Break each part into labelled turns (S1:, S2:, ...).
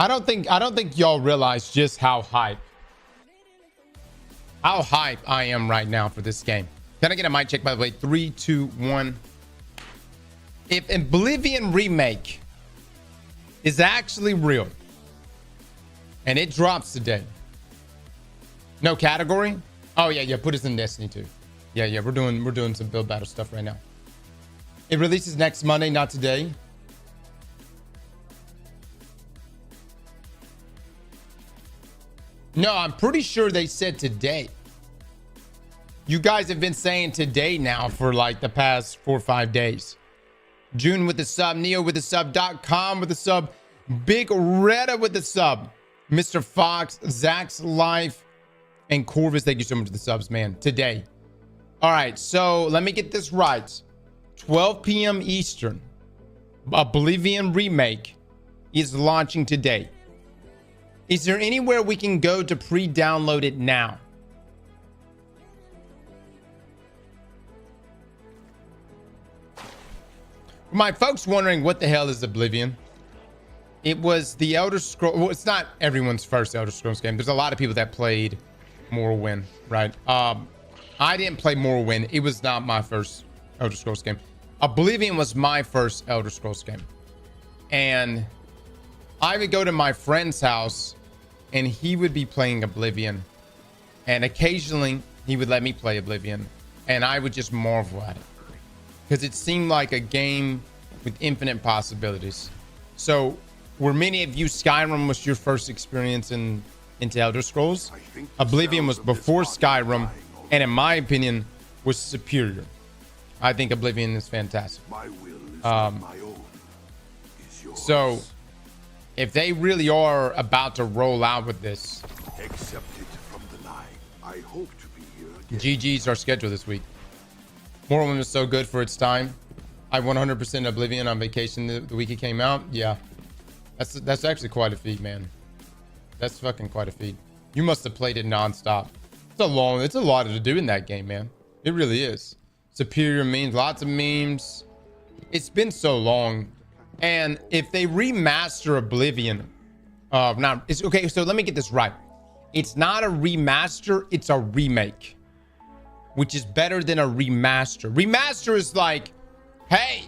S1: I don't think y'all realize just how hype I am right now for this game. Can I get a mic check, by the way? 3, 2, 1. If Oblivion Remake is actually real and it drops today, no category? Oh yeah, put us in Destiny 2. Yeah, we're doing some build battle stuff right now. It releases next Monday, not today. No, I'm pretty sure they said today. You guys have been saying today now for like the past 4 or 5 days. June with the sub, Neo with the sub, .com with the sub, Big Retta with the sub, Mr. Fox, Zach's Life, and Corvus, thank you so much for the subs, man. Today. All right, so let me get this right. 12 p.m. Eastern, Oblivion Remake is launching today. Is there anywhere we can go to pre-download it now? For my folks wondering what the hell is Oblivion, it was the Elder Scrolls. Well, it's not everyone's first Elder Scrolls game. There's a lot of people that played Morrowind, right? I didn't play Morrowind. It was not my first Elder Scrolls game. Oblivion was my first Elder Scrolls game. And I would go to my friend's house and he would be playing Oblivion. And occasionally he would let me play Oblivion. And I would just marvel at it, because it seemed like a game with infinite possibilities. So were many of you, Skyrim was your first experience into Elder Scrolls? Oblivion was before Skyrim, and in my opinion, was superior. I think Oblivion is fantastic. My will is not my own. It's yours. So if they really are about to roll out with this,
S2: accept it from the line. I hope to be here again.
S1: GG's our schedule this week. Morrowind was so good for its time. I 100% Oblivion on vacation the week it came out. Yeah, that's actually quite a feat, man. That's fucking quite a feat. You must have played it nonstop. It's a lot to do in that game, man. It really is. Superior memes, lots of memes. It's been so long. And if they remaster Oblivion, it's okay. So let me get this right. It's not a remaster. It's a remake, which is better than a remaster. Remaster is like, hey,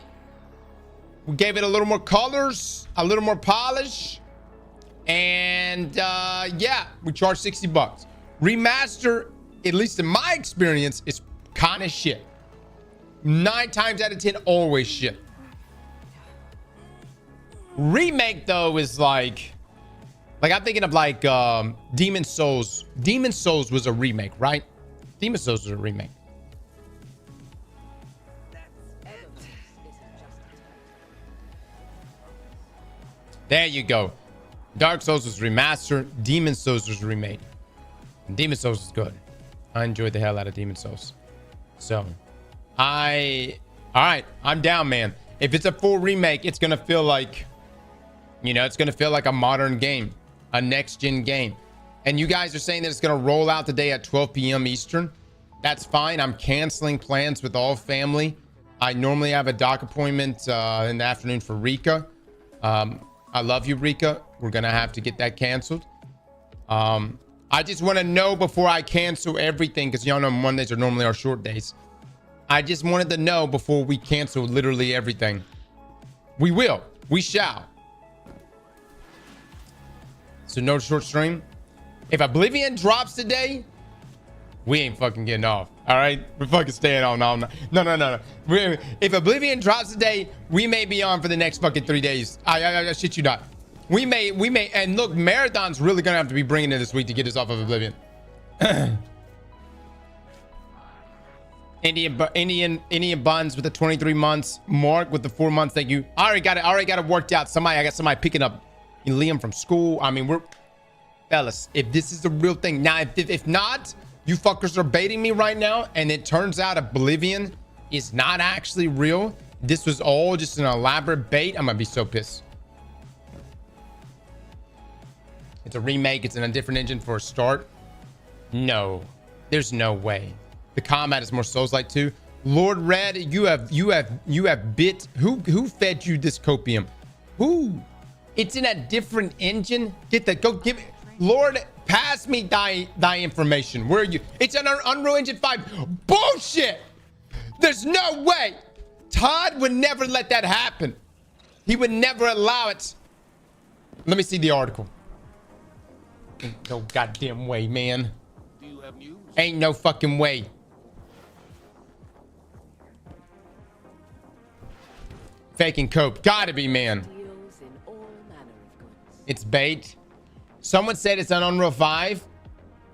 S1: we gave it a little more colors, a little more polish, and yeah, we charge $60. Remaster, at least in my experience, is kind of shit. 9 times out of 10, always shit. Remake though is like I'm thinking of like Demon Souls. Demon Souls was a remake, right? Demon Souls was a remake. There you go. Dark Souls was remastered. Demon Souls was remade. And Demon Souls was good. I enjoyed the hell out of Demon Souls. So, all right, I'm down, man. If it's a full remake, it's gonna feel like, it's gonna feel like a modern game, a next-gen game. And you guys are saying that it's gonna roll out today at 12 p.m. Eastern. That's fine. I'm canceling plans with all family. I normally have a doc appointment in the afternoon for Rika. I love you, Rika. We're gonna have to get that canceled. I just want to know before I cancel everything, because y'all know Mondays are normally our short days. I just wanted to know before we cancel literally everything. We will. We shall. So no short stream. If Oblivion drops today, we ain't fucking getting off. All right, we're fucking staying on all night. No. If Oblivion drops today, we may be on for the next fucking 3 days. I shit you not. We may. And look, Marathon's really gonna have to be bringing it this week to get us off of Oblivion. Indian buns with the 23 months. Mark with the 4 months. Thank you. I already got it worked out. I got somebody picking up Liam from school. I mean, fellas, if this is the real thing. Now, if not, you fuckers are baiting me right now, and it turns out Oblivion is not actually real. This was all just an elaborate bait. I'm gonna be so pissed. It's a remake. It's in a different engine for a start. No, there's no way. The combat is more Souls-like too. Lord Red, you have bit. Who fed you this copium? Who? It's in a different engine. Get that. Go give it. Lord, pass me thy information. Where are you? It's an Unreal Engine 5. Bullshit. There's no way. Todd would never let that happen. He would never allow it. Let me see the article. Ain't no goddamn way, man.
S2: Do you have news?
S1: Ain't no fucking way. Faking cope. Gotta be, man. It's bait. Someone said it's on Unreal 5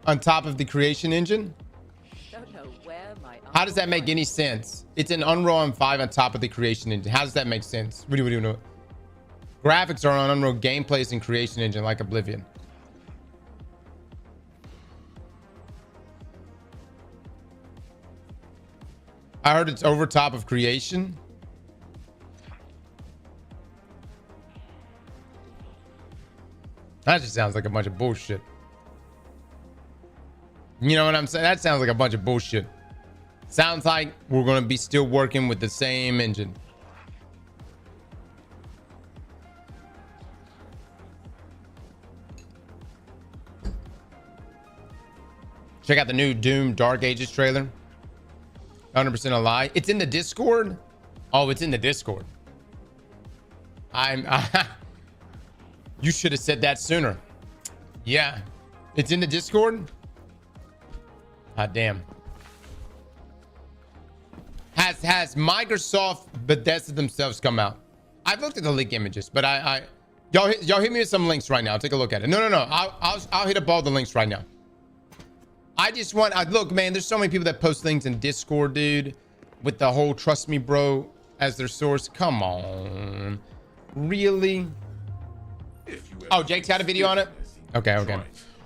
S1: on top of the creation engine. How does that make any sense? It's an Unreal 5 on top of the creation engine. How does that make sense? What do you know? Graphics are on Unreal, gameplays in creation engine like Oblivion. I heard it's over top of creation. That just sounds like a bunch of bullshit. You know what I'm saying? That sounds like a bunch of bullshit. Sounds like we're going to be still working with the same engine. Check out the new Doom Dark Ages trailer. 100% a lie. It's in the Discord. Oh, it's in the Discord. You should have said that sooner. Yeah. It's in the Discord. God damn. Has Microsoft Bethesda themselves come out? I've looked at the leak images, but y'all hit me with some links right now. I'll take a look at it. No. I'll hit up all the links right now. I just want, look, man, there's so many people that post things in Discord, dude, with the whole trust me, bro, as their source. Come on. Really? Oh, Jake's got a video on it? Okay.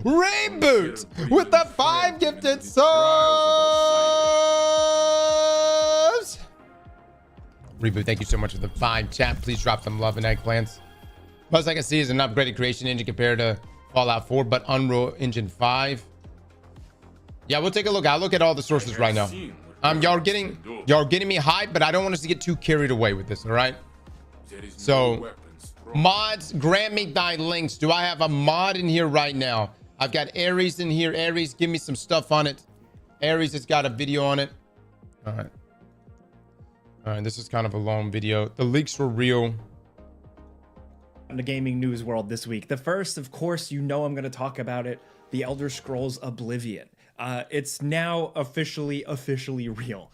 S1: Reboot with the 5 gifted subs. Reboot, thank you so much for the 5. Chat, please drop some love and eggplants. Most I can see is an upgraded creation engine compared to Fallout 4, but Unreal Engine 5. Yeah, we'll take a look. I'll look at all the sources right now. Y'all getting me hyped, but I don't want us to get too carried away with this, all right? So, mods, grant me thy links. Do I have a mod in here right now? I've got Ares in here. Ares, give me some stuff on it. Ares has got a video on it. All right. This is kind of a long video. The leaks were real.
S3: In the gaming news world this week. The first, of course, you know I'm going to talk about it. The Elder Scrolls Oblivion. It's now officially real,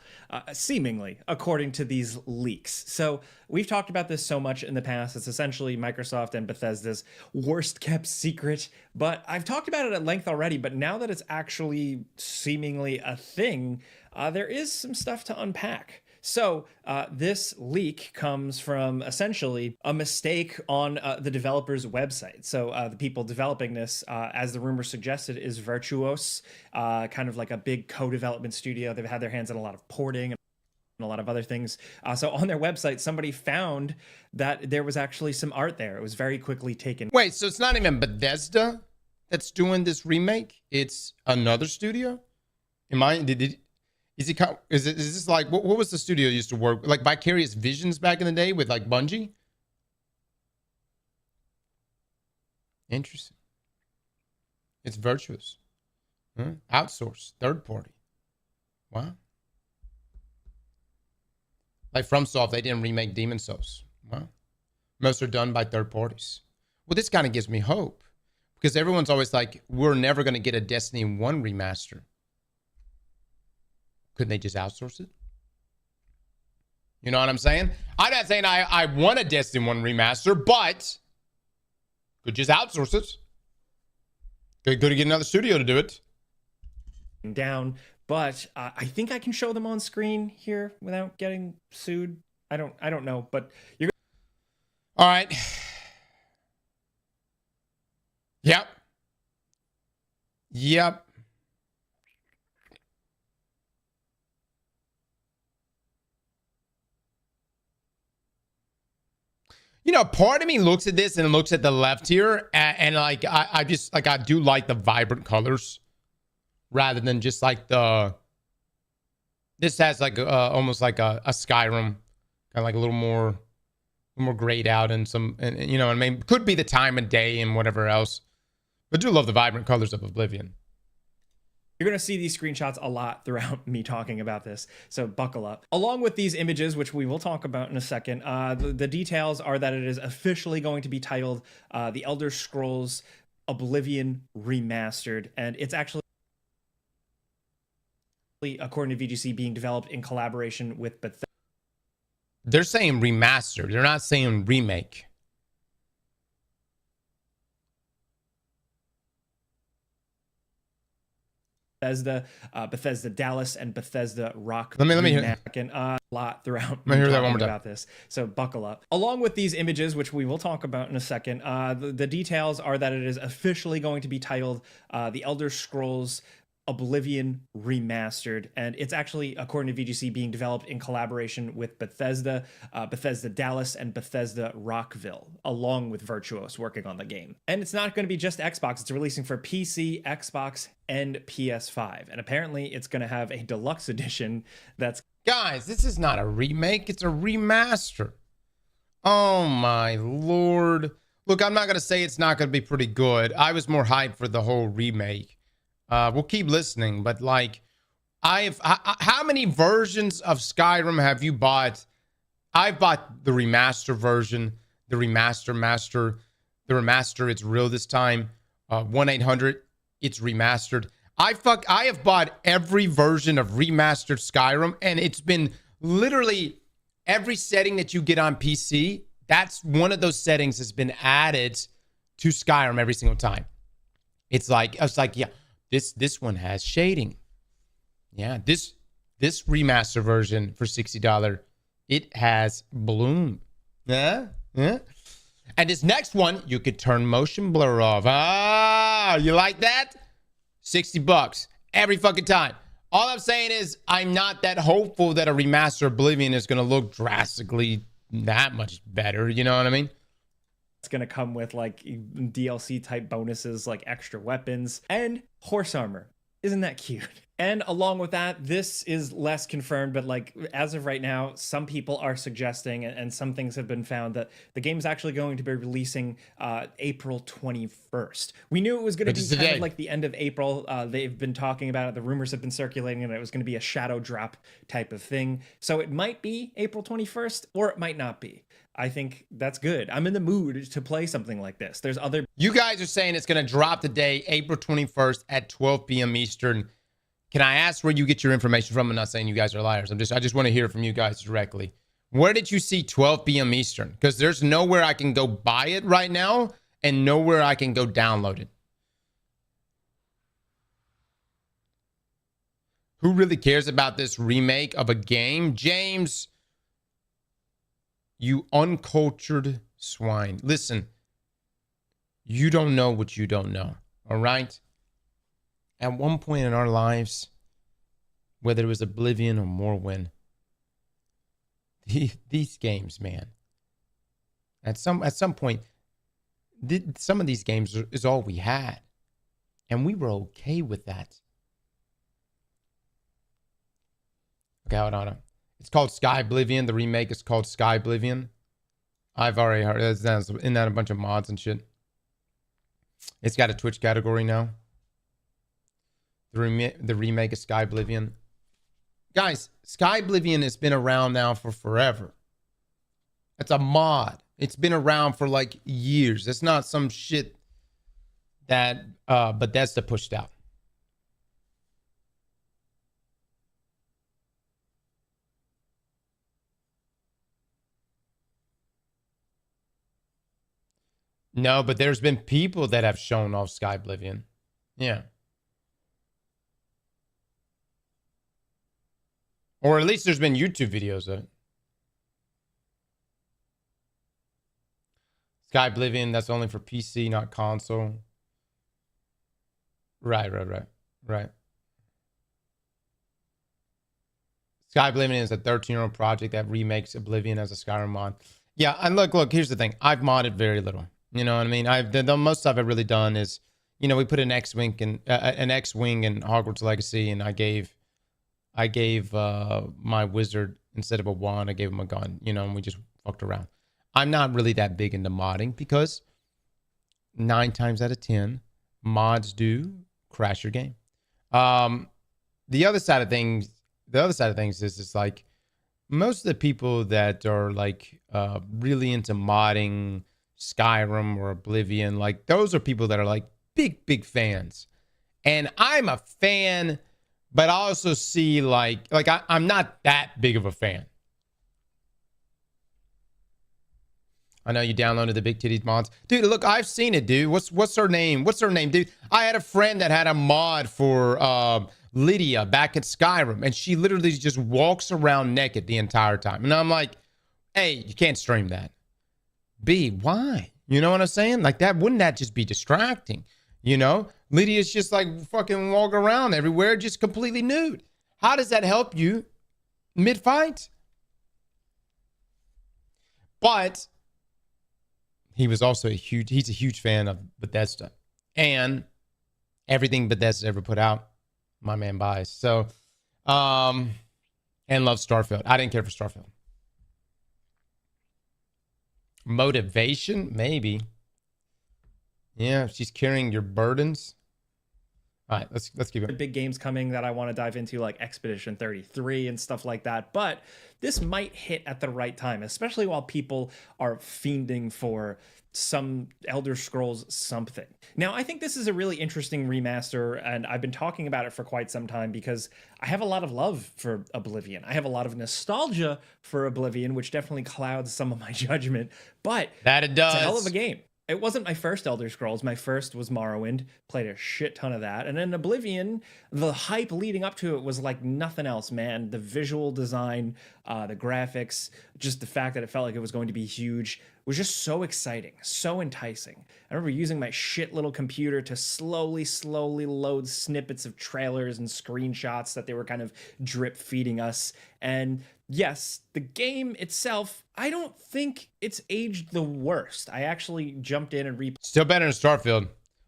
S3: seemingly, according to these leaks. So we've talked about this so much in the past. It's essentially Microsoft and Bethesda's worst kept secret, but I've talked about it at length already. But now that it's actually seemingly a thing, there is some stuff to unpack. So this leak comes from essentially a mistake on the developer's website. So the people developing this, as the rumor suggested, is Virtuos, kind of like a big co-development studio. They've had their hands in a lot of porting and a lot of other things. So on their website, somebody found that there was actually some art there. It was very quickly taken.
S1: Wait, so it's not even Bethesda that's doing this remake? It's another studio? Is this like, what was the studio used to work? Like Vicarious Visions back in the day with like Bungie? Interesting. It's Virtuous. Huh? Outsourced. Third party. Wow. Like FromSoft, they didn't remake Demon Souls. Wow. Most are done by third parties. Well, this kind of gives me hope. Because everyone's always like, we're never going to get a Destiny 1 remaster. Couldn't they just outsource it? You know what I'm saying? I'm not saying I want a Destiny 1 remaster, but could just outsource it. Could go to get another studio to do it.
S3: Down, but I think I can show them on screen here without getting sued. I don't know, but you're.
S1: All right. Yep. You know, part of me looks at this and looks at the left here, and like I just like I do like the vibrant colors rather than just like the. This has like almost like a Skyrim, kind of like a little more grayed out and some, and you know, I mean, could be the time of day and whatever else. But do love the vibrant colors of Oblivion.
S3: You're going to see these screenshots a lot throughout me talking about this, so buckle up. Along with these images, which we will talk about in a second, the details are that it is officially going to be titled The Elder Scrolls Oblivion Remastered, and it's actually, according to VGC, being developed in collaboration with Bethesda.
S1: They're saying remastered. They're not saying remake.
S3: Bethesda Dallas and Bethesda Rock.
S1: Let me hear.
S3: And a lot throughout
S1: me hear that one more time
S3: about this, so buckle up. Along with these images, which we will talk about in a second, the details are that it is officially going to be titled The Elder Scrolls Oblivion Remastered, and it's actually, according to VGC, being developed in collaboration with Bethesda Dallas and Bethesda Rockville, along with Virtuos working on the game. And it's not going to be just Xbox, it's releasing for PC, Xbox, and PS5. And apparently it's going to have a deluxe edition that's...
S1: Guys, this is not a remake, it's a remaster. Oh my lord. Look, I'm not going to say it's not going to be pretty good. I was more hyped for the whole remake. We'll keep listening, but like, how many versions of Skyrim have you bought? I've bought the remaster version, the remaster, it's real this time. 1-800, it's remastered. I have bought every version of remastered Skyrim, and it's been literally every setting that you get on PC. That's one of those settings has been added to Skyrim every single time. It's like, yeah. This one has shading. Yeah, this remaster version for $60, it has bloom. Yeah. And this next one, you could turn motion blur off. Ah, you like that? $60 every fucking time. All I'm saying is I'm not that hopeful that a remaster Oblivion is going to look drastically that much better. You know what I mean?
S3: It's going to come with like DLC type bonuses like extra weapons and horse armor. Isn't that cute? And along with that, this is less confirmed, but like as of right now, some people are suggesting, and some things have been found, that the game is actually going to be releasing April 21st. We knew it was going to be kind of like the end of April. They've been talking about it. The rumors have been circulating, and it was going to be a shadow drop type of thing. So it might be April 21st, or it might not be. I think that's good. I'm in the mood to play something like this. There's other...
S1: You guys are saying it's going to drop today, April 21st at 12 p.m. Eastern. Can I ask where you get your information from? I'm not saying you guys are liars. I just want to hear from you guys directly. Where did you see 12 p.m. Eastern? Because there's nowhere I can go buy it right now and nowhere I can go download it. Who really cares about this remake of a game? James, you uncultured swine. Listen, you don't know what you don't know, all right? At one point in our lives, whether it was Oblivion or Morrowind, these games, man, at some point, some of these games is all we had, and we were okay with that. Okay, hold on. It's called Skyblivion. The remake is called Skyblivion. I've already heard. Isn't that a bunch of mods and shit? It's got a Twitch category now. The remake of Skyblivion. Guys, Skyblivion has been around now for forever. It's a mod. It's been around for like years. It's not some shit that Bethesda pushed out. No, but there's been people that have shown off Skyblivion. Yeah. Or at least there's been YouTube videos of it. Skyblivion, that's only for PC, not console. Right. Skyblivion is a 13-year-old project that remakes Oblivion as a Skyrim mod. Yeah, and look, here's the thing. I've modded very little. You know what I mean? The most stuff I've really done is, you know, we put an X-Wing in Hogwarts Legacy, and I gave my wizard, instead of a wand, I gave him a gun, you know, and we just fucked around. I'm not really that big into modding because 9 times out of 10, mods do crash your game. The other side of things is it's like most of the people that are like really into modding Skyrim or Oblivion, like those are people that are like big fans. And I'm a fan, but I also see I'm not that big of a fan. I know you downloaded the big titties mods. Dude, look, I've seen it, dude. What's her name? What's her name, dude? I had a friend that had a mod for Lydia back at Skyrim, and she literally just walks around naked the entire time. And I'm like, A, you can't stream that. B, why? You know what I'm saying? Like, wouldn't that just be distracting? You know? Lydia's just like fucking walking around everywhere, just completely nude. How does that help you mid-fight? But he's a huge fan of Bethesda. And everything Bethesda ever put out, my man buys. So, and loves Starfield. I didn't care for Starfield. Motivation? Maybe. Yeah, she's carrying your burdens. All right, let's keep it.
S3: Big games coming that I want to dive into, like Expedition 33 and stuff like that. But this might hit at the right time, especially while people are fiending for some Elder Scrolls something. Now, I think this is a really interesting remaster, and I've been talking about it for quite some time because I have a lot of love for Oblivion. I have a lot of nostalgia for Oblivion, which definitely clouds some of my judgment, but
S1: that it does.
S3: It's a hell of a game. It wasn't my first Elder Scrolls. My first was Morrowind. Played a shit ton of that. And then Oblivion, the hype leading up to it was like nothing else, man. The visual design, the graphics, just the fact that it felt like it was going to be huge was just so exciting, so enticing. I remember using my shit little computer to slowly load snippets of trailers and screenshots that they were kind of drip feeding us. And yes, the game itself, I don't think it's aged the worst. I actually jumped in and replayed.
S1: Still better than Starfield.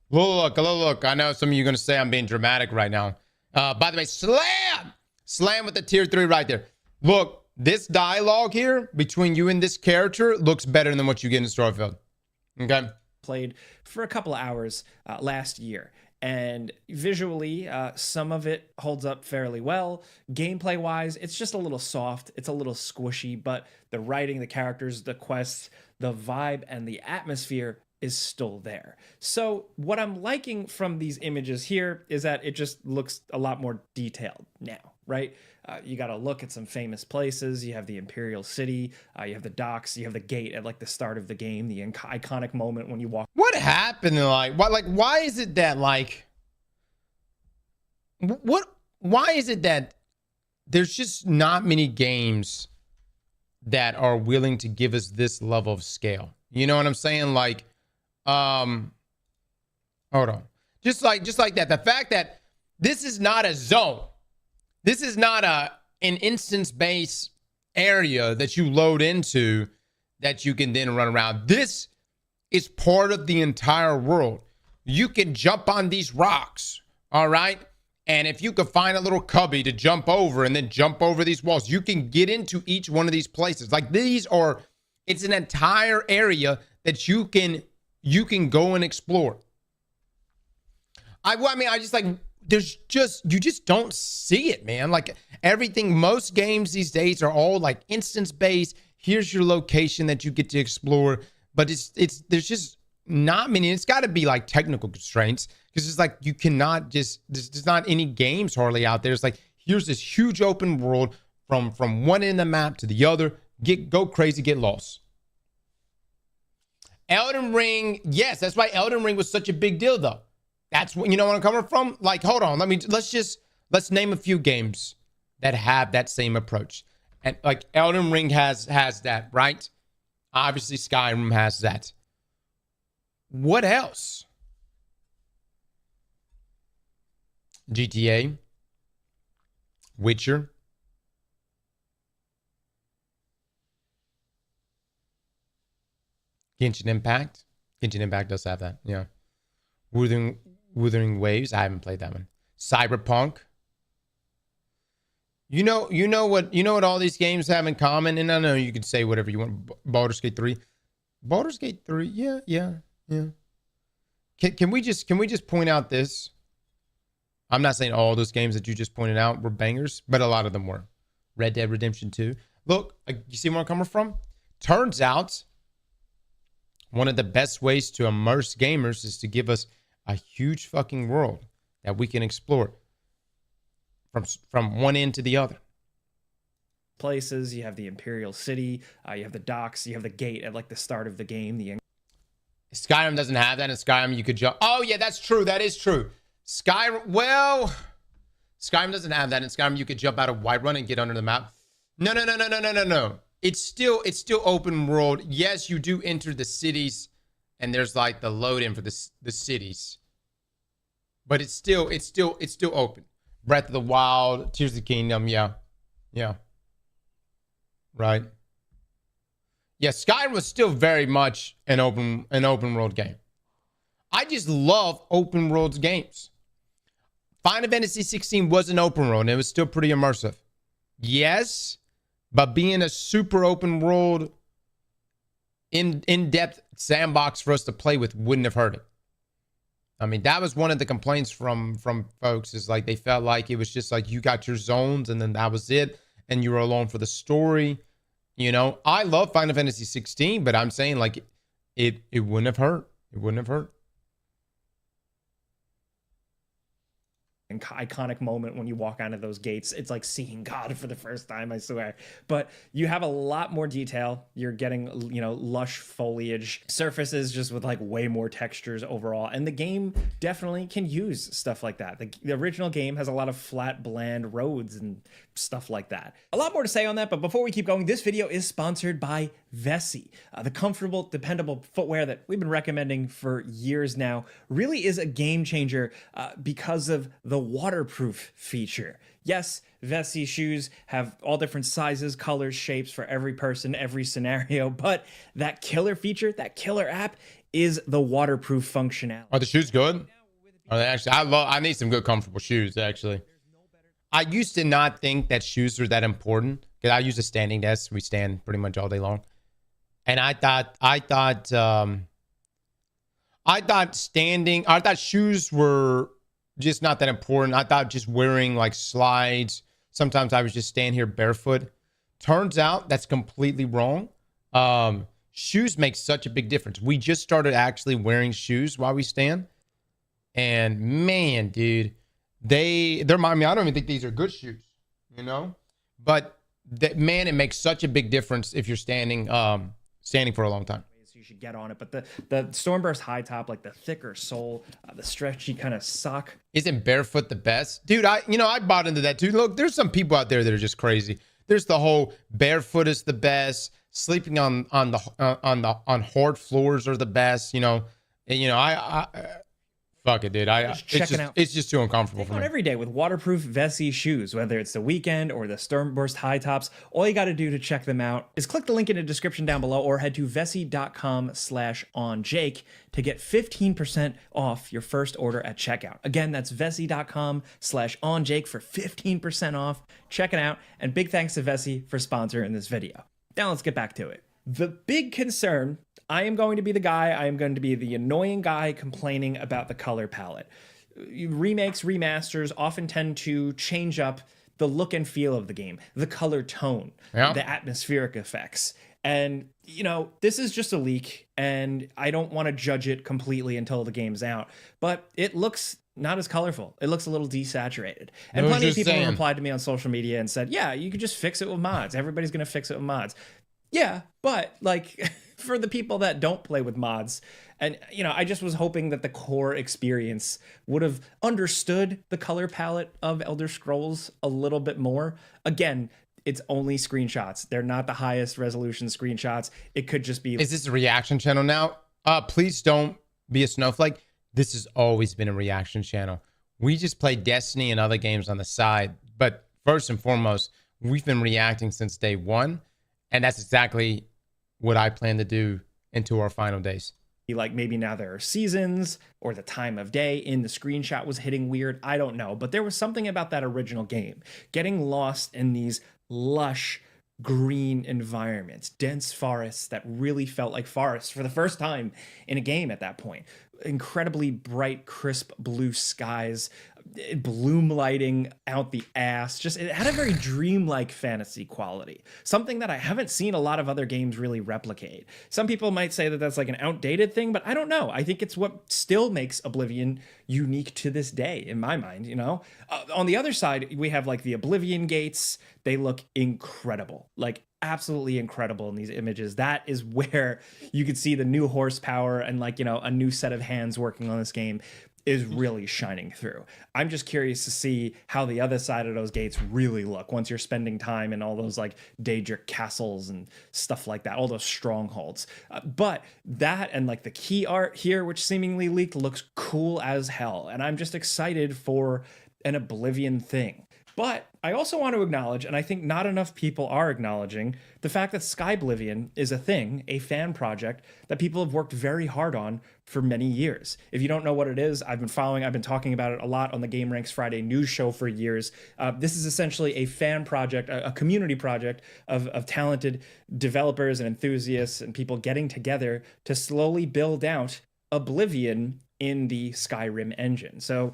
S1: Look. I know some of you are going to say I'm being dramatic right now. By the way, slam with the tier 3 right there. Look, this dialogue here between you and this character looks better than what you get in Starfield. Okay.
S3: Played for a couple of hours last year. And visually, some of it holds up fairly well. Gameplay wise, it's just a little soft. It's a little squishy, but the writing, the characters, the quests, the vibe, and the atmosphere is still there. So what I'm liking from these images here is that it just looks a lot more detailed now, right? You got to look at some famous places. You have the Imperial City, you have the docks, you have the gate at like the start of the game, the iconic moment when you walk.
S1: What happened? Why is it that why is it that there's just not many games that are willing to give us this level of scale? You know what I'm saying? Like, hold on. Just like that. The fact that this is not a zone. This is not an instance-based area that you load into that you can then run around. This is part of the entire world. You can jump on these rocks, all right? And if you could find a little cubby to jump over and then jump over these walls, you can get into each one of these places. Like it's an entire area that you can go and explore. I just like, you just don't see it, man. Like most games these days are all like instance based. Here's your location that you get to explore, but there's just not many. It's got to be like technical constraints because it's like you cannot there's not any games hardly out there. It's like here's this huge open world from one end of the map to the other. Go crazy, get lost. Elden Ring, yes, that's why Elden Ring was such a big deal though. That's what, you know what I'm coming from? Like, hold on. Let's name a few games that have that same approach. And like Elden Ring has that, right? Obviously Skyrim has that. What else? GTA, Witcher, Genshin Impact. Genshin Impact does have that, yeah. Wuthering Waves. I haven't played that one. Cyberpunk. what all these games have in common, and I know you could say whatever you want. Baldur's Gate 3. Baldur's Gate 3, yeah. Can we just point out this? I'm not saying all those games that you just pointed out were bangers, but a lot of them were. Red Dead Redemption 2. Look, you see where I'm coming from? Turns out one of the best ways to immerse gamers is to give us a huge fucking world that we can explore from one end to the other.
S3: Places, you have the Imperial City, you have the docks, you have the gate at like the start of the game.
S1: Skyrim doesn't have that. In Skyrim, you could jump. Oh yeah, that's true. That is true. Skyrim doesn't have that. In Skyrim, you could jump out of Whiterun and get under the map. No. It's still open world. Yes, you do enter the cities, and there's like the load in for the cities, but it's still open. Breath of the Wild, Tears of the Kingdom, yeah, right. Yeah, Skyrim was still very much an open world game. I just love open world games. Final Fantasy 16 was an open world, and it was still pretty immersive. Yes, but being a super open world, in-depth sandbox for us to play with wouldn't have hurt it. I mean, that was one of the complaints from folks, is like they felt like it was just like you got your zones and then that was it, and you were alone for the story. You know, I love Final Fantasy 16, but I'm saying like it wouldn't have hurt. It wouldn't have hurt.
S3: Iconic moment when you walk out of those gates. It's like seeing God for the first time, I swear. But you have a lot more detail. You're getting, lush foliage, surfaces just with like way more textures overall. And the game definitely can use stuff like that. The original game has a lot of flat, bland roads and stuff like that. A lot more to say on that, but before we keep going, this video is sponsored by Vessie. The comfortable, dependable footwear that we've been recommending for years now really is a game changer because of the waterproof feature. Yes, Vessie shoes have all different sizes, colors, shapes for every person, every scenario, but that killer feature, that killer app is the waterproof functionality.
S1: Are the shoes good? Are they actually? I need some good comfortable shoes, actually. I used to not think that shoes were that important because I use a standing desk. We stand pretty much all day long. And I thought shoes were just not that important. I thought just wearing like slides. Sometimes I was just stand here barefoot. Turns out that's completely wrong. Shoes make such a big difference. We just started actually wearing shoes while we stand. And man, dude, they're I mean, I don't even think these are good shoes, but man, it makes such a big difference if you're standing for a long time.
S3: So you should get on it. But the Stormburst high top, like the thicker sole, the stretchy kind of sock.
S1: Isn't barefoot the best? Dude, I bought into that too. Look, there's some people out there that are just crazy. There's the whole barefoot is the best. Sleeping on hard floors are the best, fuck it, dude. It's just too uncomfortable for me.
S3: Every day with waterproof Vessie shoes, whether it's the Weekend or the Stormburst high tops, all you got to do to check them out is click the link in the description down below or head to vessie.com/onjake to get 15% off your first order at checkout. Again, that's vessie.com/onjake for 15% off. Check it out. And big thanks to Vessie for sponsoring this video. Now let's get back to it. The big concern, I am going to be the annoying guy complaining about the color palette. Remakes, remasters often tend to change up the look and feel of the game, the color tone, the atmospheric effects. And, this is just a leak, and I don't want to judge it completely until the game's out. But it looks not as colorful. It looks a little desaturated. And plenty of people replied to me on social media and said, yeah, you could just fix it with mods. Everybody's going to fix it with mods. Yeah, but like for the people that don't play with mods, and I just was hoping that the core experience would have understood the color palette of Elder Scrolls a little bit more. Again, it's only screenshots. They're not the highest resolution screenshots. It could just be.
S1: Is this a reaction channel now? Please don't be a snowflake. This has always been a reaction channel. We just play Destiny and other games on the side. But first and foremost, we've been reacting since day one. And that's exactly what I plan to do into our final days.
S3: like maybe now there are seasons or the time of day in the screenshot was hitting weird. I don't know. But there was something about that original game. Getting lost in these lush green environments, dense forests that really felt like forests for the first time in a game at that point. Incredibly bright, crisp blue skies, bloom lighting out the ass. Just it had a very dreamlike fantasy quality, something that I haven't seen a lot of other games really replicate. Some people might say that that's like an outdated thing, but I don't know. I think it's what still makes Oblivion unique to this day in my mind, you know. On the other side, we have like the Oblivion gates. They look incredible, like absolutely incredible in these images. That is where you could see the new horsepower and, like, you know, a new set of hands working on this game is really shining through. I'm just curious to see how the other side of those gates really look once you're spending time in all those like Daedric castles and stuff like that, all those strongholds. But that and like the key art here, which seemingly leaked, looks cool as hell. And I'm just excited for an Oblivion thing. But I also want to acknowledge, and I think not enough people are acknowledging, the fact that Skyblivion is a thing, a fan project that people have worked very hard on for many years. If you don't know what it is, I've been talking about it a lot on the Game Ranks Friday news show for years. This is essentially a fan project, a community project of talented developers and enthusiasts and people getting together to slowly build out Oblivion in the Skyrim engine. So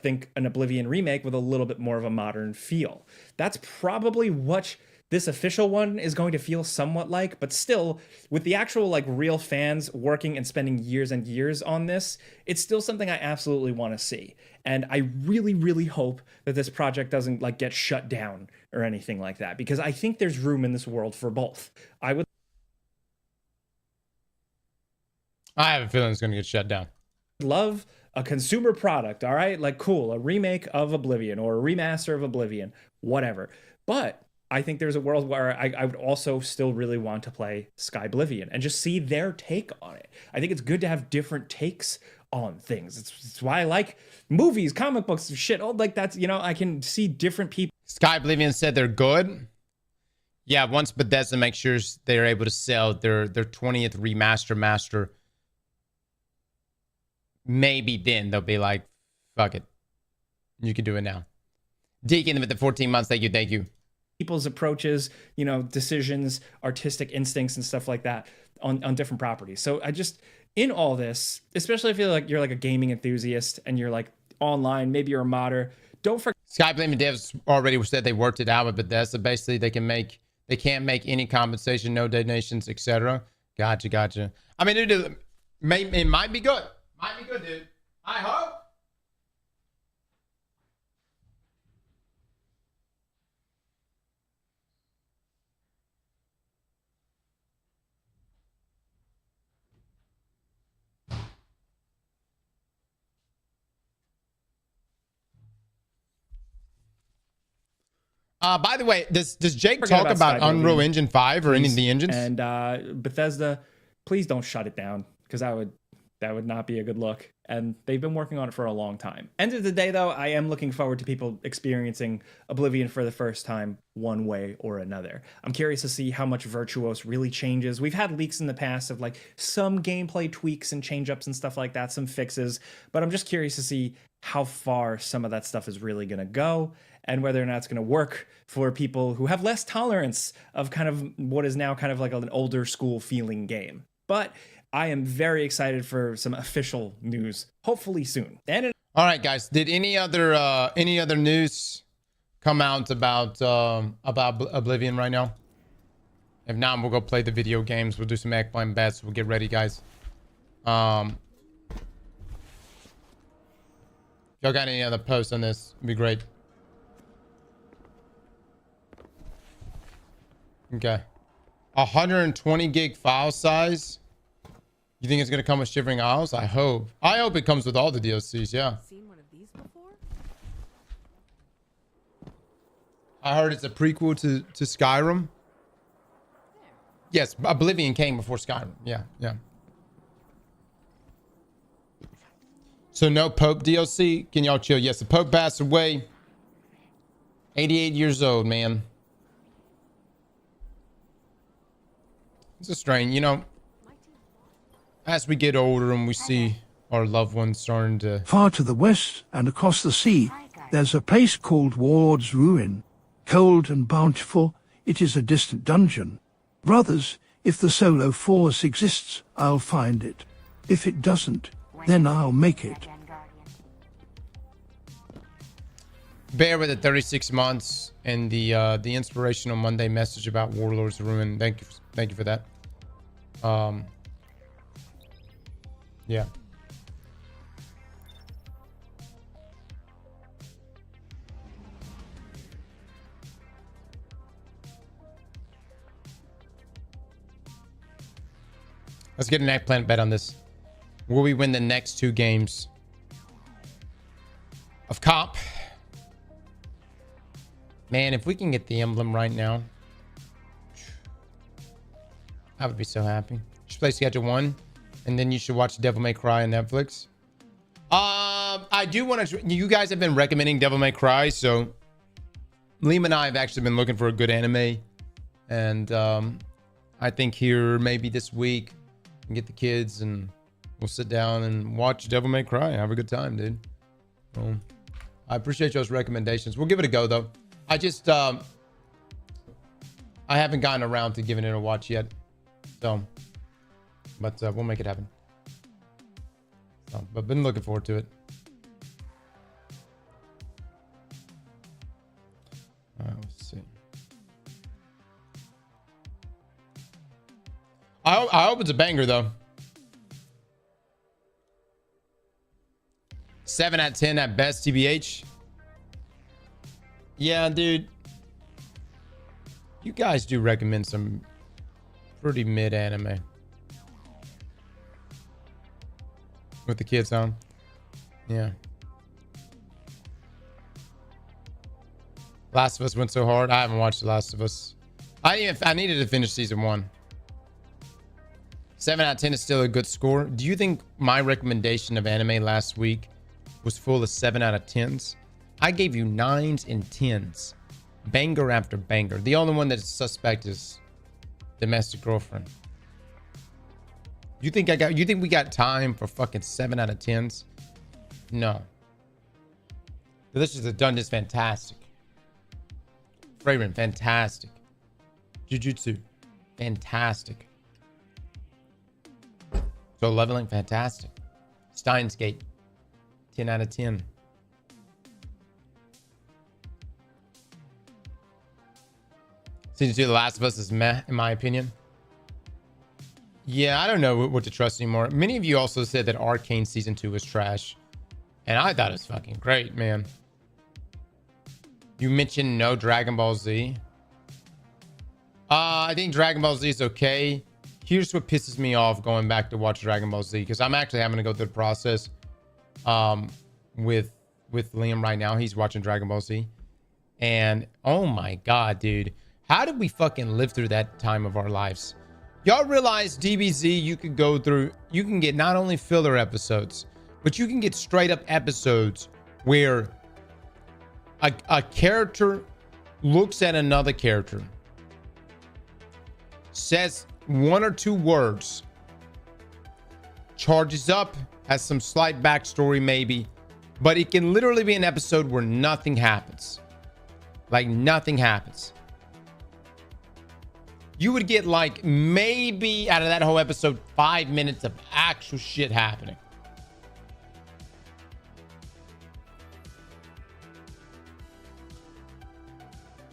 S3: think an Oblivion remake with a little bit more of a modern feel. That's probably what this official one is going to feel somewhat like, but still, with the actual like real fans working and spending years and years on this, it's still something I absolutely want to see. And I really, really hope that this project doesn't like get shut down or anything like that, because I think there's room in this world for both. I
S1: have a feeling it's going to get shut down.
S3: Love a consumer product, all right? Like, cool, a remake of Oblivion or a remaster of Oblivion, whatever. But I think there's a world where I would also still really want to play Skyblivion and just see their take on it. I think it's good to have different takes on things. It's why I like movies, comic books, shit. All like that's, you know, I can see different people.
S1: Skyblivion said they're good. Yeah, once Bethesda makes sure they're able to sell their 20th remaster master, maybe then they'll be like, fuck it. You can do it now. Deacon with the 14 months. Thank you.
S3: People's approaches, you know, decisions, artistic instincts and stuff like that on different properties. So I just, in all this, especially if you're like a gaming enthusiast and you're like online, maybe you're a modder, don't forget.
S1: Skyblivion devs already said they worked it out with Bethesda. Basically, they can't make any compensation, no donations, etc. Gotcha. I mean, it might be good. Might be good, dude. I hope. By the way, does Jake talk about Unreal Engine 5 or any of the engines?
S3: And Bethesda, please don't shut it down, because that would not be a good look. And they've been working on it for a long time. End of the day, though, I am looking forward to people experiencing Oblivion for the first time one way or another. I'm curious to see how much Virtuos really changes. We've had leaks in the past of like some gameplay tweaks and change-ups and stuff like that, some fixes, but I'm just curious to see how far some of that stuff is really going to go and whether or not it's going to work for people who have less tolerance of kind of what is now kind of like an older school feeling game. But I am very excited for some official news, hopefully soon.
S1: All right, guys. Did any other news come out about Oblivion right now? If not, we'll go play the video games. We'll do some eggplant bets. We'll get ready, guys. Y'all got any other posts on this? It'd be great. Okay. 120 gig file size. You think it's gonna come with Shivering Isles? I hope it comes with all the DLCs. Yeah.
S4: Seen one of these before?
S1: I heard it's a prequel to Skyrim. Yes, Oblivion came before Skyrim. Yeah. So no Pope DLC. Can y'all chill? Yes, the Pope passed away. 88 years old, man. It's a strain, you know. as we get older and we see our loved ones starting to...
S4: Far to the west and across the sea, there's a place called Warlord's Ruin. Cold and bountiful, it is a distant dungeon. Brothers, if the Solo Force exists, I'll find it. If it doesn't, then I'll make it.
S1: Bear with the 36 months and the inspirational Monday message about Warlord's Ruin. Thank you for that. Yeah. Let's get an eggplant bet on this. Will we win the next 2 games of comp? Man, if we can get the emblem right now, I would be so happy. You should play Schedule 1, and then you should watch Devil May Cry on Netflix. I do want to... You guys have been recommending Devil May Cry, so Liam and I have actually been looking for a good anime. And I think here, maybe this week, we can get the kids, and we'll sit down and watch Devil May Cry. Have a good time, dude. I appreciate y'all's recommendations. We'll give it a go, though. I just... I haven't gotten around to giving it a watch yet. So... But we'll make it happen. So, but been looking forward to it. Let's see. I hope it's a banger, though. 7 out of 10 at best, TBH. Yeah, dude. You guys do recommend some pretty mid anime. With the kids on. Yeah. Last of Us went so hard. I haven't watched The Last of Us. I needed to finish season 1. 7 out of 10 is still a good score. Do you think my recommendation of anime last week was full of 7 out of 10s? I gave you 9s and 10s. Banger after banger. The only one that's suspect is Domestic Girlfriend. You think we got time for fucking 7 out of 10s? No. Delicious the Dungeon's fantastic. Fragrant, fantastic. Jujutsu, fantastic. So Leveling, fantastic. Steins Gate, 10 out of 10. Season 2 of The Last of Us is meh, in my opinion. Yeah, I don't know what to trust anymore. Many of you also said that Arcane Season 2 was trash. And I thought it was fucking great, man. You mentioned no Dragon Ball Z. I think Dragon Ball Z is okay. Here's what pisses me off going back to watch Dragon Ball Z. Because I'm actually having to go through the process with Liam right now. He's watching Dragon Ball Z. And, oh my God, dude. How did we fucking live through that time of our lives? Y'all realize DBZ, you can go through, you can get not only filler episodes, but you can get straight up episodes where a character looks at another character, says 1 or 2 words, charges up, has some slight backstory maybe, but it can literally be an episode where nothing happens. Like nothing happens. You would get like maybe out of that whole episode 5 minutes of actual shit happening.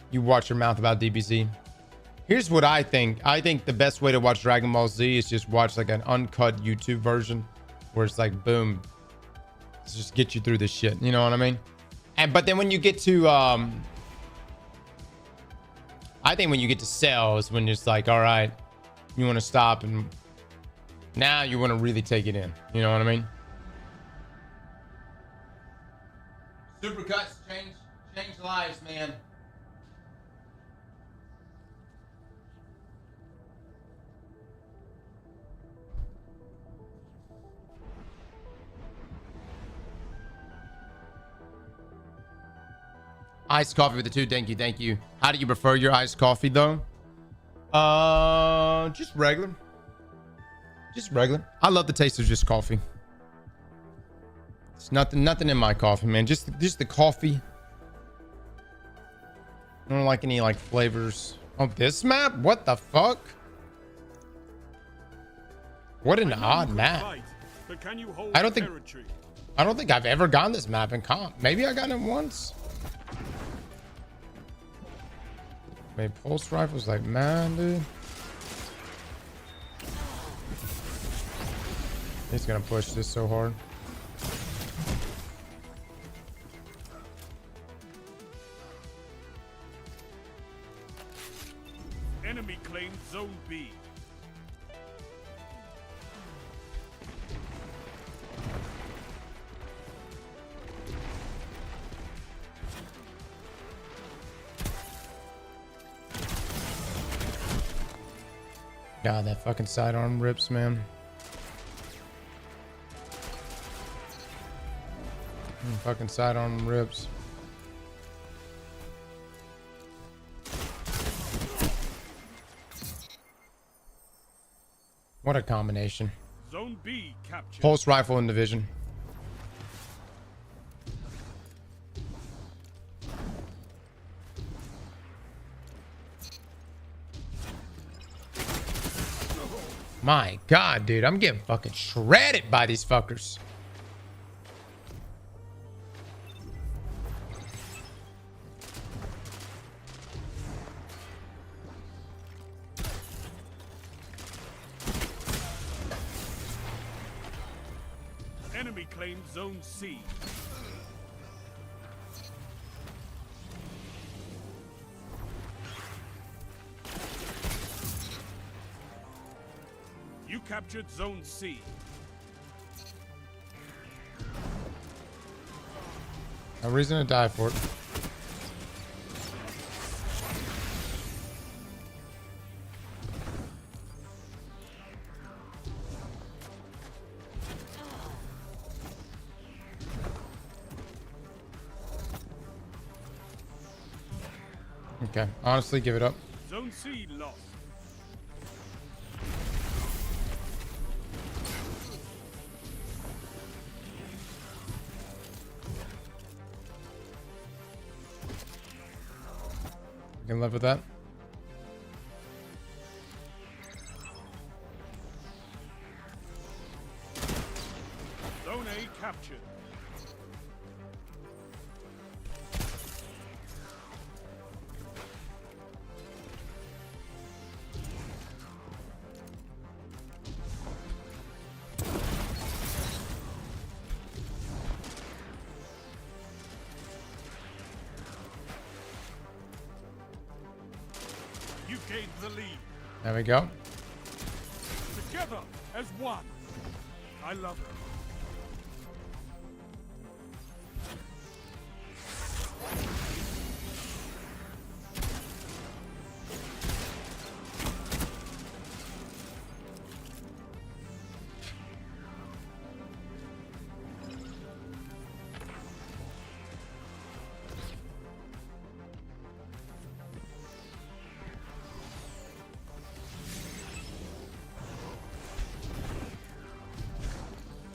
S1: You watch your mouth about DBZ. Here's what I think. I think the best way to watch Dragon Ball Z is just watch like an uncut YouTube version where it's like boom, let's just get you through this shit. You know what I mean? But then when you get to I think when you get to Cell is when it's like, all right, you want to stop and now you want to really take it in. You know what I mean? Supercuts change lives, man. Iced coffee with the 2. Thank you. Thank you. How do you prefer your iced coffee, though? Just regular. Just regular. I love the taste of just coffee. It's nothing in my coffee, man. Just the coffee. I don't like any like flavors. Oh, this map? What the fuck? What an odd map. I don't think I've ever gotten this map in comp. Maybe I got it once. Maybe pulse rifles like man, dude. He's gonna push this so hard.
S2: Enemy claimed Zone B.
S1: God, that fucking sidearm rips, man. Fucking sidearm rips. What a combination.
S2: Zone B captured.
S1: Pulse rifle in division. My God, dude, I'm getting fucking shredded by these fuckers.
S2: Enemy claimed Zone C. You captured Zone C.
S1: No reason to die for it. Okay, honestly, give it up.
S2: Zone C lost.
S1: You can live with that.
S2: Zone A captured. You gained the lead.
S1: There we go.
S2: Together as one. I love it.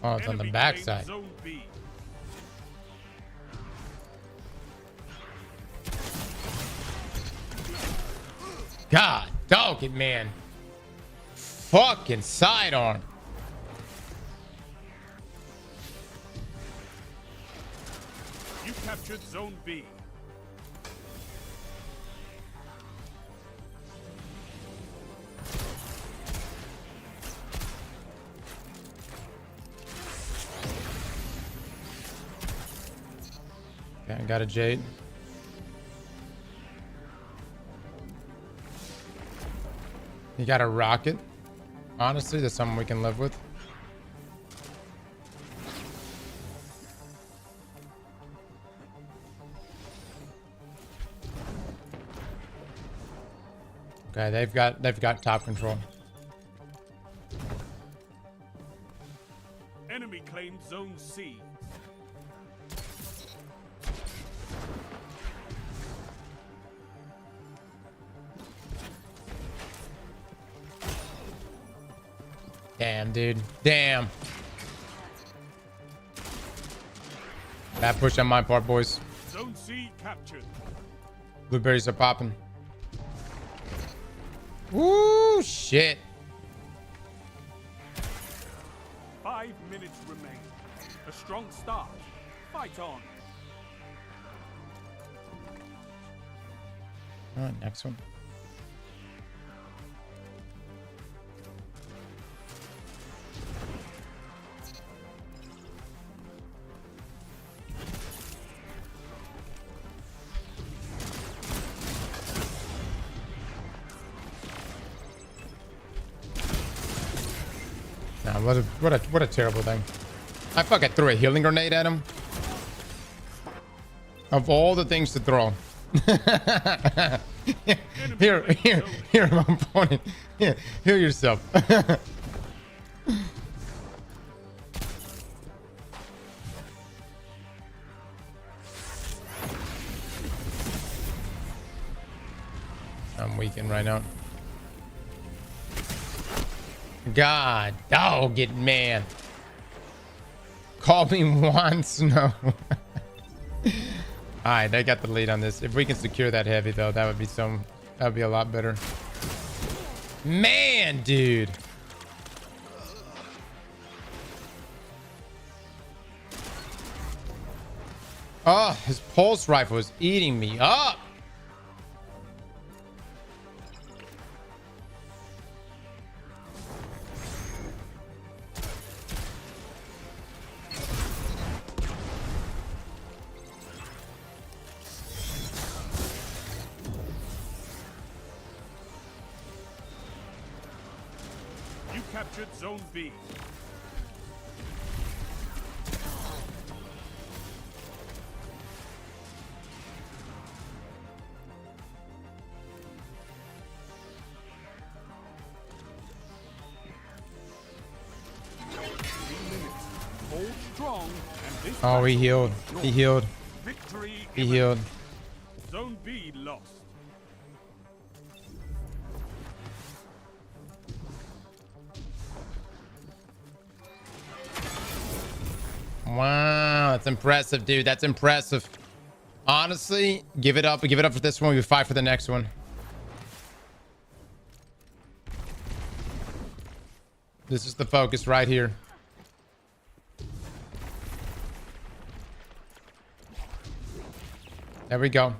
S1: Oh, it's on the
S2: Enemy
S1: backside.
S2: claimed Zone B.
S1: God, dog it, man. Fucking sidearm.
S2: You captured Zone B.
S1: Okay, I got a Jade. You got a rocket. Honestly, that's something we can live with. Okay, they've got top control.
S2: Enemy claimed Zone C.
S1: Damn, dude. Damn. Bad push on my part, boys.
S2: Zone C captured.
S1: Blueberries are popping. Woo, shit.
S2: 5 minutes remain. A strong start. Fight on.
S1: All right, next one. Nah, what a terrible thing. I fucking threw a healing grenade at him. Of all the things to throw. Here, my opponent. Here, heal yourself. I'm weakened right now. God, dog it, man. Call me once, no. All right, they got the lead on this. If we can secure that heavy, though, that would be a lot better. Man, dude. Oh, his pulse rifle is eating me up.
S2: You captured Zone B. Hold strong, and this
S1: Oh, he healed. He healed.
S2: victory.
S1: He healed.
S2: Zone B lost.
S1: Wow, that's impressive, dude. That's impressive. Honestly, give it up. Give it up for this one. We fight for the next one. This is the focus right here. There we go.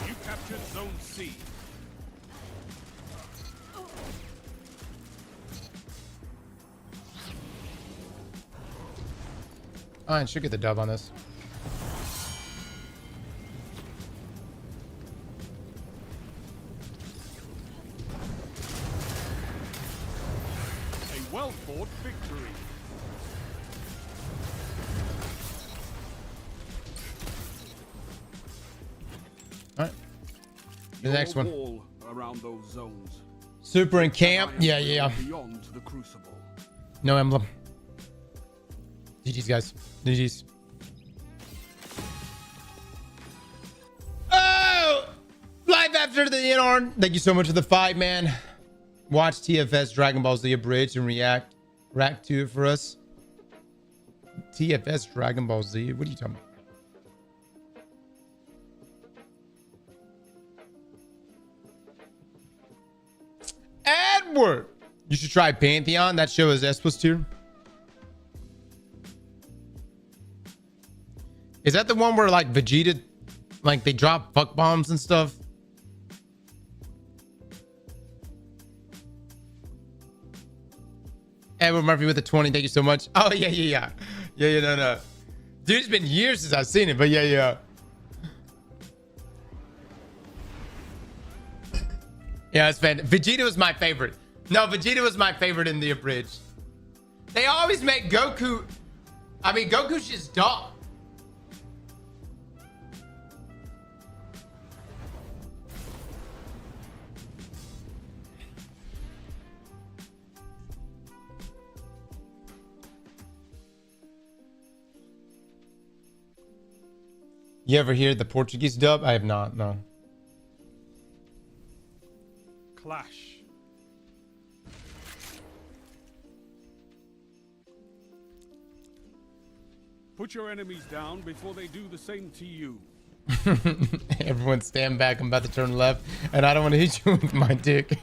S2: You captured Zone C.
S1: I should get the dub on this.
S2: A well-fought victory.
S1: All right. The next one.
S2: Wall around those zones.
S1: Super in camp. Yeah, yeah.
S2: Beyond the crucible.
S1: No emblem. GG's, guys. GG's. Oh! Live after the Inorn. Thank you so much for the fight, man. Watch TFS Dragon Ball Z Abridged and react to it for us. TFS Dragon Ball Z? What are you talking about? Edward! You should try Pantheon. That show is S+ tier. Is that the one where like Vegeta, like they drop fuck bombs and stuff? Edward Murphy with the 20. Thank you so much. Oh yeah. No. Dude, it's been years since I've seen it, but yeah. Yeah, it's fan. Vegeta was my favorite. No, Vegeta was my favorite in the abridged. They always make Goku. I mean, Goku's just dog. You ever hear the Portuguese dub? I have not, no.
S2: Clash. Put your enemies down before they do the same to you.
S1: Everyone stand back. I'm about to turn left, and I don't want to hit you with my dick.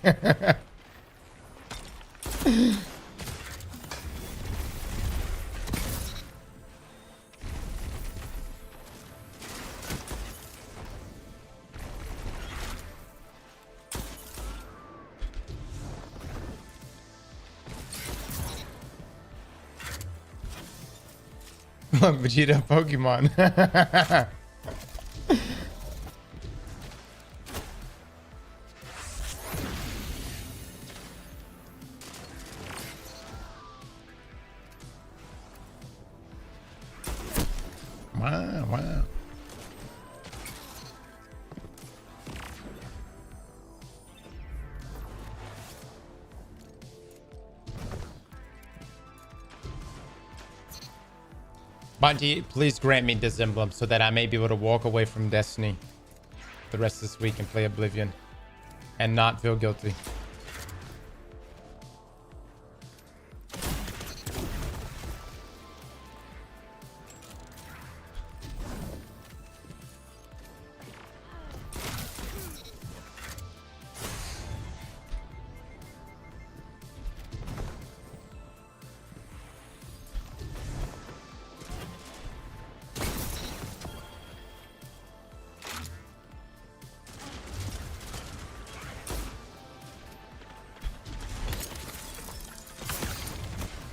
S1: Look, Vegeta Pokemon. Wow. Bungie, please grant me this emblem so that I may be able to walk away from Destiny the rest of this week and play Oblivion and not feel guilty.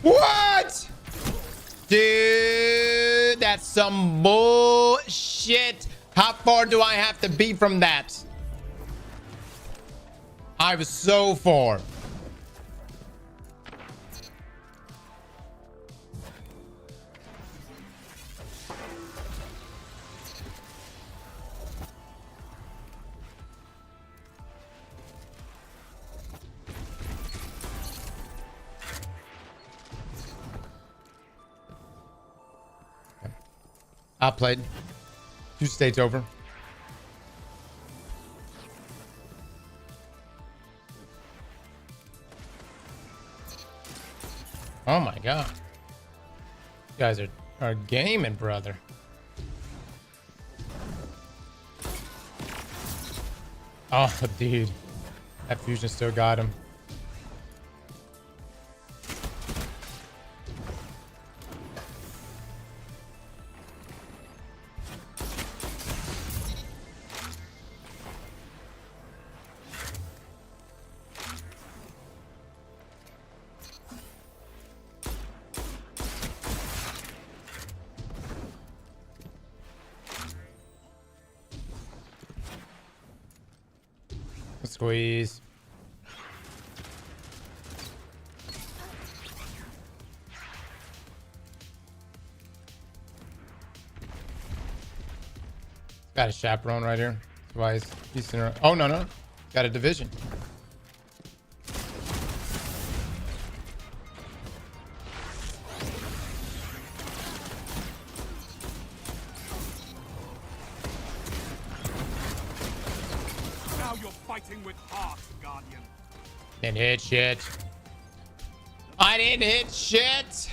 S1: What? Dude, that's some bullshit. How far do I have to be from that? I was so far. I played 2 states over. Oh my god. You guys are gaming, brother. Oh, dude. That fusion still got him. Squeeze. Got a chaperone right here. That's why he's in. Oh no. Got a division.
S2: With heart, Guardian.
S1: Didn't hit shit. I didn't hit shit.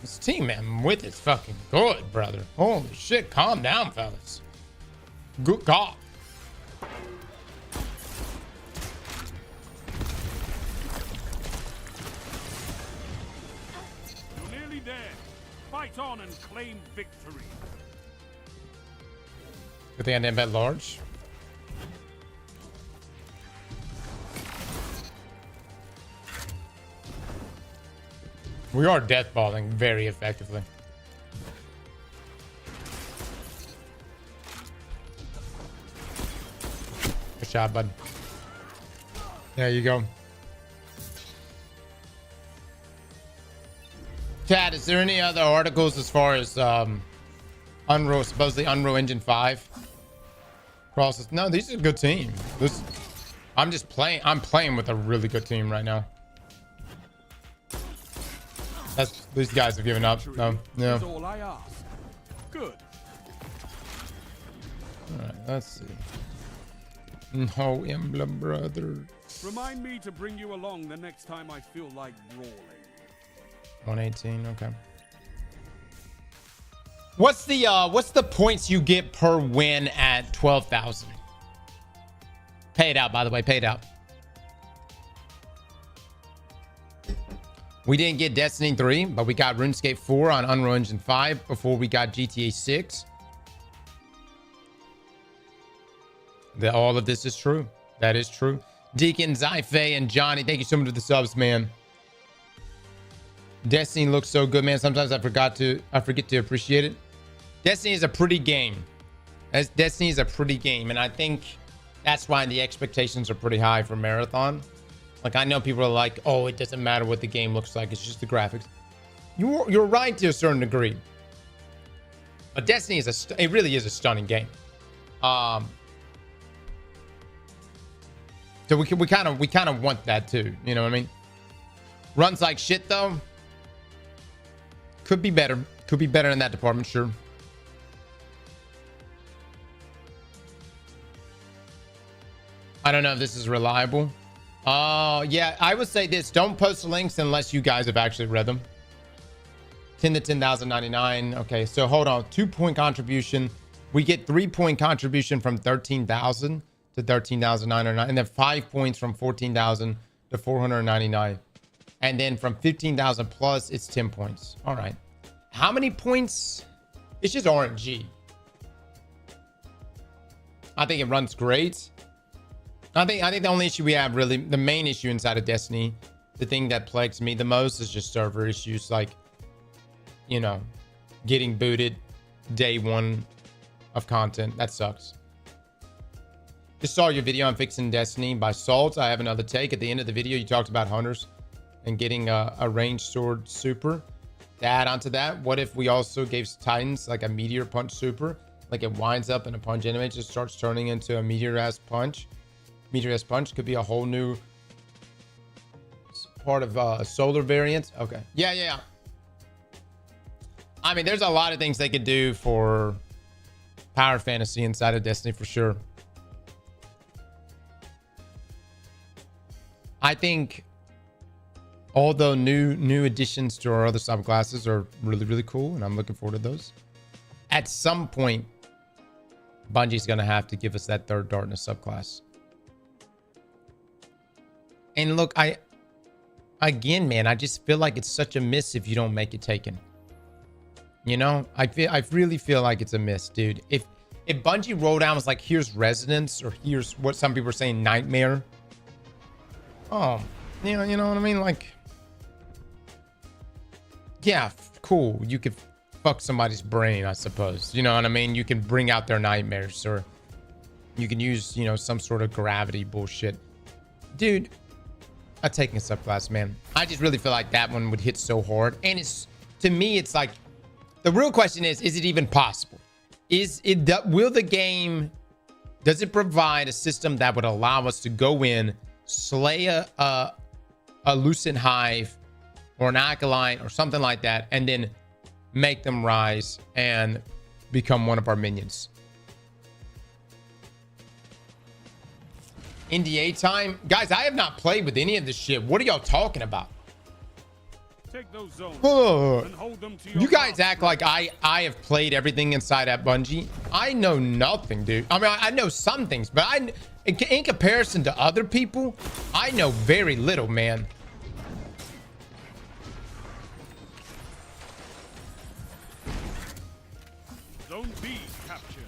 S1: This team, man, with is fucking good, brother. Holy shit, calm down, fellas. Good God.
S2: Fight on and claim victory.
S1: Good thing I didn't bet large. We are deathballing very effectively. Good shot, bud. There you go. Chad, is there any other articles as far as Unreal, supposedly Unreal Engine 5 process? No, these are a good team. I'm just playing. I'm playing with a really good team right now. These guys have given up. No, yeah.
S2: Is all I ask. Good.
S1: All right, let's see. No emblem, brother.
S2: Remind me to bring you along the next time I feel like brawling.
S1: 118. Okay. What's the points you get per win at 12,000? Paid out, by the way. Paid out. We didn't get Destiny 3, but we got RuneScape 4 on Unreal Engine 5 before we got GTA 6. All of this is true. That is true. Deacon, Zyphe, and Johnny, thank you so much for the subs, man. Destiny looks so good, man. Sometimes I forget to appreciate it. Destiny is a pretty game. Destiny is a pretty game, and I think that's why the expectations are pretty high for Marathon. Like, I know people are like, oh, it doesn't matter what the game looks like. It's just the graphics. You're right to a certain degree. But Destiny is it really is a stunning game. So we kind of want that too. You know what I mean? Runs like shit though. Could be better. Could be better in that department, sure. I don't know if this is reliable. Yeah, I would say this. Don't post links unless you guys have actually read them. 10 to 10,099. Okay, so hold on. 2-point contribution. We get 3-point contribution from 13,000 to 13,999. And then 5 points from 14,000 to 499. And then from 15,000 plus, it's 10 points. All right. How many points? It's just RNG. I think it runs great. I think the only issue we have, really, the main issue inside of Destiny, the thing that plagues me the most is just server issues, like, you know, getting booted day one of content. That sucks. Just saw your video on fixing Destiny by Salt. I have another take. At the end of the video, you talked about hunters and getting a ranged sword super. To add on to that, what if we also gave Titans like a meteor punch super? Like it winds up and a punch anime just starts turning into a meteor-ass punch. Meteor-ass punch could be a whole new part of a solar variant. Okay. Yeah. I mean, there's a lot of things they could do for power fantasy inside of Destiny for sure. I think although new additions to our other subclasses are really, really cool, and I'm looking forward to those. At some point, Bungie's going to have to give us that third darkness subclass. And look, again, man, I just feel like it's such a miss if you don't make it Taken. You know, I really feel like it's a miss, dude. If Bungie rolled out and was like, here's Resonance, or here's what some people are saying, Nightmare. Oh, you know what I mean? Like, yeah, cool. You could fuck somebody's brain, I suppose. You know what I mean? You can bring out their nightmares, or you can use, you know, some sort of gravity bullshit. Dude, I'm taking a subclass, man. I just really feel like that one would hit so hard. And it's, to me, it's like, the real question is it even possible? Will the game, does it provide a system that would allow us to go in, slay a Lucent Hive or an Acolyte or something like that, and then make them rise and become one of our minions? NDA time? Guys, I have not played with any of this shit. What are y'all talking about?
S2: Take those zones and hold them to your
S1: you guys act like I have played everything inside at Bungie. I know nothing, dude. I mean, I know some things, but in comparison to other people, I know very little, man.
S2: Zone B captured.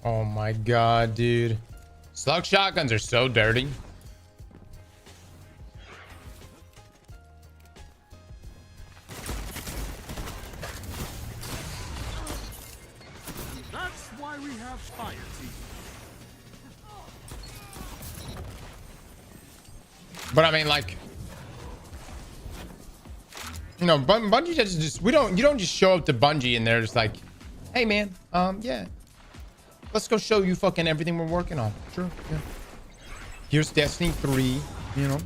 S1: Oh my god, dude. Slug shotguns are so dirty.
S2: That's We have fire team.
S1: But I mean, like, you know, Bungie just you don't just show up to Bungie and they're just like, hey man, yeah, let's go show you fucking everything we're working on. Sure, yeah. Here's Destiny 3, you know.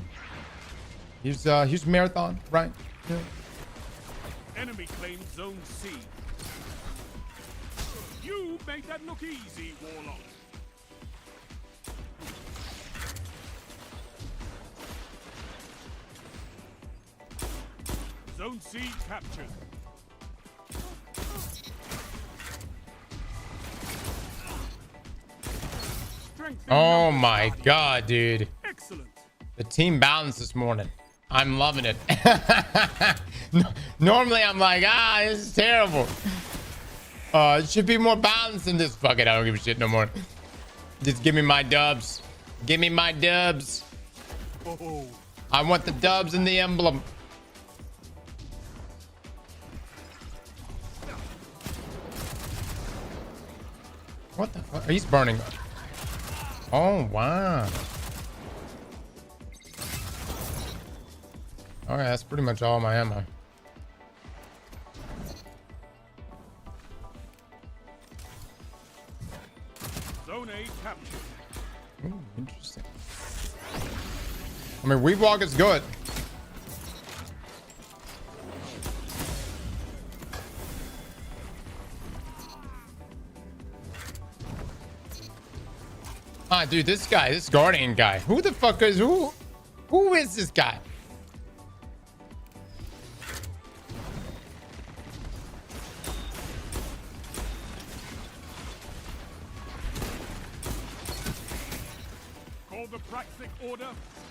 S1: Here's Marathon, right? Yeah.
S2: Enemy claimed Zone C. You made that look easy, Warlock. Zone C captured. Strength in
S1: Oh
S2: numbers,
S1: my
S2: Guardian.
S1: god, dude.
S2: Excellent.
S1: The team balance this morning. I'm loving it. Normally I'm like, this is terrible. It should be more balanced than this. Fuck it, I don't give a shit no more. Just give me my dubs. Give me my dubs.
S2: Oh,
S1: I want the dubs and the emblem. What the fuck? He's burning. Oh, wow. All right, that's pretty much all my ammo.
S2: Zone A captured.
S1: Ooh, interesting. I mean, weed walk is good. Dude, this guy, this Guardian guy. Who the fuck is who? Who is this guy?
S2: Call the Praxic Order.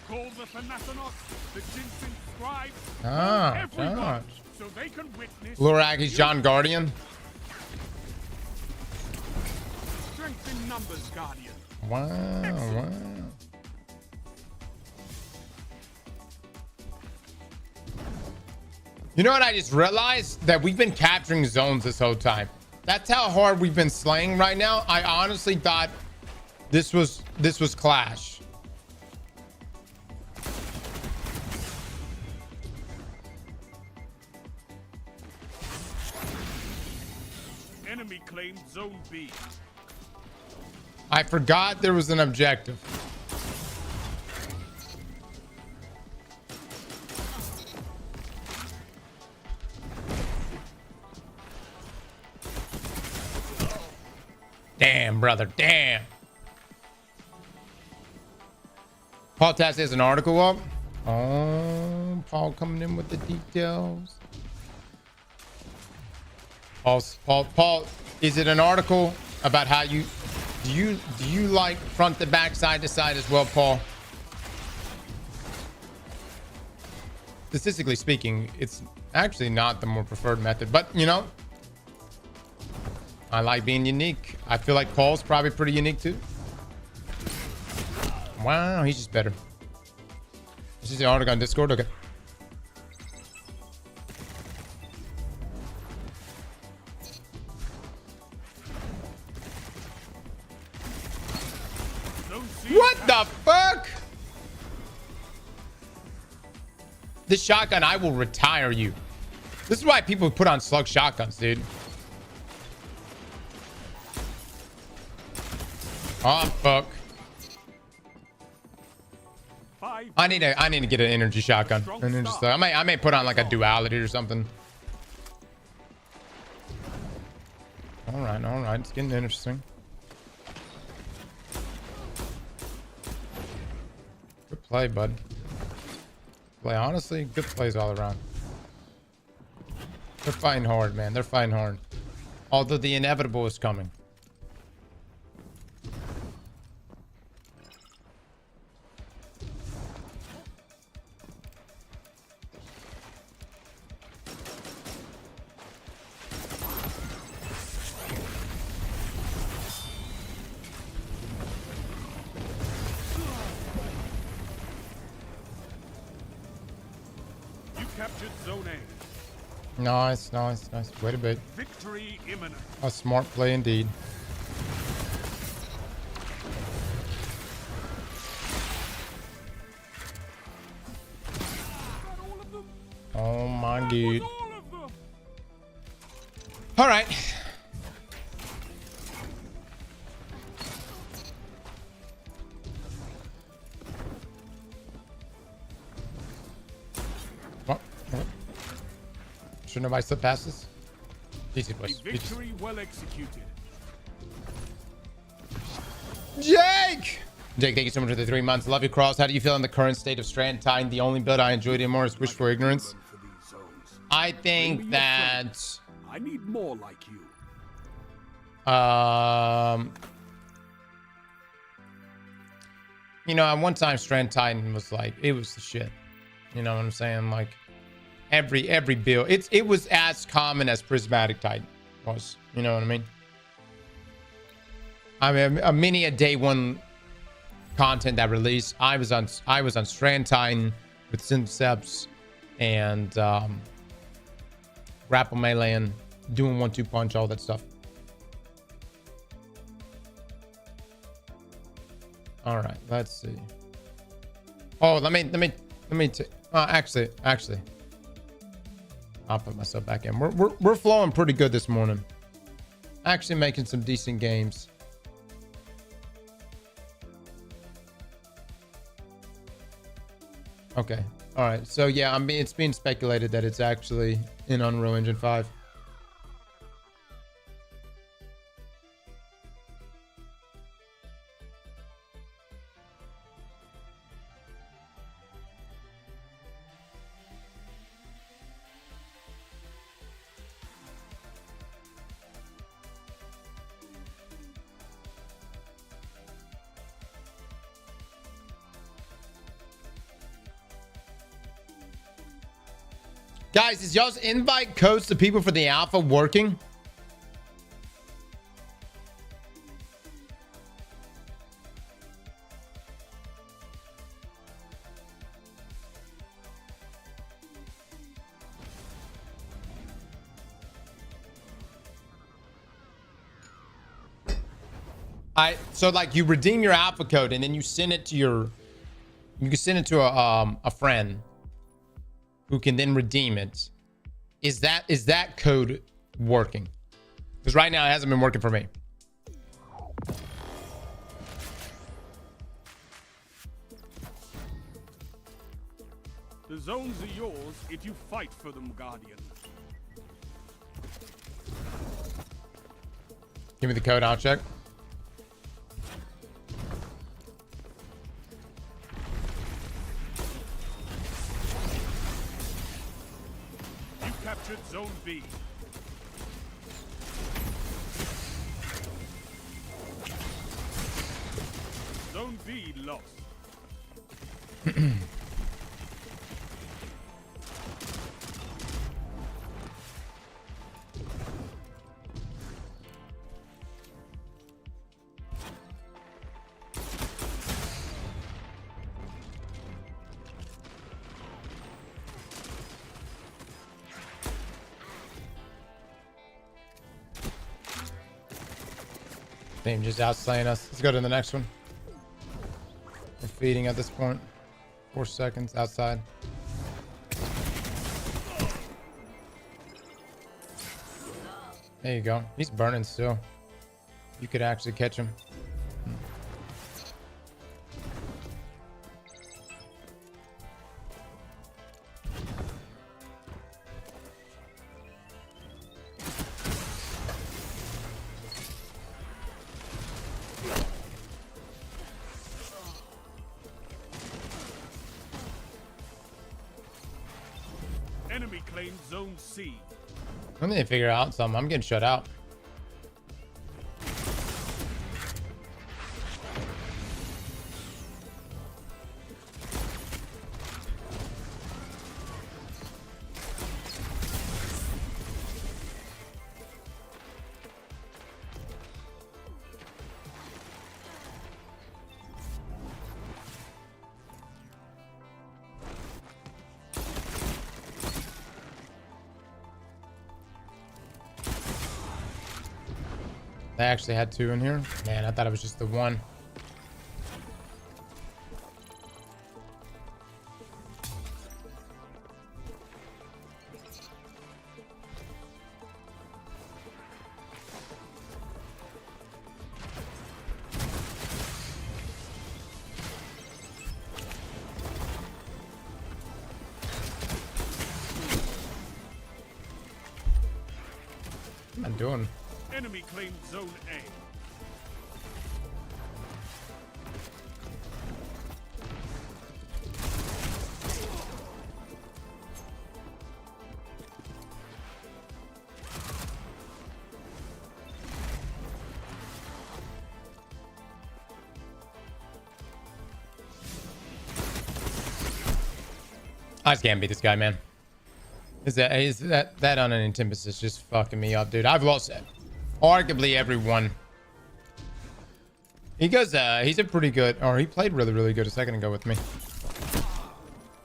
S2: Call the Thanatos. The Ginseng Scribes.
S1: Ah,
S2: everyone,
S1: gosh.
S2: so they can witness.
S1: Luraki's John Guardian.
S2: Strength in numbers, Guardian.
S1: Wow, wow. You know what I just realized? That we've been capturing zones this whole time. That's how hard we've been slaying right now. I honestly thought this was Clash.
S2: Enemy claimed Zone B.
S1: I forgot there was an objective. Damn, brother, damn. Paul Tass has an article up. Oh, Paul coming in with the details. Paul, is it an article about how you do you like front to back, side to side as well, Paul? Statistically speaking, it's actually not the more preferred method, but you know, I like being unique. I feel like Paul's probably pretty unique too. Wow, he's just better. This is the article on Discord. Okay. What the fuck? This shotgun, I will retire you. This is why people put on slug shotguns, dude. Oh fuck. I need to get an energy shotgun. I may put on like a duality or something. All right, it's getting interesting. Good play, bud. Play, honestly, good plays all around. They're fighting hard, man. They're fighting hard. Although the inevitable is coming.
S2: Captured Zone A.
S1: Nice. Wait a bit.
S2: Victory imminent.
S1: A smart play indeed. Oh my dude.
S2: All of them.
S1: All right. What? Should nobody slip past this? Easy,
S2: A
S1: boys.
S2: victory well executed.
S1: Jake! Jake, thank you so much for the 3 months. Love you, Cross. How do you feel in the current state of Strand Titan? The only build I enjoyed anymore is Wish for Ignorance. I think that...
S2: I need more like you.
S1: You know, at one time Strand Titan was like, it was the shit. You know what I'm saying? Like, every build. It was as common as Prismatic Titan was. You know what I mean? I mean, a mini a day one content that released. I was on Strand Titan with Synceps and grapple melee and doing 1-2 punch, all that stuff. All right, let's see. Oh, let me actually, I'll put myself back in. We're flowing pretty good this morning. Actually making some decent games. Okay. All right. So yeah, it's being speculated that it's actually in Unreal Engine 5. Guys, is y'all's invite codes to people for the alpha working? So like you redeem your alpha code and then you send it to you can send it to a friend who can then redeem it. Is that code working? Because right now it hasn't been working for me.
S2: The zones are yours if you fight for them, Guardian.
S1: Give me the code, I'll check.
S2: Captured Zone B. Zone B lost.
S1: Team just outslaying us. Let's go to the next one. We're feeding at this point. 4 seconds outside. There you go. He's burning still. You could actually catch him.
S2: Enemy claimed Zone C.
S1: I need to figure out something. I'm getting shut out. I actually had 2 in here. Man, I thought it was just the one. I'm doing.
S2: Enemy claimed Zone A.
S1: I just can't beat this guy, man. Is that on an Intempest is just fucking me up, dude. I've lost arguably everyone. He goes, he's a pretty good, or he played really good a second ago with me.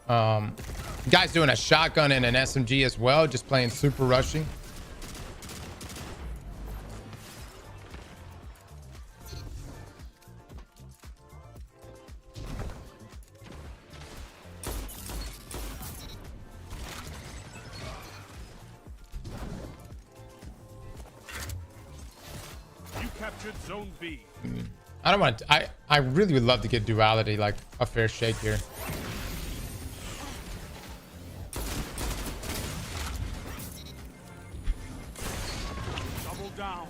S1: Guy's doing a shotgun and an SMG as well, just playing super rushy.
S2: Zone B.
S1: I don't want to. I really would love to get duality, like a fair shake here.
S2: Double down.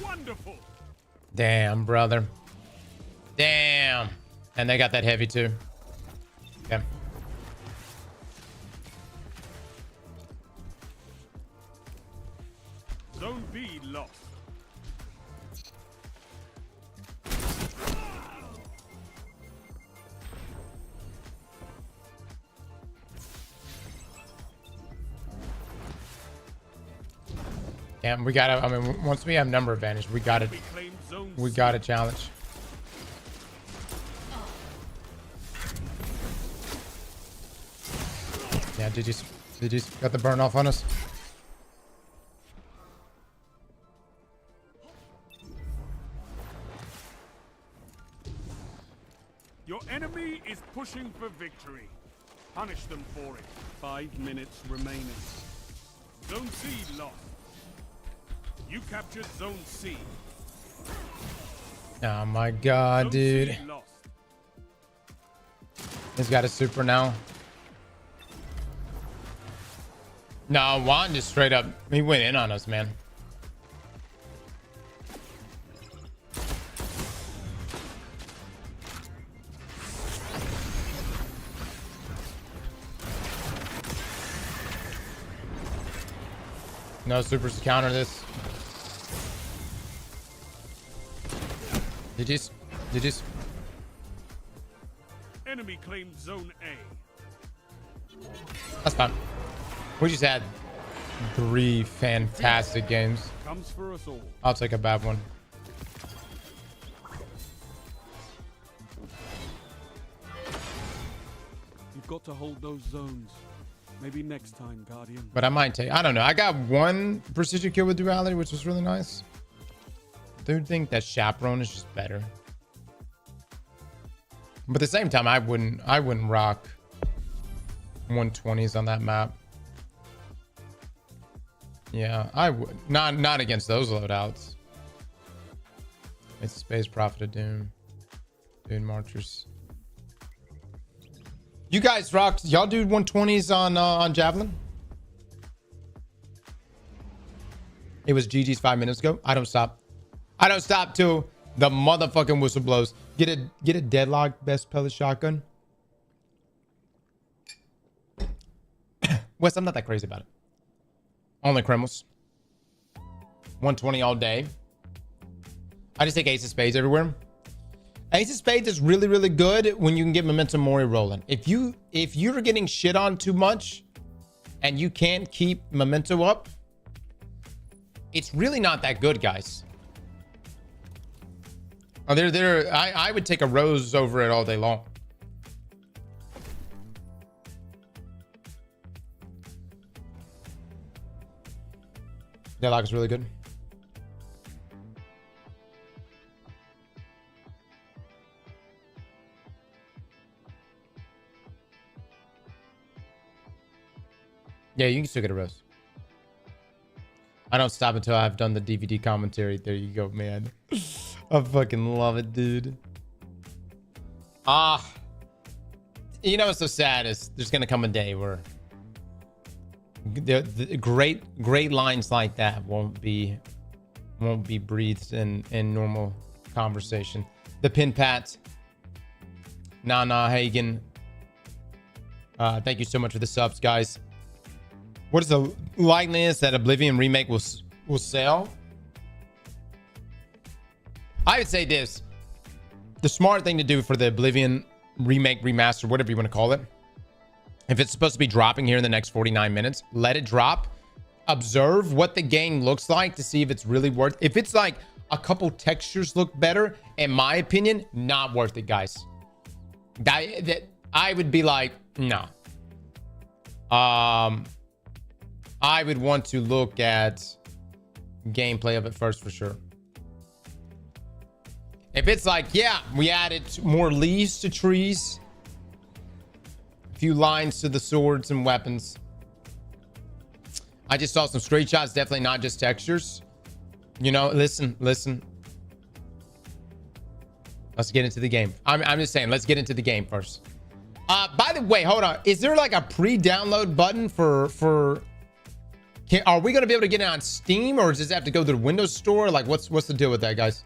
S2: Wonderful.
S1: Damn, brother. Damn. And they got that heavy too. Okay.
S2: Zone B lost.
S1: Damn, we gotta. I mean, once we have number advantage, we gotta. We gotta challenge. Yeah, did you got the burn off on us?
S2: Your enemy is pushing for victory. Punish them for it. 5 minutes remaining. Zone C lost. You captured Zone C.
S1: Oh my god,
S2: Zone
S1: dude.
S2: C lost.
S1: He's got a super now. No, Juan just straight up, he went in on us, man. No supers to counter this. GG's.
S2: Enemy claimed Zone A.
S1: That's fine. We just had 3 fantastic games.
S2: Comes for us all.
S1: I'll take a bad one.
S2: You've got to hold those zones. Maybe next time, Guardian.
S1: But I might take, I don't know. I got 1 precision kill with duality, which was really nice. I do think that chaperone is just better. But at the same time, I wouldn't rock 120s on that map. Yeah, I would not against those loadouts. It's Space Prophet of Doom. Dude, Marchers. You guys rocked. Y'all do 120s on Javelin? It was GG's 5 minutes ago. I don't stop. I don't stop till the motherfucking whistle blows. Get a deadlock best pellet shotgun. Wes, I'm not that crazy about it. Only criminals. 120 all day. I just take Ace of Spades everywhere. Ace of Spades is really good when you can get Momentum Mori rolling. If you're getting shit on too much and you can't keep Memento up, it's really not that good, guys. Oh, I would take a Rose over it all day long. Deadlock is really good. Yeah, you can still get a Rose. I don't stop until I've done the DVD commentary. There you go, man. I fucking love it, dude. You know what's so sad is there's gonna come a day where the great lines like that won't be breathed in normal conversation. The pin pat, Hagen. Thank you so much for the subs, guys. What is the likeliness that Oblivion remake will sell? I would say this: the smart thing to do for the Oblivion remake, remaster, whatever you want to call it, if it's supposed to be dropping here in the next 49 minutes, let it drop. Observe what the game looks like to see if it's really worth. If it's like a couple textures look better, in my opinion, not worth it, guys. That I would be like, no. I would want to look at gameplay of it first for sure. If it's like, yeah, we added more leaves to trees, a few lines to the swords and weapons. I just saw some screenshots, definitely not just textures. You know, listen. Let's get into the game. I'm just saying, let's get into the game first. By the way, hold on. Is there like a pre-download button for are we going to be able to get it on Steam, or does it have to go to the Windows Store? Like, what's the deal with that, guys?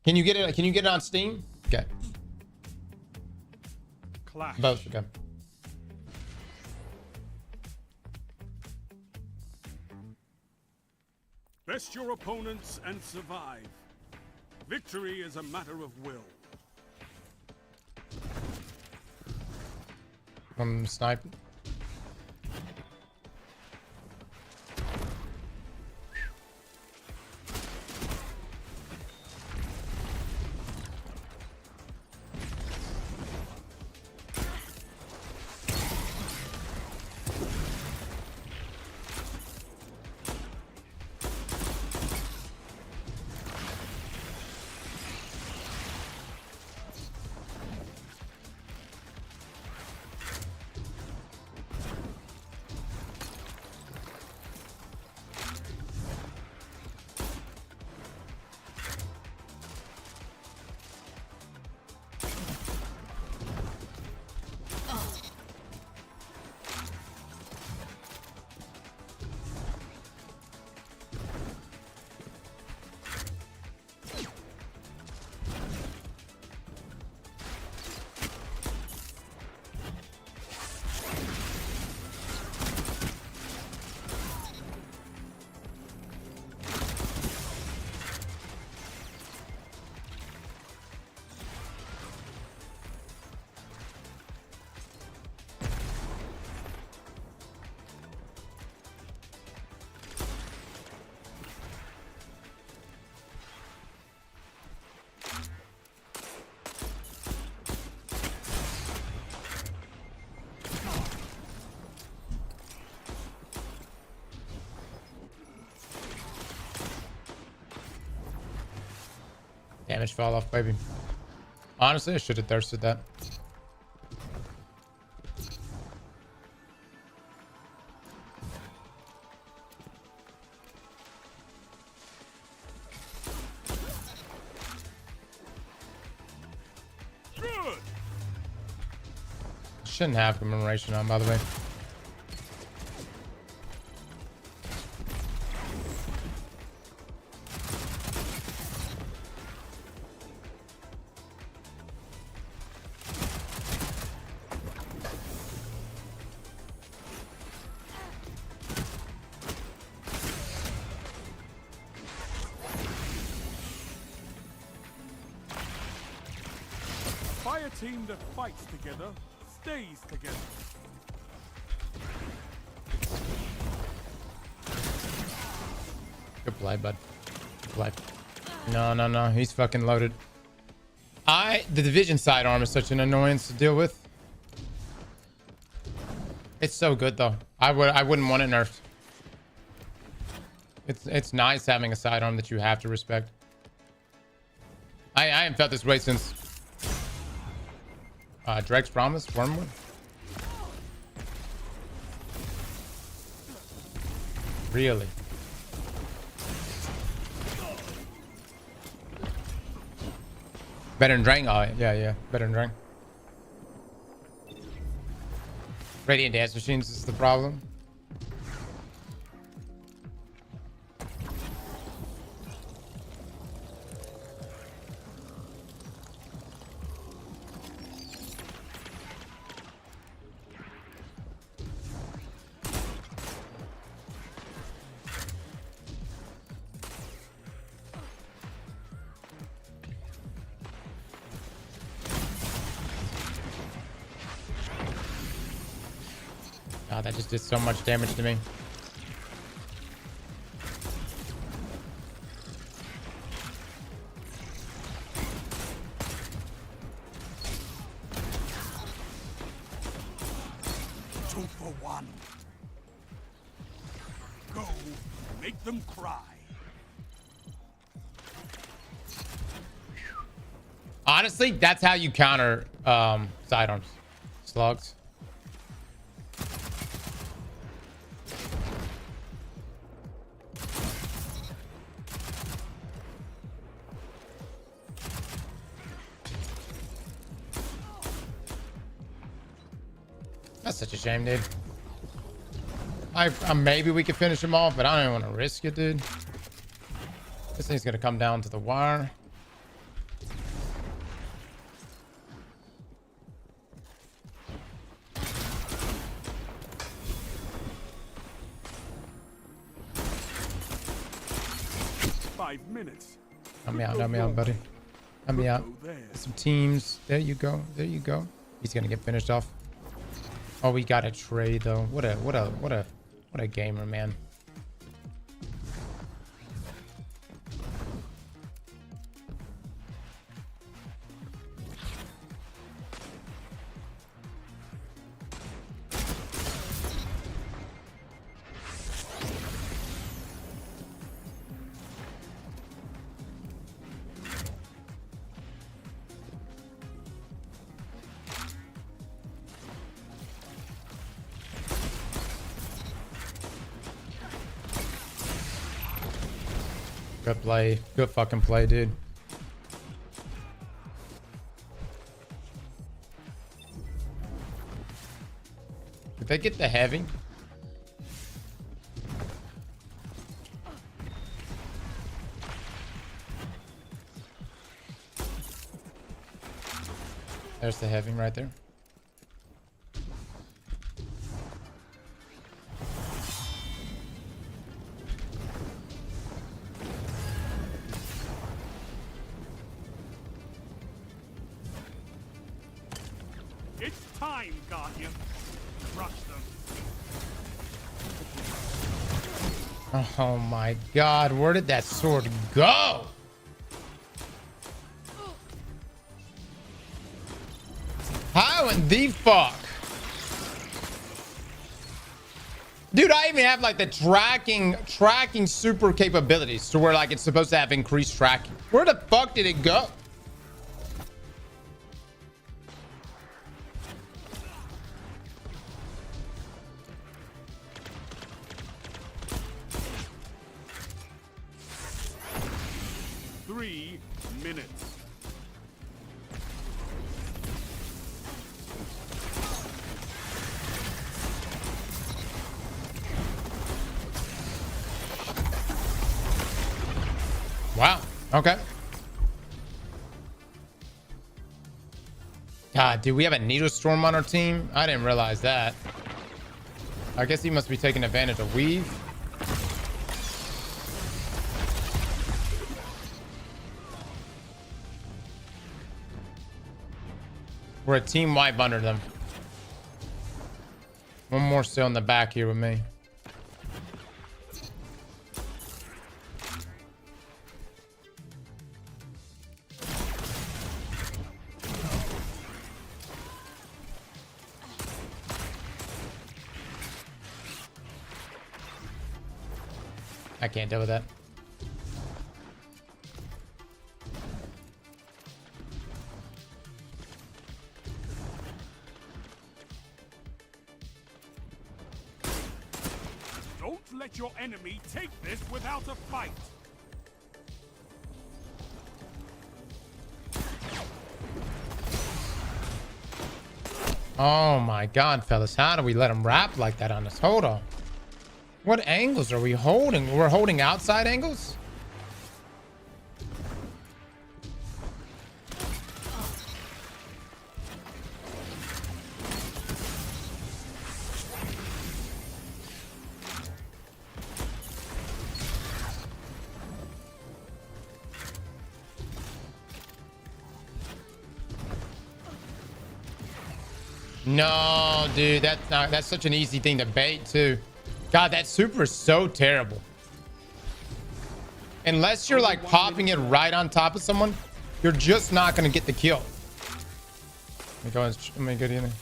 S1: Can you get it? Can you get it on Steam? Okay.
S2: Clash.
S1: Both. Okay.
S2: Best your opponents and survive. Victory is a matter of will.
S1: I'm sniping. Damage fall off, baby. Honestly, I should have thirsted that.
S2: Good.
S1: Shouldn't have commemoration on, by the way.
S2: Fire team that fights together stays together.
S1: Good play, bud. Good play. No. He's fucking loaded. The Division sidearm is such an annoyance to deal with. It's so good though. I wouldn't want it nerfed. It's nice having a sidearm that you have to respect. haven't felt this way since Drake's Promise, Wormwood. Really? Better than Drain? Oh, yeah. Better than Drain. Radiant Dance Machines is the problem. God, that just did so much damage to me.
S2: Two for one. Go, make them cry.
S1: Honestly, that's how you counter sidearms. Slugs. That's such a shame, dude. Maybe we could finish him off, but I don't even want to risk it, dude. This thing's gonna come down to the wire. Help me out, buddy. Help me out. Some teams. There you go. There you go. He's gonna get finished off. Oh, we got a trade though. What a gamer, man. Good play. Good fucking play, dude. Did they get the heavy? There's the heavy right there.
S2: It's time, Guardian. Crush them.
S1: Oh my god, where did that sword go? How in the fuck? Dude, I even have like the tracking super capabilities to where like it's supposed to have increased tracking. Where the fuck did it go?
S2: Minutes.
S1: Wow. Okay. God, dude, we have a Needle Storm on our team? I didn't realize that. I guess he must be taking advantage of Weave. We're a team wipe under them. One more still in the back here with me. I can't deal with that.
S2: take this without a fight.
S1: Oh my God, fellas. How do we let him rap like that on us? Hold on. What angles are we holding? We're holding outside angles? No, dude, that's such an easy thing to bait too. God, that super is so terrible. Unless you're like popping it right on top of someone, you're just not gonna get the kill. Let me get in there.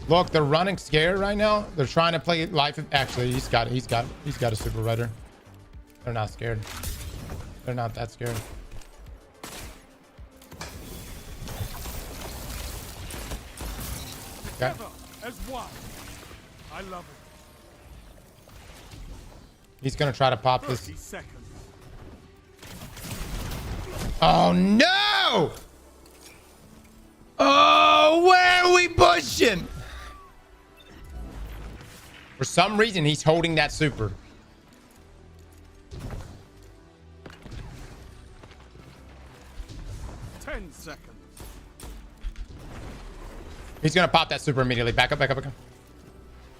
S1: Look, they're running scared right now. They're trying to play life. Actually, he's got a super rudder. They're not scared. They're not that scared. Okay.
S2: As one. I love it.
S1: He's gonna try to pop this.
S2: 30 seconds.
S1: Oh no! Oh, where are we pushing? For some reason, he's holding that super.
S2: Seconds.
S1: He's gonna pop that super immediately. Back up, back up, back up.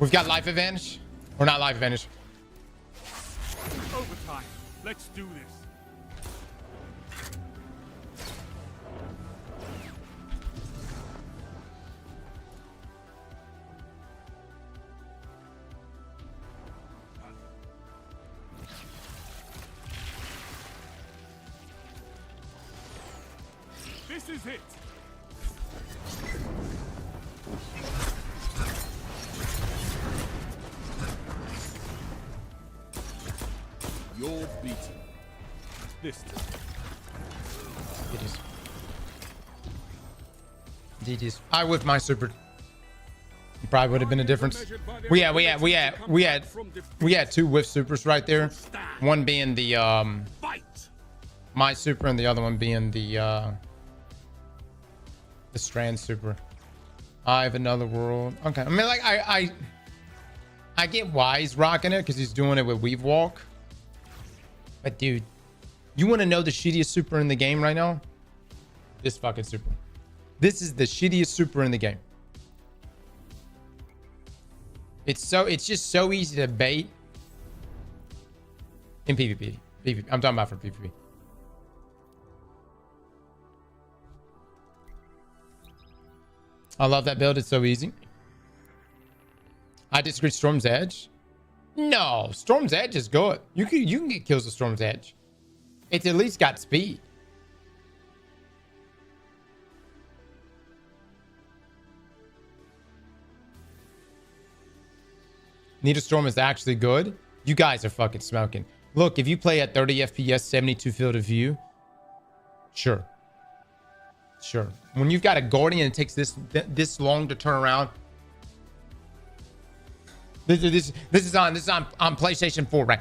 S1: We've got life advantage. Or not life advantage.
S2: Overtime. Let's do this. This is it. You're beaten. This time.
S1: It is. It is. I whipped my super. It probably would have been a difference. We had two whiff supers right there. One being the my super, and the other one being the strand super. I have another world. Okay. I mean, like I get why he's rocking it because he's doing it with weave walk. But dude, you want to know the shittiest super in the game right now? This fucking super. This is the shittiest super in the game. It's just so easy to bait in PvP. I'm talking about for PvP. I love that build. It's so easy. I disagree. Storm's Edge. No, Storm's Edge is good. You can get kills with Storm's Edge. It's at least got speed. Need a Storm is actually good. You guys are fucking smoking. Look, if you play at 30 FPS, 72 field of view, sure. Sure. When you've got a Guardian and it takes this long to turn around. This is on PlayStation 4, right?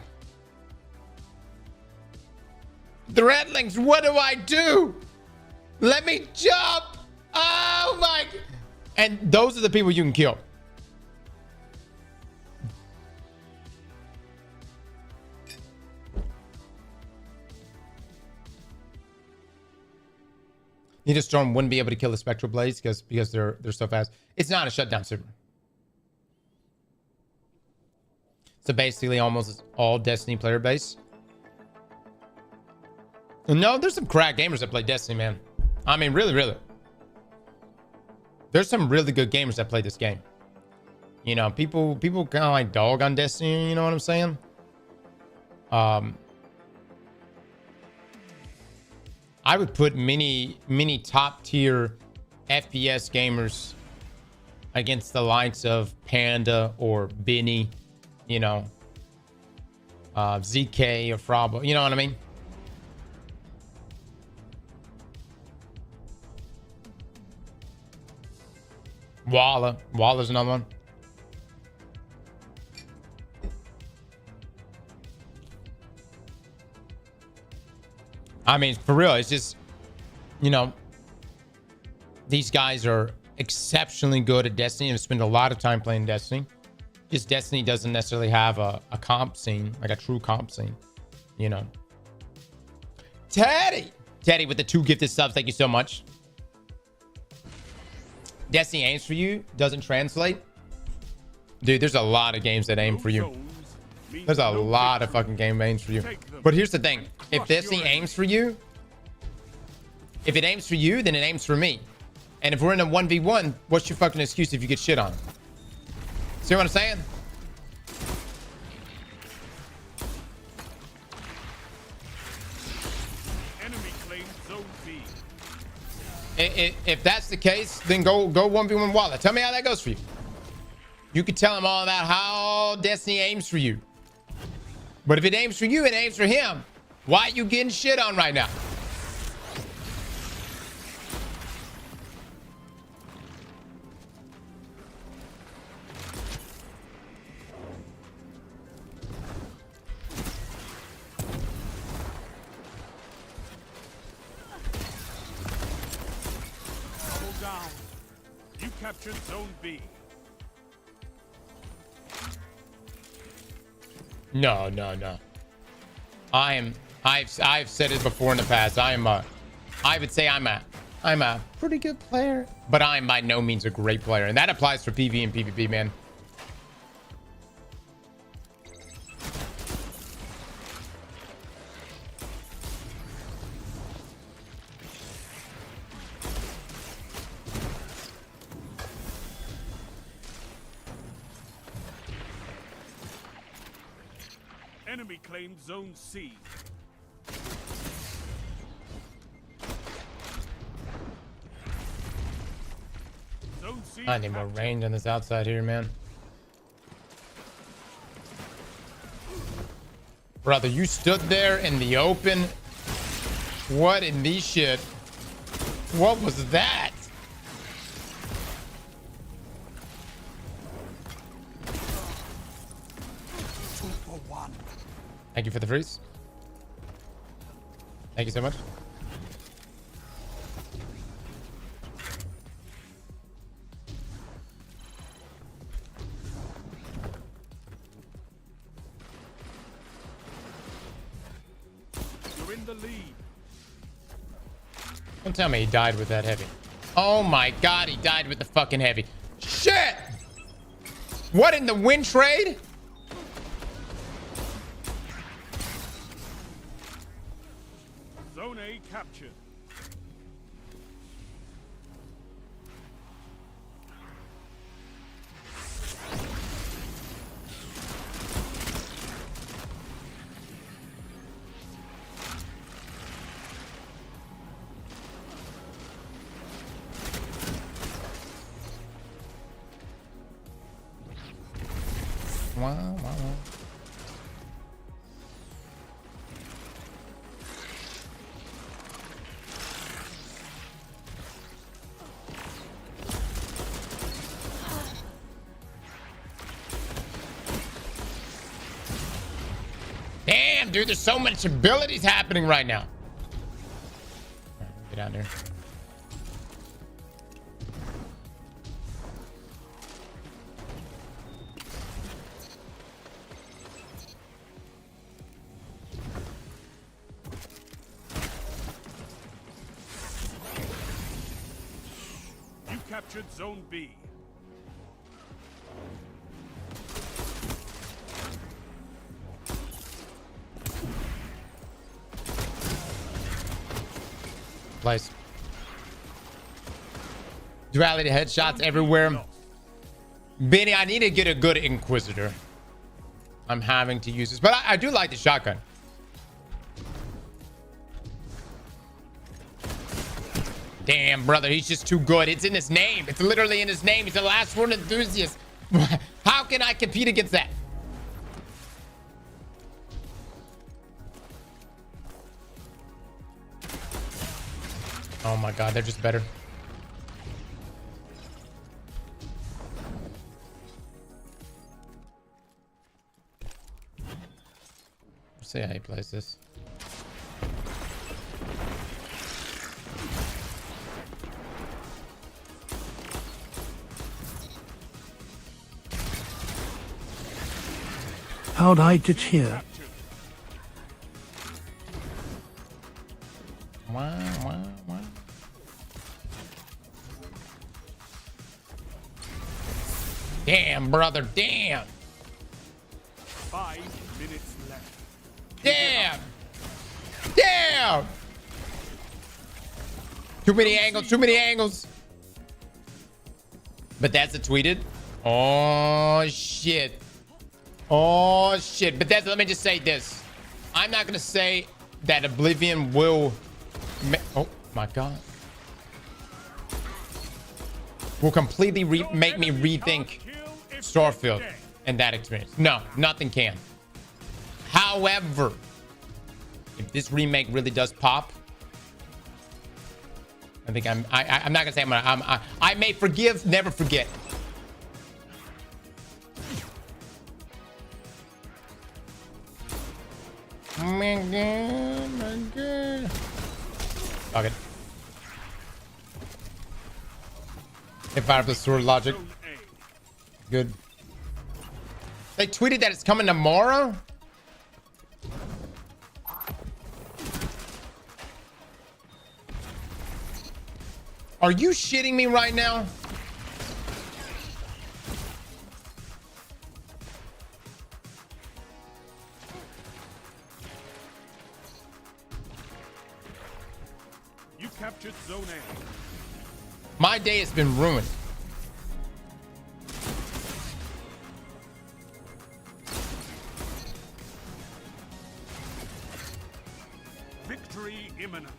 S1: The Redlings, what do I do? Let me jump. Oh my. And those are the people you can kill. Need a Storm wouldn't be able to kill the Spectral Blades because they're so fast. It's not a shutdown super. So basically almost all Destiny player base. No, there's some crack gamers that play Destiny, man. I mean, really. There's some really good gamers that play this game. You know, people kind of like dog on Destiny, you know what I'm saying? I would put many top tier FPS gamers against the likes of Panda or Benny, you know, ZK or Frabo, you know what I mean? Walla's another one. I mean, for real, it's just, you know, these guys are exceptionally good at Destiny and spend a lot of time playing Destiny. Just Destiny doesn't necessarily have a comp scene, like a true comp scene, you know. Teddy with the 2 gifted subs, thank you so much. Destiny aims for you, doesn't translate. Dude, there's a lot of games that aim for you. There's a lot of fucking game aims for you. But here's the thing. If Destiny aims for you, if it aims for you, then it aims for me. And if we're in a 1v1, what's your fucking excuse if you get shit on? See what I'm saying?
S2: Enemy claims zone B.
S1: If that's the case, then go 1v1 Wallet. Tell me how that goes for you. You can tell him all about how Destiny aims for you. But if it aims for you, it aims for him. Why are you getting shit on right now?
S2: Double down. You captured zone B.
S1: No. I've said it before in the past. I would say I'm a pretty good player, but I'm by no means a great player. And that applies for PvE and PvP, man.
S2: Enemy claims zone C. Zone C.
S1: I need more range on this outside here, man. Brother, you stood there in the open. What in the shit? What was that? Thank you for the freeze. Thank you so much.
S2: You're in the lead.
S1: Don't tell me he died with that heavy. Oh my god, he died with the fucking heavy. Shit! What in the win trade?
S2: Zone A captured.
S1: Wow. Damn, dude, there's so much abilities happening right now. Get out there.
S2: You captured zone B.
S1: Place. Duality headshots everywhere. Benny, I need to get a good Inquisitor. I'm having to use this, but I do like the shotgun. Damn, brother, he's just too good. It's in his name. It's literally in his name. He's the last word enthusiast. How can I compete against that? Oh my god, they're just better. Let's see how he plays this.
S4: proud-eyed to cheer.
S1: Wow. Damn, brother, damn.
S2: 5 minutes left.
S1: Damn. Too many angles. But that's a tweeted. Oh, shit. But let me just say this. I'm not going to say that Oblivion will... Oh, my God. Will completely make me rethink Starfield and that experience. No, nothing can. However, if this remake really does pop, I think I'm not gonna say I may forgive, never forget. Oh my God. Fuck it. If I have the sword logic. Good. They tweeted that it's coming tomorrow? Are you shitting me right now?
S2: You captured Zone A.
S1: My day has been ruined.
S2: Victory imminent.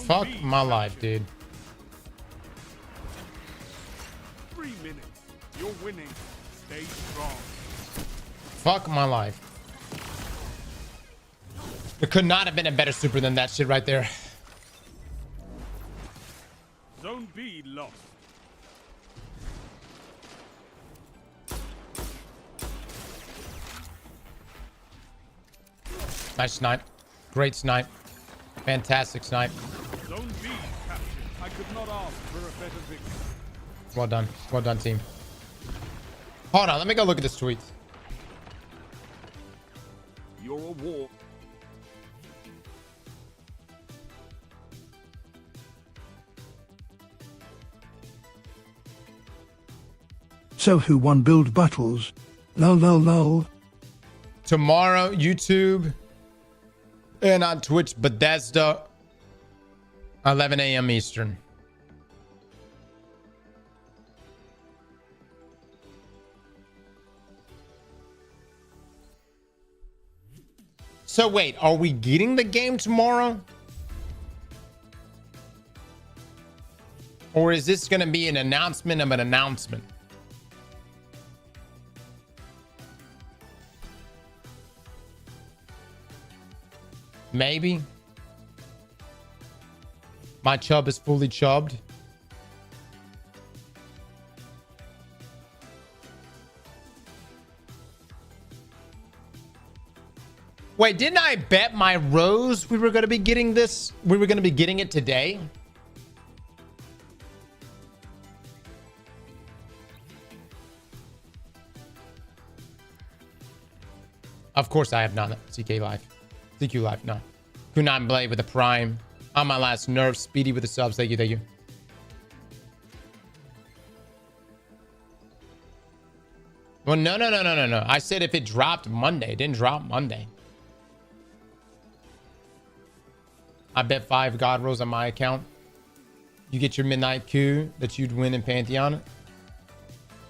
S1: Fuck my life, dude.
S2: 3 minutes. You're winning. Stay strong.
S1: Fuck my life. There could not have been a better super than that shit right there.
S2: Zone B lost.
S1: Nice snipe. Great snipe. Fantastic snipe.
S2: Zone B captured. I could not ask for a better victory.
S1: Well done. Well done, team. Hold on. Let me go look at this tweet.
S2: You're a war.
S4: So who won build battles? Lol.
S1: Tomorrow, YouTube. And on Twitch, Bethesda. 11 a.m. Eastern. So wait, are we getting the game tomorrow? Or is this going to be an announcement of an announcement? Maybe. My chub is fully chubbed. Wait, didn't I bet my rose we were going to be getting this? We were going to be getting it today? Of course I have not. CK Live. CQ Live, no. Kunai Blade with the Prime. On my last nerve. Speedy with the subs. Thank you, thank you. Well, no. I said if it dropped Monday. It didn't drop Monday. I bet 5 God rolls on my account. You get your midnight coup that you'd win in Pantheon.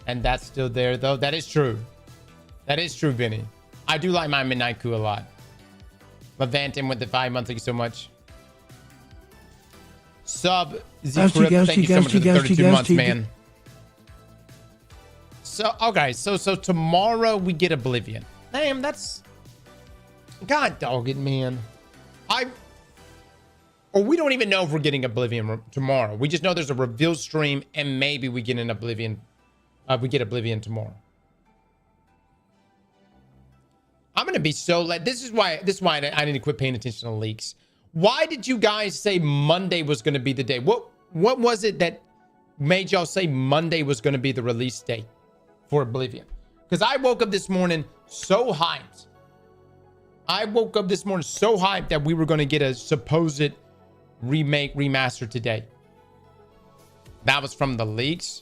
S1: And that's still there, though. That is true. That is true, Vinny. I do like my midnight coup a lot. Levantin with the 5 months. Thank you so much. Sub Z-Crypt, thank you so much for the 32 months, man. So, okay, so tomorrow we get Oblivion. Damn, that's... God dog it, man. Or we don't even know if we're getting Oblivion tomorrow. We just know there's a reveal stream and maybe we get an Oblivion. We get Oblivion tomorrow. I'm gonna be so late. This is why I need to quit paying attention to leaks. Why did you guys say Monday was gonna be the day? What was it that made y'all say Monday was gonna be the release date for Oblivion? Because I woke up this morning so hyped. That we were gonna get a supposed remake remaster today. That was from the leaks.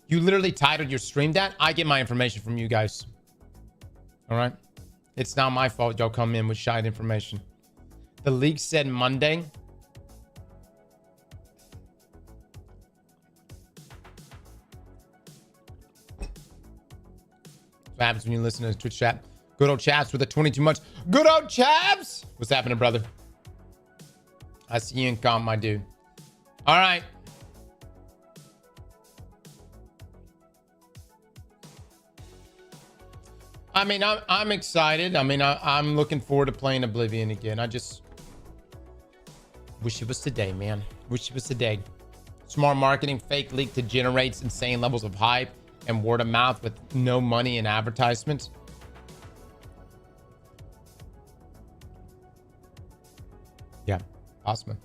S1: You literally titled your stream that. I get my information from you guys. All right, it's not my fault y'all come in with shite information. The leak said Monday. What happens when you listen to Twitch chat? Good old Chaps with the 22 months. Good old Chaps! What's happening, brother? I see you in comp, my dude. All right. I mean, I'm excited. I mean, I'm looking forward to playing Oblivion again. I just wish it was today, man. Wish it was today. Smart marketing, fake leak to generate insane levels of hype and word of mouth with no money in advertisements. Yeah, awesome.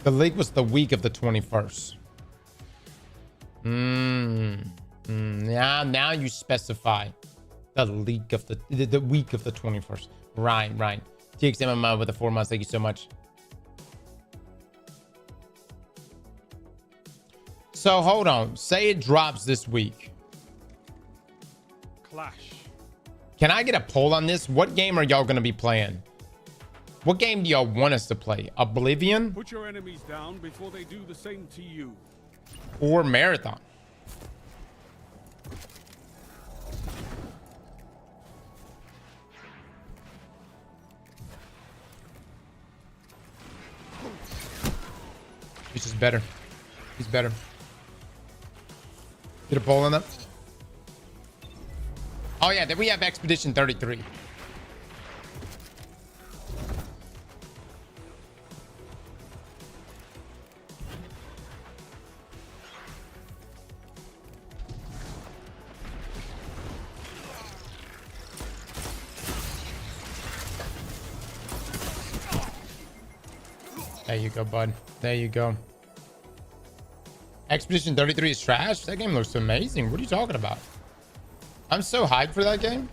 S1: The leak was the week of the 21st. Now you specify the leak of the week of the 21st. Right. TXMMO with the 4 months. Thank you so much. So hold on. Say it drops this week.
S2: Clash.
S1: Can I get a poll on this? What game are y'all going to be playing? What game do y'all want us to play? Oblivion?
S2: Put your enemies down before they do the same to you.
S1: Or Marathon? He's just better. He's better. Get a poll on that. Oh yeah, then we have Expedition 33. There you go, bud. There you go. Expedition 33 is trash? That game looks amazing. What are you talking about? I'm so hyped for that game.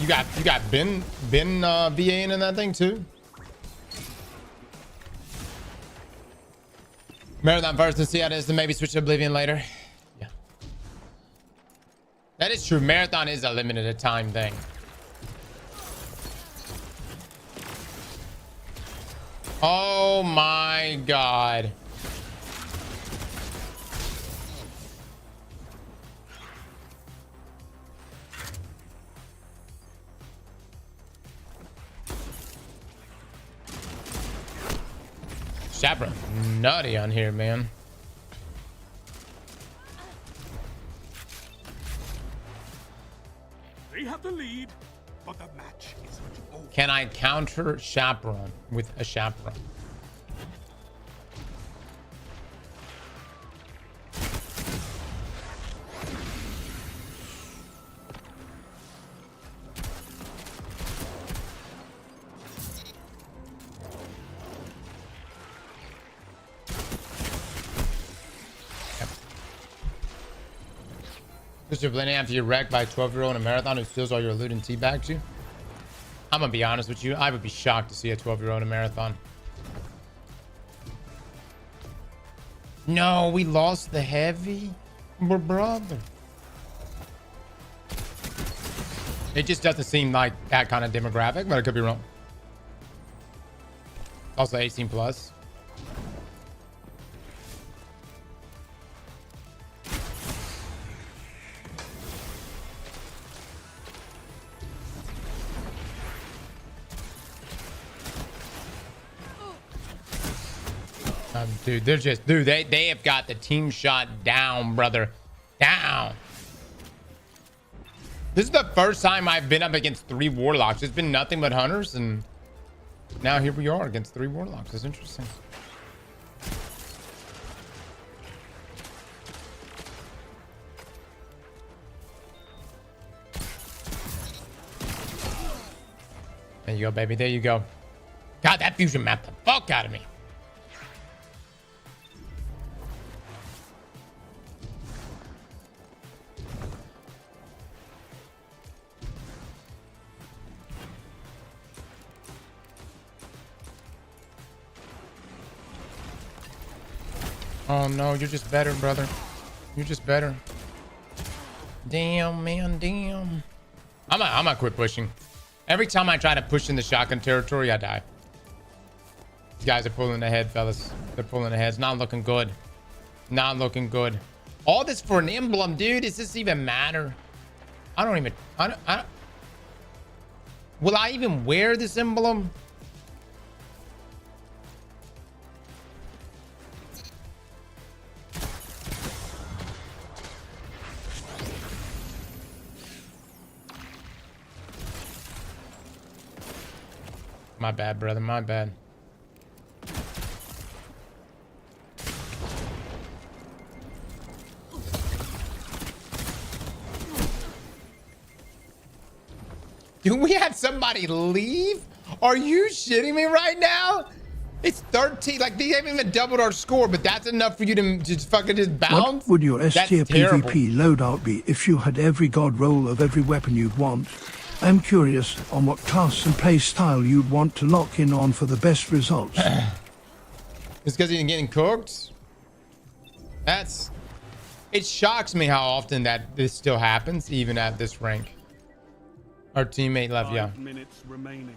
S1: You got Ben VAing in that thing too? Marathon first and see how it is, then maybe switch to Oblivion later. Yeah. That is true. Marathon is a limited time thing. Oh my God. Chaperone nutty on here, man.
S2: They have the lead, but the match isn't over.
S1: Can I counter Chaperone with a Chaperone? Because you're playing after you're wrecked by a 12-year-old in a marathon who steals all your loot and teabags you? I'm gonna be honest with you. I would be shocked to see a 12-year-old in a marathon. No, we lost the heavy. We're brother. It just doesn't seem like that kind of demographic, but I could be wrong. Also 18 plus. Dude, they're just, dude, they have got the team shot down, brother. Down. This is the first time I've been up against 3 warlocks. It's been nothing but hunters, and now here we are against 3 warlocks. It's interesting. There you go, baby. There you go. God, that fusion mapped the fuck out of me. Oh no, you're just better, brother. You're just better. Damn, man, damn. I'm not quit pushing. Every time I try to push in the shotgun territory, I die. These guys are pulling ahead, fellas. They're pulling ahead. It's not looking good. Not looking good. All this for an emblem, dude. Does this even matter? I don't. Will I even wear this emblem? My bad, brother. My bad. Dude, we had somebody leave? Are you shitting me right now? It's 13. Like, they haven't even doubled our score, but that's enough for you to just fucking just bounce?
S4: What would your S tier
S1: terrible.
S4: PvP loadout be if you had every god roll of every weapon you'd want? I'm curious on what class and play style you'd want to lock in on for the best results.
S1: It's because he's getting cooked? It shocks me how often that this still happens, even at this rank. Our teammate left, yeah.
S2: 5 minutes remaining.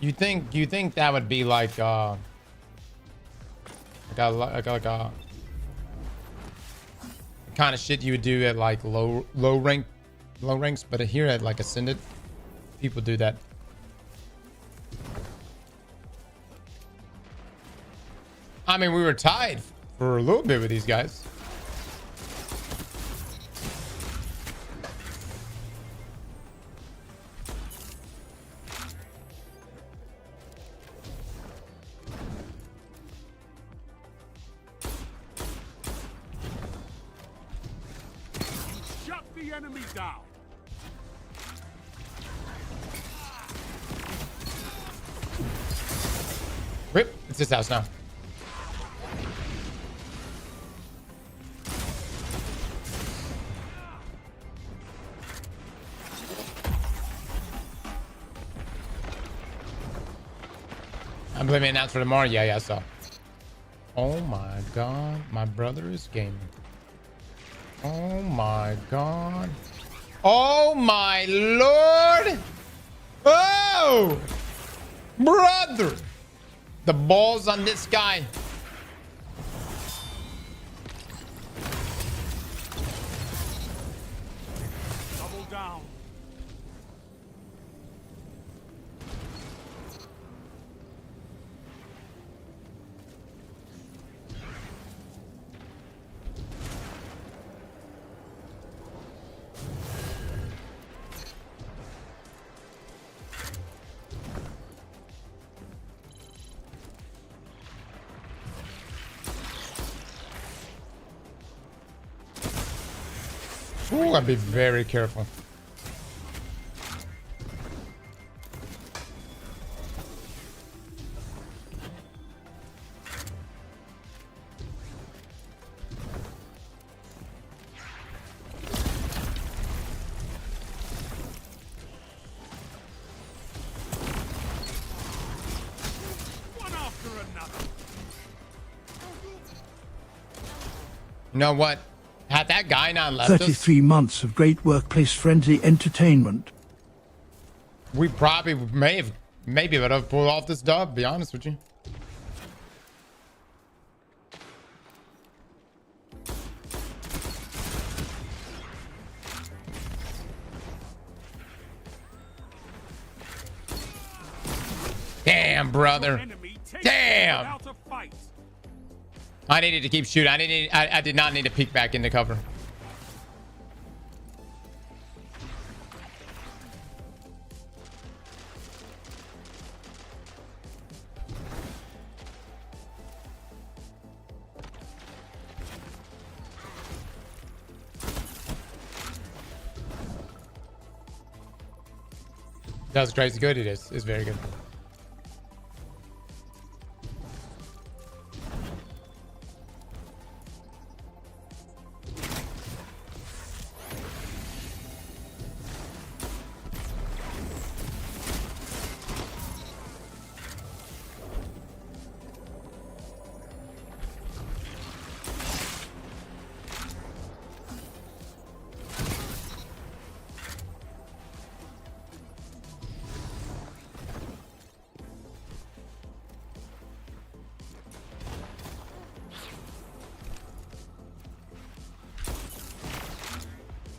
S1: You think that would be like a kind of shit you would do at like low ranks, but here at like ascended, people do that. I mean, we were tied for a little bit with these guys.
S2: Enemy down.
S1: Rip, it's this house now. Oblivion announced for tomorrow. Yeah, I saw. Oh my god, my brother is gaming. Oh my god. Oh my lord. Oh, brother. The balls on this guy.
S2: Double down.
S1: Ooh, I'd be very careful.
S2: One after another.
S1: You know what? Had that guy not left us,
S4: 33 months of great workplace-friendly entertainment.
S1: we probably maybe would have pulled off this dub, to be honest with you. Damn, brother.
S2: Enemy takes
S1: Damn.
S2: without a fight.
S1: I needed to keep shooting. I did not need to peek back into cover. That was crazy good. It is. It's very good.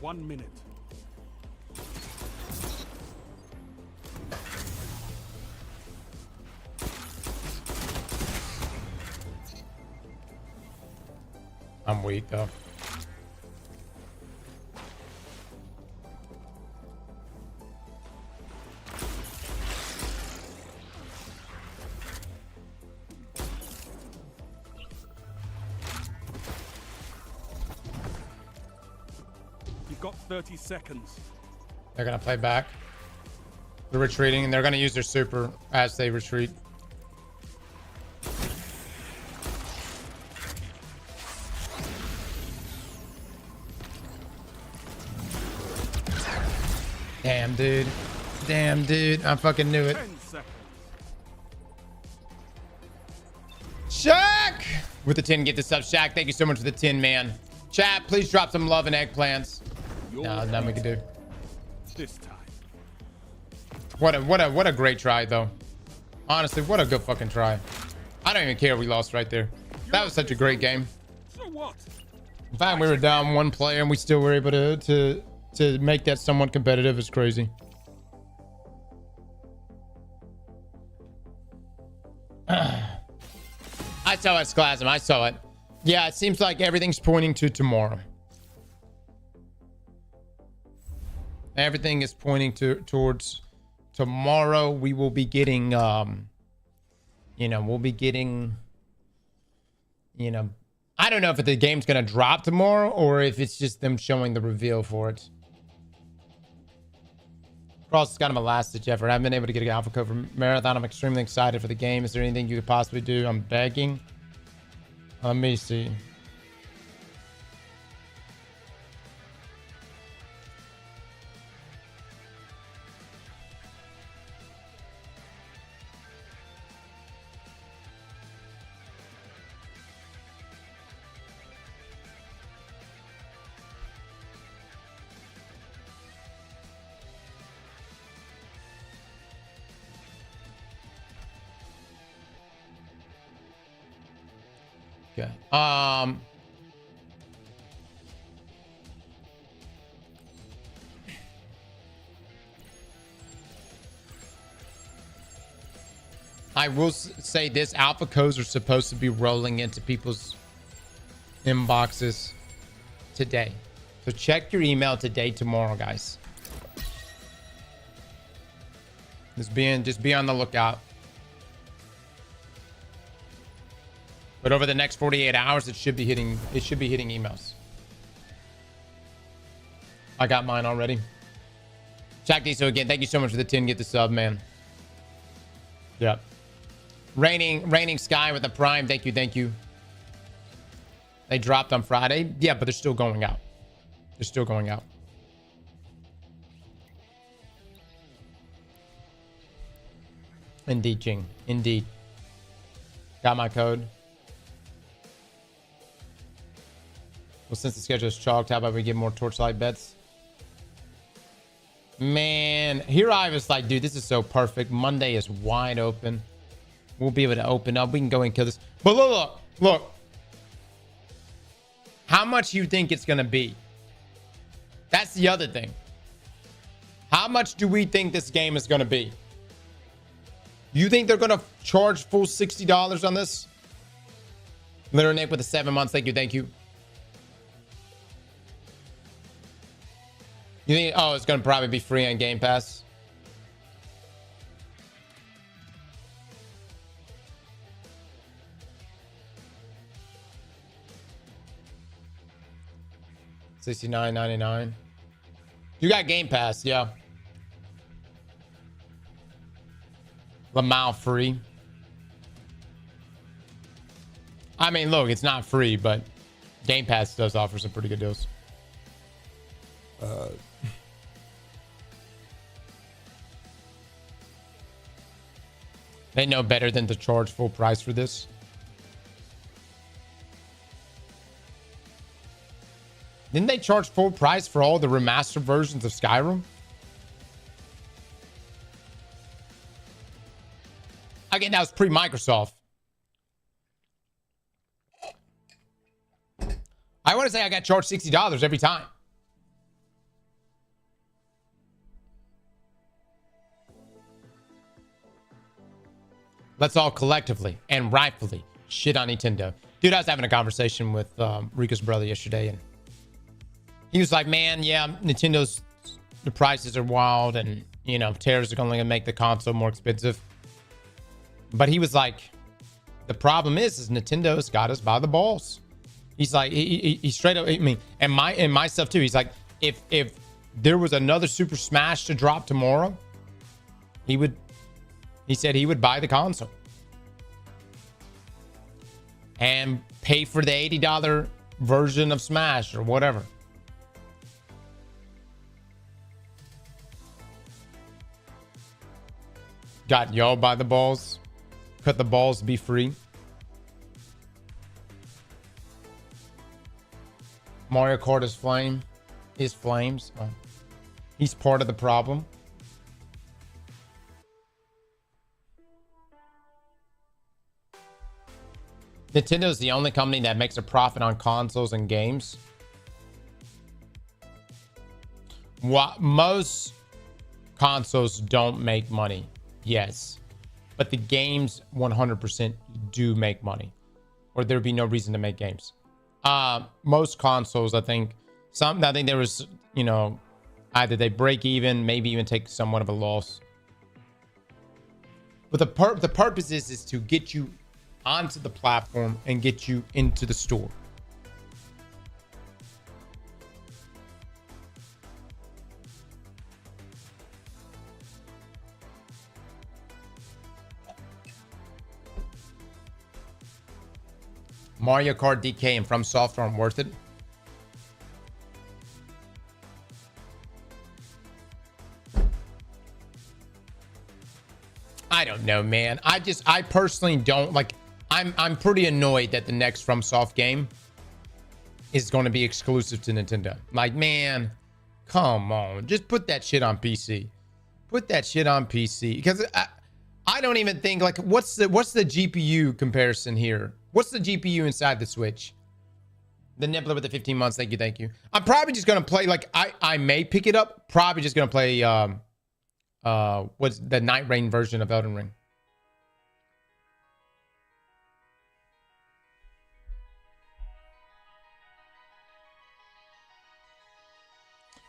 S2: One minute.
S1: I'm weak though.
S2: You've got 30 seconds.
S1: They're gonna play back. They're retreating, and they're gonna use their super as they retreat. Damn, dude. Damn, dude. I fucking knew it.
S2: 10 seconds.
S1: Shaq! With the 10, get this up. Shaq, thank you so much for the 10, man. Chat, please drop some love and eggplants. No, nothing we can do.
S2: This time.
S1: What a great try, though. Honestly, what a good fucking try. I don't even care we lost right there. That was such a great game.
S2: So what?
S1: In fact, we were down one player and we still were able to make that somewhat competitive. It's crazy. I saw it, Sklasm. I saw it. Yeah, it seems like everything's pointing to tomorrow. Everything is pointing towards tomorrow. We will be getting, we'll be getting, I don't know if the game's going to drop tomorrow or if it's just them showing the reveal for it. Cross is kind of a last ditch effort. I haven't been able to get an alpha code for Marathon. I'm extremely excited for the game. Is there anything you could possibly do? I'm begging. Let me see. Okay. I will say this, alpha codes are supposed to be rolling into people's inboxes today. So check your email today, tomorrow, guys. Just be on the lookout. But over the next 48 hours, it should be hitting emails. I got mine already. Jack Diesel again, thank you so much for the 10. Get the sub, man. Yep. Raining Sky with the Prime. Thank you. They dropped on Friday. Yeah, but they're still going out. They're still going out. Indeed, Ching. Indeed. Got my code. Well, since the schedule is chalked, how about we get more Torchlight bets? Man, here I was like, dude, this is so perfect. Monday is wide open. We'll be able to open up. We can go and kill this. But look. How much you think it's going to be? That's the other thing. How much do we think this game is going to be? You think they're going to charge full $60 on this? Literally Nick with the 7 months. Thank you. Thank you. You think, oh, it's going to probably be free on Game Pass? $69.99. You got Game Pass, yeah. Lamau free. I mean, look, it's not free, but Game Pass does offer some pretty good deals. They know better than to charge full price for this. Didn't they charge full price for all the remastered versions of Skyrim? Again, that was pre-Microsoft. I want to say I got charged $60 every time. Let's all collectively and rightfully shit on Nintendo. Dude, I was having a conversation with Rika's brother yesterday, and he was like, man, yeah, Nintendo's, the prices are wild, and, you know, tariffs are only going to make the console more expensive. But he was like, the problem is Nintendo's got us by the balls. He's like, he straight up, I mean, and my stuff too. He's like, if there was another Super Smash to drop tomorrow, he said he would buy the console and pay for the $80 version of Smash or whatever. Got y'all by the balls. Cut the balls to be free. Mario Kart is flames. Oh. He's part of the problem. Nintendo is the only company that makes a profit on consoles and games. Most consoles don't make money. Yes. But the games 100% do make money. Or there'd be no reason to make games. Most consoles, I think there was, you know, either they break even, maybe even take somewhat of a loss. But the purpose is to get you onto the platform and get you into the store. Mario Kart DK and From Software aren't worth it. I don't know, man. I personally don't like. I'm pretty annoyed that the next FromSoft game is going to be exclusive to Nintendo. Like, man, come on, just put that shit on PC. Put that shit on PC, because I don't even think, like, what's the GPU comparison here? What's the GPU inside the Switch? The Nibbler with the 15 months. Thank you, thank you. I'm probably just gonna play, like, I may pick it up. Probably just gonna play what's the Night Rain version of Elden Ring.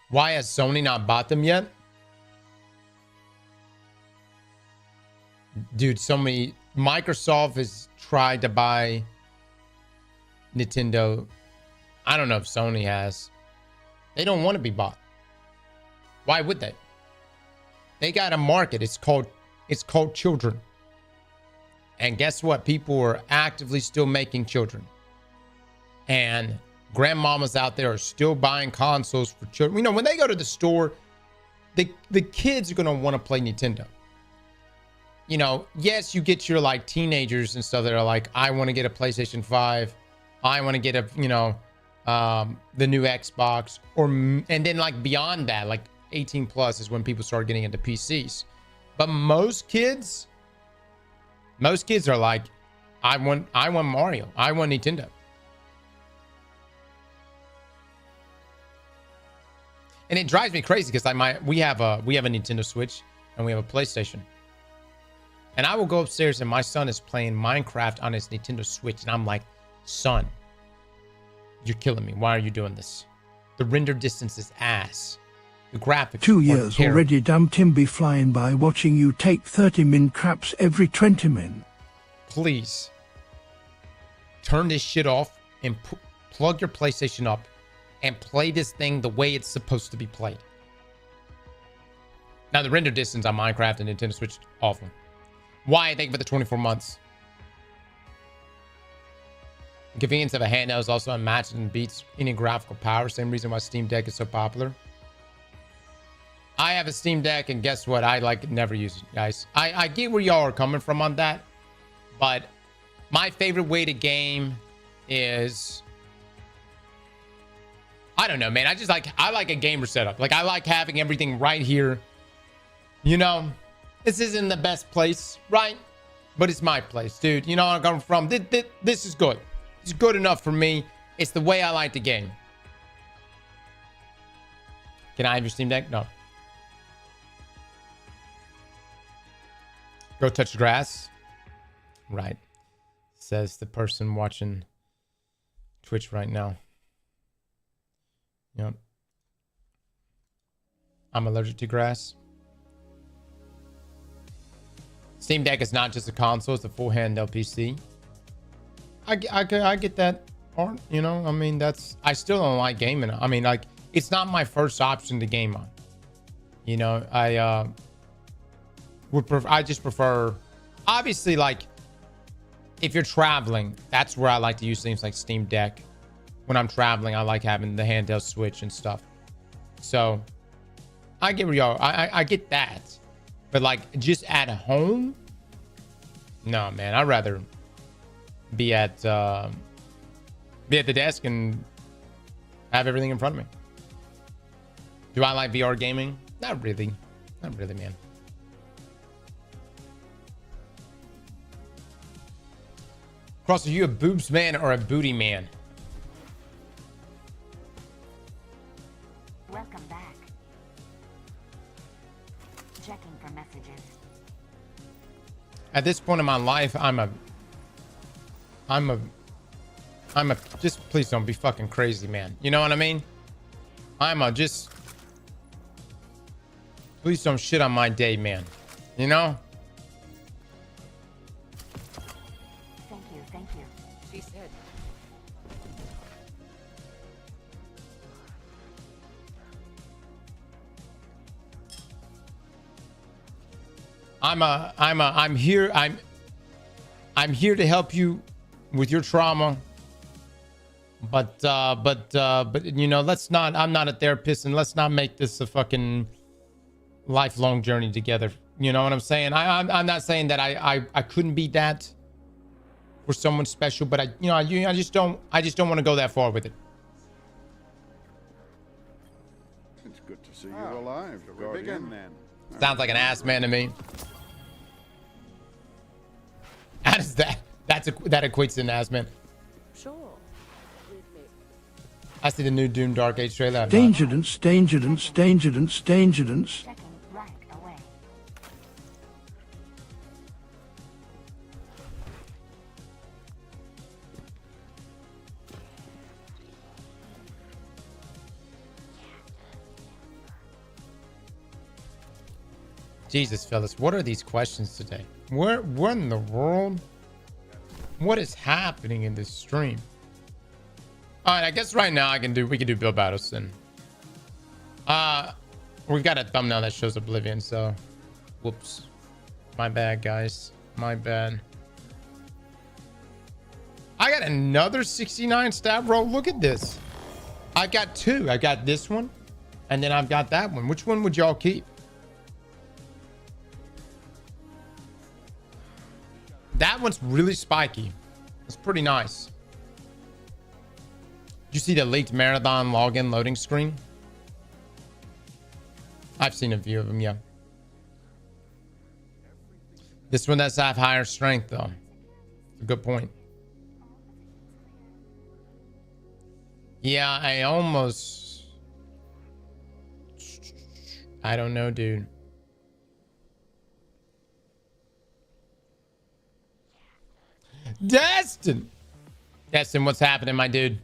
S1: Why has Sony not bought them yet? Dude, Microsoft has tried to buy Nintendo. I don't know if Sony has. They don't want to be bought. Why would they? They got a market. It's called children. And guess what? People are actively still making children. And grandmamas out there are still buying consoles for children. You know, when they go to the store, the kids are going to want to play Nintendo. You know, yes, you get your, like, teenagers and stuff that are like, I want to get a PlayStation 5. I want to get a, you know, the new Xbox. And then, like, beyond that, like 18 plus is when people start getting into PCs. But most kids are like, I want Mario. I want Nintendo. And it drives me crazy because we have a Nintendo Switch and we have a PlayStation. And I will go upstairs and my son is playing Minecraft on his Nintendo Switch. And I'm like, Son, you're killing me. Why are you doing this? The render distance is ass. The graphics
S4: 2
S1: are
S4: years
S1: terrible.
S4: already, damn Tim be flying by watching you take 30 min craps every 20 min.
S1: Please turn this shit off and plug your PlayStation up and play this thing the way it's supposed to be played. Now, the render distance on Minecraft and Nintendo Switch, awful. Why? Thank you for the 24 months. The convenience of a handheld is also unmatched and beats any graphical power. Same reason why Steam Deck is so popular. I have a Steam Deck, and guess what? I never use it, guys. I get where y'all are coming from on that, but my favorite way to game is, I don't know, man. I like a gamer setup. Like, I like having everything right here. You know, this isn't the best place, right? But it's my place, dude. You know where I'm coming from. This is good. It's good enough for me. It's the way I like the game. Can I have your Steam Deck? No. Go touch the grass. Right. Says the person watching Twitch right now. Yep. I'm allergic to grass. Steam Deck is not just a console, it's a full handheld PC. I get that part, you know. I mean, I still don't like gaming. I mean, like, it's not my first option to game on. You know, I just prefer, obviously, like, if you're traveling, that's where I like to use things like Steam Deck. When I'm traveling, I like having the handheld Switch and stuff. So I get where y'all, I get that. But like, just at home, no, man. I'd rather be at the desk and have everything in front of me. Do I like VR gaming? Not really, man. Cross, are you a boobs man or a booty man?
S5: Welcome back. Checking for messages.
S1: At this point in my life, I'm a just please don't be fucking crazy, man. You know what I mean? Please don't shit on my day, man. You know?
S5: Thank you.
S6: She said.
S1: I'm here to help you with your trauma. But you know, I'm not a therapist, and let's not make this a fucking lifelong journey together. You know what I'm saying? I'm not saying that I couldn't be that for someone special, but I just don't want to go that far with it.
S7: It's good to see you alive, Guardian. Then.
S1: Sounds like an ass man to me. How does that equates to an ass man?
S6: Sure.
S1: I see the new Doom Dark Age trailer.
S4: Dangerance.
S5: Checking right away.
S1: Jesus, fellas, what are these questions today? What in the world? What is happening in this stream? All right, I guess right now we can do Bill Battles then. We've got a thumbnail that shows Oblivion, so whoops. My bad, guys. My bad. I got another 69 stab roll. Look at this. I got two. I got this one, and then I've got that one. Which one would y'all keep? That one's really spiky. It's pretty nice. Did you see the leaked marathon login loading screen? I've seen a few of them, yeah. This one does have higher strength, though. It's a good point. Yeah, I don't know, dude. Destin! Destin, what's happening, my dude?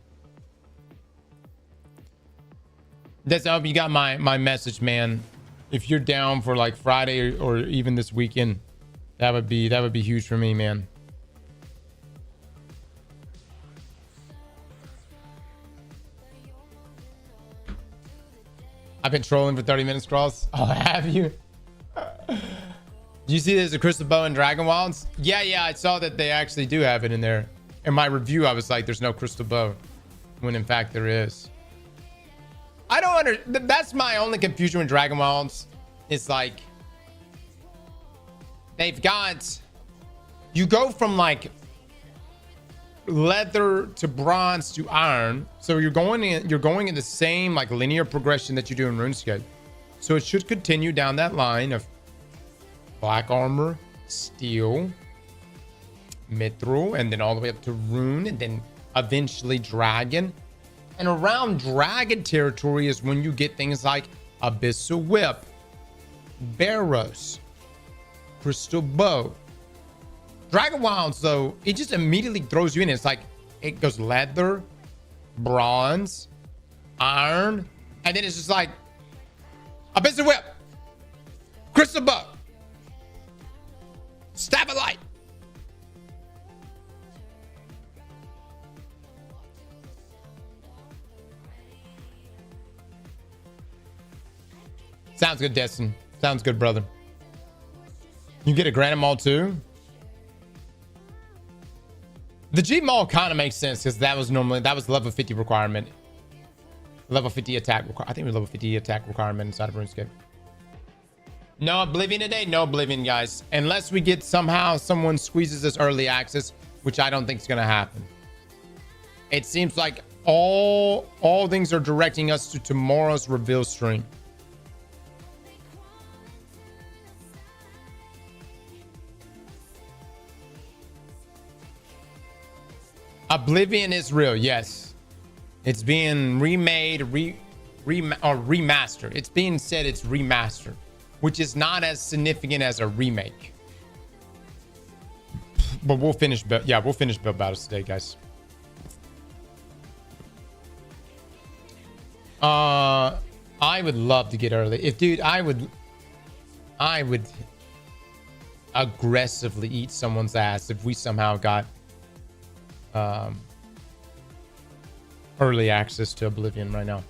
S1: Destin, I hope you got my message, man. If you're down for like Friday or even this weekend, that would be huge for me, man. I've been trolling for 30 minutes, Cross. Oh, have you? Do you see there's a crystal bow in Dragon Wilds? Yeah, I saw that they actually do have it in there. In my review, I was like, there's no crystal bow, when in fact there is. I don't understand. That's my only confusion with Dragon Wilds. It's like they've got, you go from like leather to bronze to iron, so you're going in the same like linear progression that you do in RuneScape. So it should continue down that line of black armor, steel, mithril, and then all the way up to rune, and then eventually dragon. And around dragon territory is when you get things like abyssal whip, barrows, crystal bow. Dragon Wilds, though, it just immediately throws you in. It's like it goes leather, bronze, iron, and then it's just like abyssal whip, crystal bow, staff of light. Sounds good, Destin. Sounds good, brother. You get a Granite Mall too? The G Mall kind of makes sense because that was level 50 requirement. Level 50 attack I think it was level 50 attack requirement inside of RuneScape. No Oblivion today? No Oblivion, guys. Unless we get someone squeezes this early access, which I don't think is gonna happen. It seems like all things are directing us to tomorrow's reveal stream. Oblivion is real, yes. It's being remade, or remastered. It's being said it's remastered, which is not as significant as a remake. But we'll finish build battles today, guys. I would love to get early. I would aggressively eat someone's ass if we somehow got early access to Oblivion right now.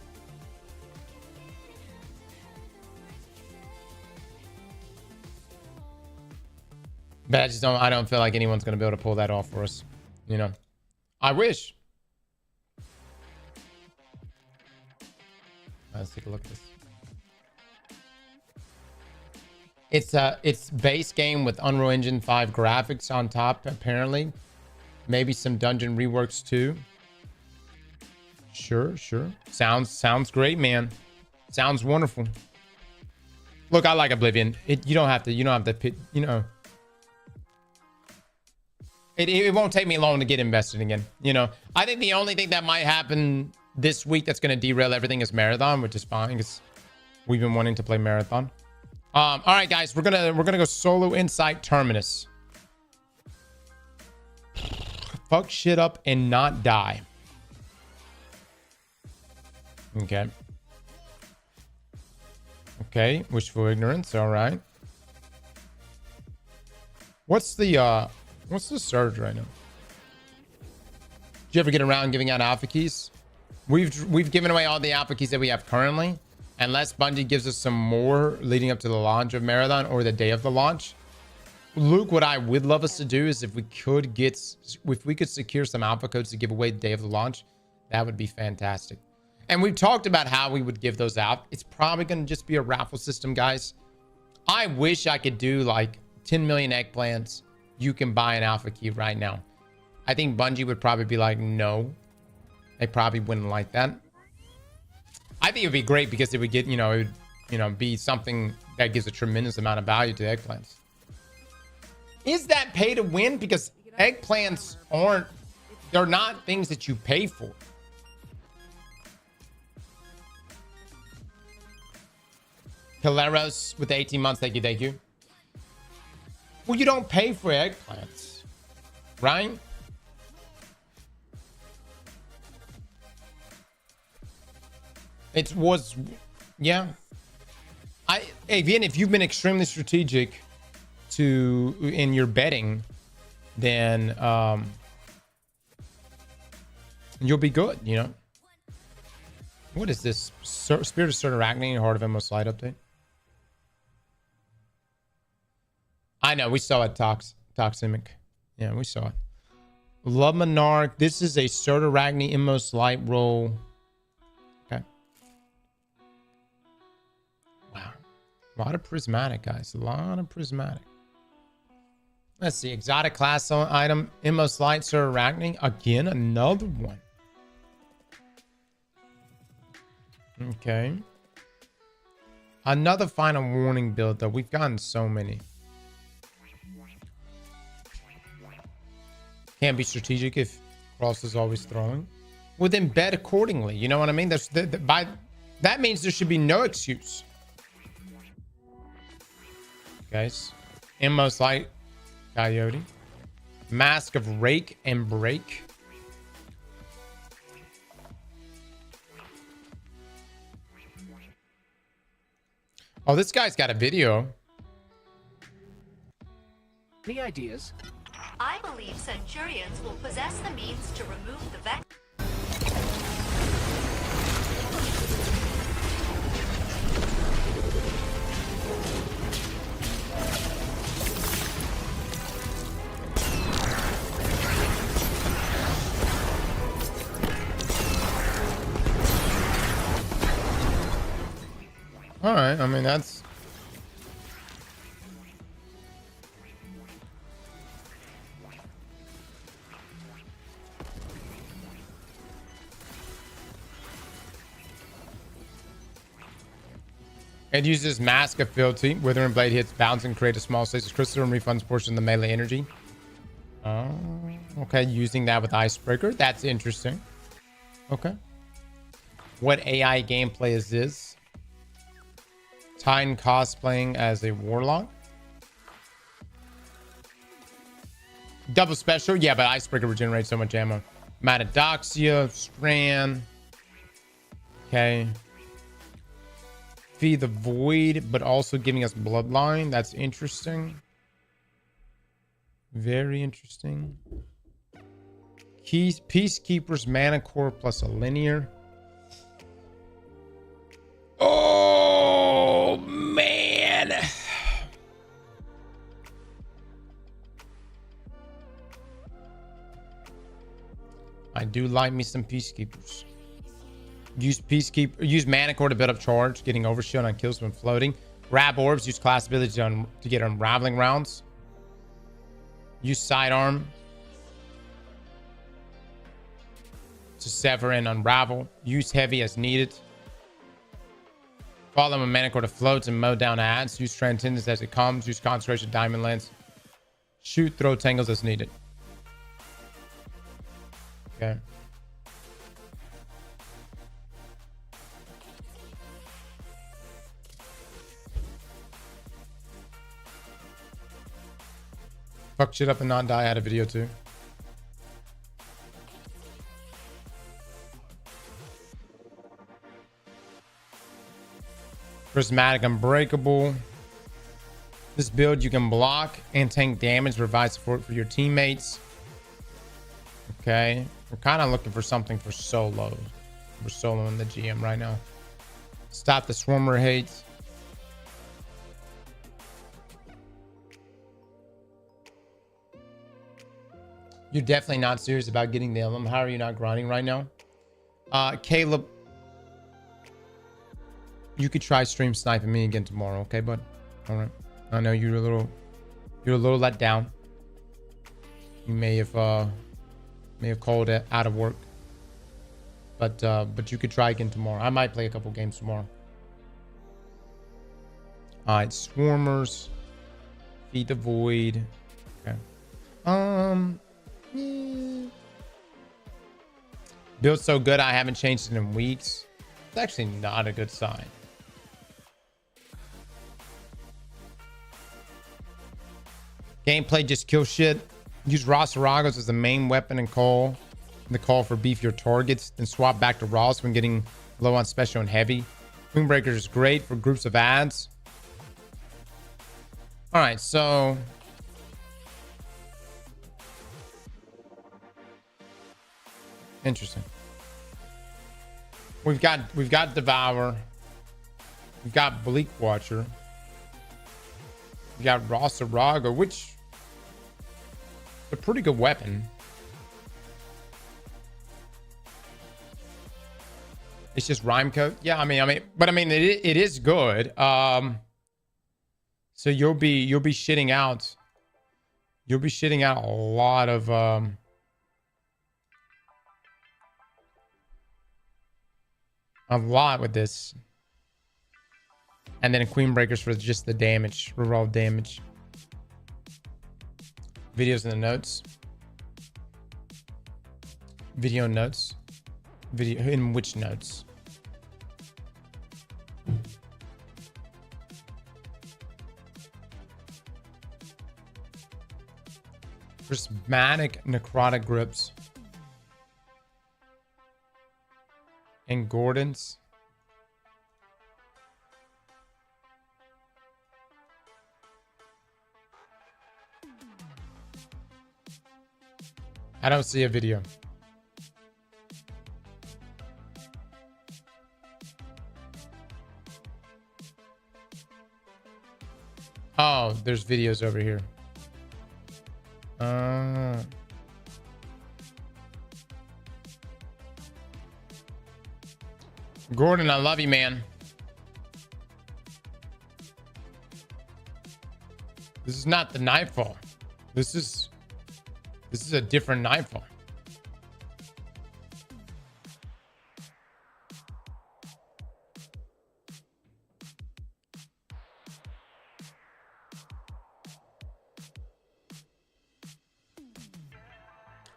S1: But I don't feel like anyone's gonna be able to pull that off for us, you know. I wish. Let's take a look at this. It's base game with Unreal Engine 5 graphics on top, apparently. Maybe some dungeon reworks too. Sure. Sounds great, man. Sounds wonderful. Look, I like Oblivion. You don't have to pit, you know. It won't take me long to get invested again, you know. I think the only thing that might happen this week that's going to derail everything is Marathon, which is fine because we've been wanting to play Marathon. All right, guys, we're gonna go solo inside Terminus. Fuck shit up and not die. Okay, wishful ignorance. All right. What's the surge right now? Did you ever get around giving out alpha keys? We've given away all the alpha keys that we have currently, unless Bungie gives us some more leading up to the launch of Marathon or the day of the launch. Luke, what I would love us to do is if we could secure some alpha codes to give away the day of the launch, that would be fantastic. And we've talked about how we would give those out. It's probably going to just be a raffle system, guys. I wish I could do like 10 million eggplants. You can buy an alpha key right now. I think Bungie would probably be like, no. They probably wouldn't like that. I think it would be great because it would get, it would, be something that gives a tremendous amount of value to eggplants. Is that pay to win? Because eggplants they're not things that you pay for. Hileros with 18 months, thank you. Well, you don't pay for eggplants, right? It was, yeah. Again, if you've been extremely strategic in your betting, then you'll be good, you know. What is this? Spirit of Certain Heart of Endless Light update? I know, we saw it, Toximic. Yeah, we saw it. Love Monarch. This is a Certain Inmost Light roll. Okay. Wow. A lot of prismatic, guys. A lot of prismatic. Let's see. Exotic class item. Inmost Light, Certain. Again, another one. Okay. Another Final Warning build, though. We've gotten so many. Can't be strategic if Cross is always throwing. Well, then bet accordingly. You know what I mean? That means there should be no excuse. Guys. Inmost Light Coyote. Mask of Rake and Break. Oh, this guy's got a video.
S6: Any ideas?
S8: I believe Centurions will possess the means to remove the vex.
S1: All right, I mean, that's... It uses Mask of Fealty. Withering Blade hits, bounce, and create a small stasis crystal and refunds portion of the melee energy. Oh, okay. Using that with Icebreaker. That's interesting. Okay. What AI gameplay is this? Titan cosplaying as a warlock. Double special. Yeah, but Icebreaker regenerates so much ammo. Matadoxia, Strand. Okay. Feed the Void, but also giving us Bloodline. That's interesting. Very interesting. Peacekeeper's Mana Core plus a linear. Oh, man. I do like me some Peacekeepers. Use Mana Core to build up charge, getting overshield on kills when floating. Grab orbs, use class ability to get unraveling rounds. Use sidearm to sever and unravel. Use heavy as needed. Follow a Mana Core to float and mow down ads. Use Transcendence as it comes. Use Concentration Diamond Lance. Shoot, throw tangles as needed. Okay. Fuck shit up and not die. I had a video too. Prismatic Unbreakable. This build you can block and tank damage, provide support for your teammates. Okay. We're kind of looking for something for solo. We're soloing the GM right now. Stop the Swarmer hates. You're definitely not serious about getting the emblem. How are you not grinding right now? Caleb, you could try stream sniping me again tomorrow, okay, bud? All right. I know you're a little let down. You may have called it out of work, but you could try again tomorrow. I might play a couple games tomorrow. All right, Swarmers, Feed the Void. Okay. Built so good I haven't changed it in weeks. It's actually not a good sign. Gameplay just kill shit. Use Rosaragos as the main weapon and call the call for beefier targets. Then swap back to Ross when getting Low on special and heavy. Queenbreaker is great for groups of ads. All right, so interesting. We've got Devour. We've got Bleak Watcher. We got Rossaraga, which is a pretty good weapon. It's just rhyme code. Yeah, I mean, it is good. So you'll be shitting out. You'll be shitting out a lot of with this. And then Queen Breakers for just the damage, reroll damage. Videos in the notes. Video notes. Video in which notes? Prismatic necrotic grips. And Gordon's. I don't see a video. Oh, there's videos over here. Gordon, I love you, man. This is not the Nightfall. This is a different Nightfall.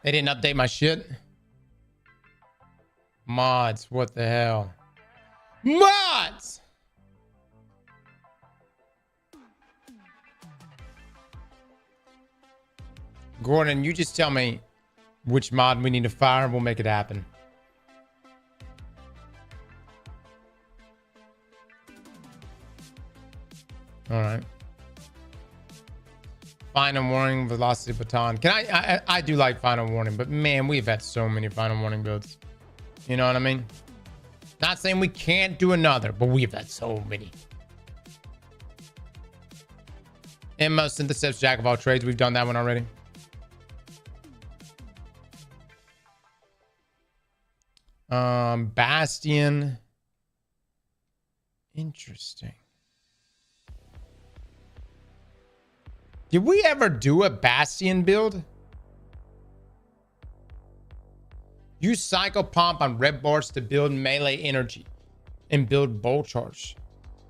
S1: They didn't update my shit. Mods, what the hell? Mods! Gordon, you just tell me which mod we need to fire and we'll make it happen. All right. Final Warning, Velocity Baton. Can I do like Final Warning, but man, we've had so many Final Warning builds. You know what I mean? Not saying we can't do another, but we've had so many. Immo, Synthesis, Jack of all trades. We've done that one already. Bastion. Interesting. Did we ever do a Bastion build? Use Psycho Pomp on red bars to build melee energy and build bolt charge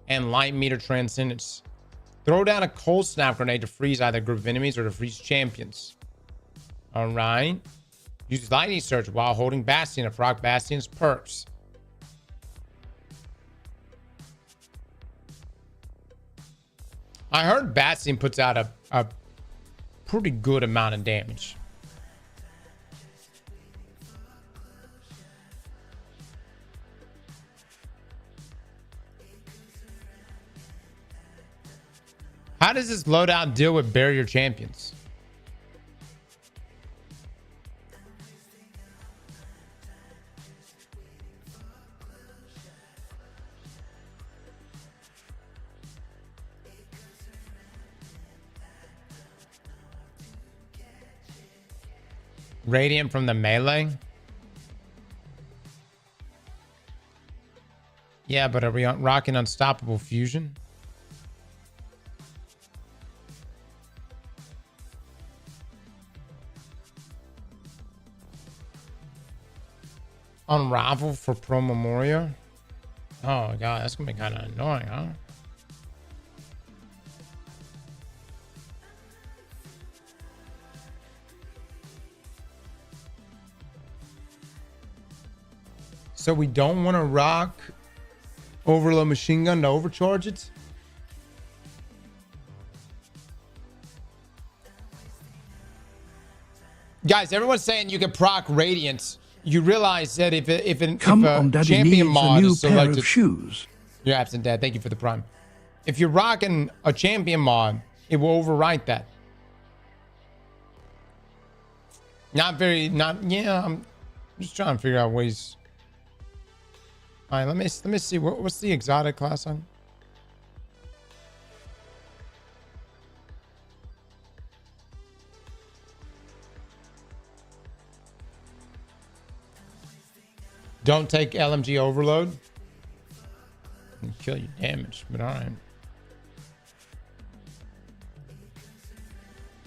S1: and light meter transcendence. Throw down a cold snap grenade to freeze either group of enemies or to freeze champions. All right. Use lightning surge while holding Bastion to proc Bastion's perks. I heard Bastion puts out a pretty good amount of damage. How does this loadout deal with barrier champions? Radiant from the melee? Yeah, but are we rocking Unstoppable Fusion? Unravel for Pro Memoria? Oh god, that's gonna be kind of annoying, huh? So we don't want to rock Overload Machine Gun to overcharge it? Guys, everyone's saying you can proc Radiant you realize that if
S4: Come
S1: a
S4: on, Daddy
S1: champion
S4: needs a
S1: mod
S4: new
S1: is
S4: pair
S1: selected,
S4: of shoes.
S1: you're absent, Dad. Thank you for the prime. If you're rocking a champion mod, it will overwrite that. Yeah, I'm just trying to figure out ways. All right, let me see. What's the exotic class on? Don't take LMG overload. Can kill you damage, but all right.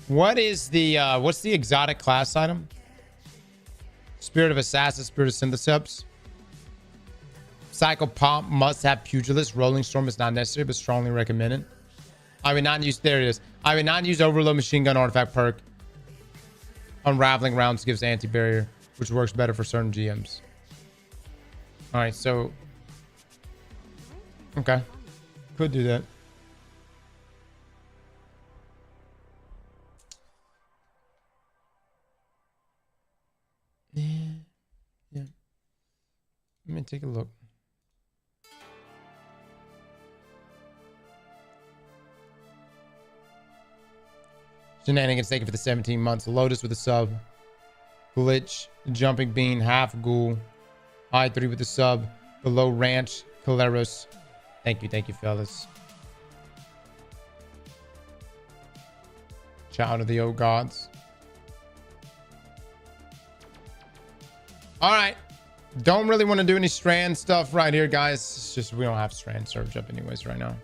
S1: What is the what's the exotic class item? Spirit of Assassin, Spirit of Syntheseps. Psycho Pomp must have Pugilist. Rolling Storm is not necessary, but strongly recommended. I would not use, there it is. I would not use Overload Machine Gun Artifact perk. Unraveling Rounds gives anti-barrier, which works better for certain GMs. All right, so okay, could do that. Yeah. Let me take a look. Shenanigans, thank you for the 17 months. Lotus with a sub. Glitch, Jumping Bean, Half Ghoul. I3 with the sub. Below Ranch, Caleros. Thank you, fellas. Child of the Old Gods. All right. Don't really want to do any strand stuff right here, guys. It's just we don't have strand surge up anyways right now.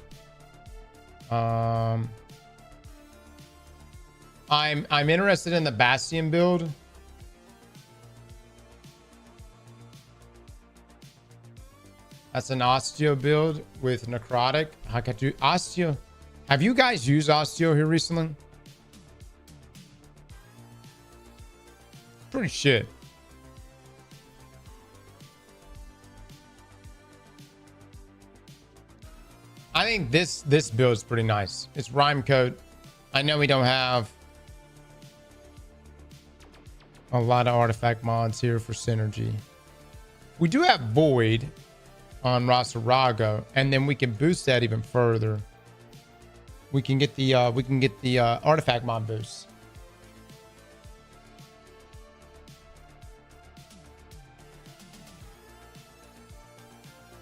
S1: I'm interested in the Bastion build. That's an Osteo build with Necrotic. I got you Osteo. Have you guys used Osteo here recently? Pretty shit. I think this build is pretty nice. It's Rhyme Code. I know we don't have a lot of artifact mods here for synergy. We do have Void on Rosarago, and then we can boost that even further. We can get the artifact mod boost.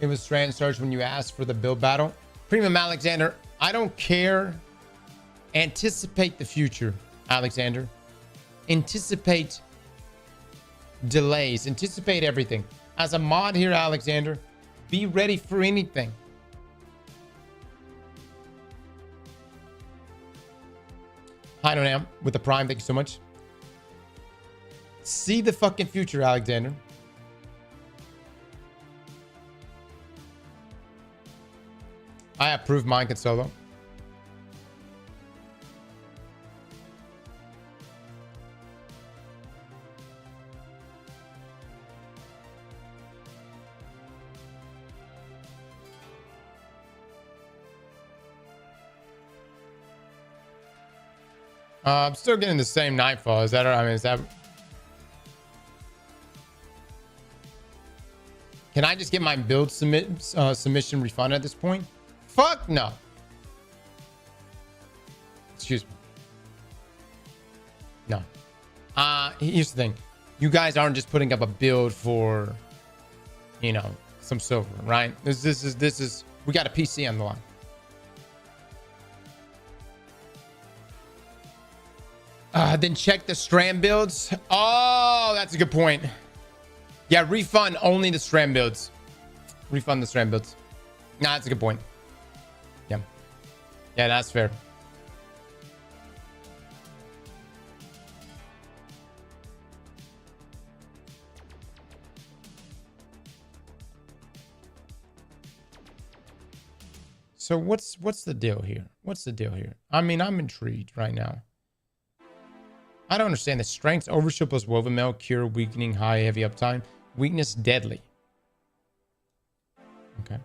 S1: It was strand search when you asked for the build battle. Premium Alexander, I don't care. Anticipate the future, Alexander. Anticipate delays. Anticipate everything. As a mod here, Alexander, be ready for anything. Hi, Donam, with the Prime. Thank you so much. See the fucking future, Alexander. I approve Mind Consolo. I'm still getting the same Nightfall. Is that, I mean, is that... Can I just get my build submission refunded at this point? Fuck no. Excuse me. No. Here's the thing. You guys aren't just putting up a build for, you know, some silver, right? This is we got a PC on the line. Then check the strand builds. Oh, that's a good point. Yeah, refund only the strand builds. Refund the strand builds. Nah, that's a good point. Yeah. Yeah, that's fair. So what's the deal here? What's the deal here? I mean, I'm intrigued right now. I don't understand the strengths. Overshield plus woven mail, cure, weakening, high, heavy uptime, weakness, deadly. Okay.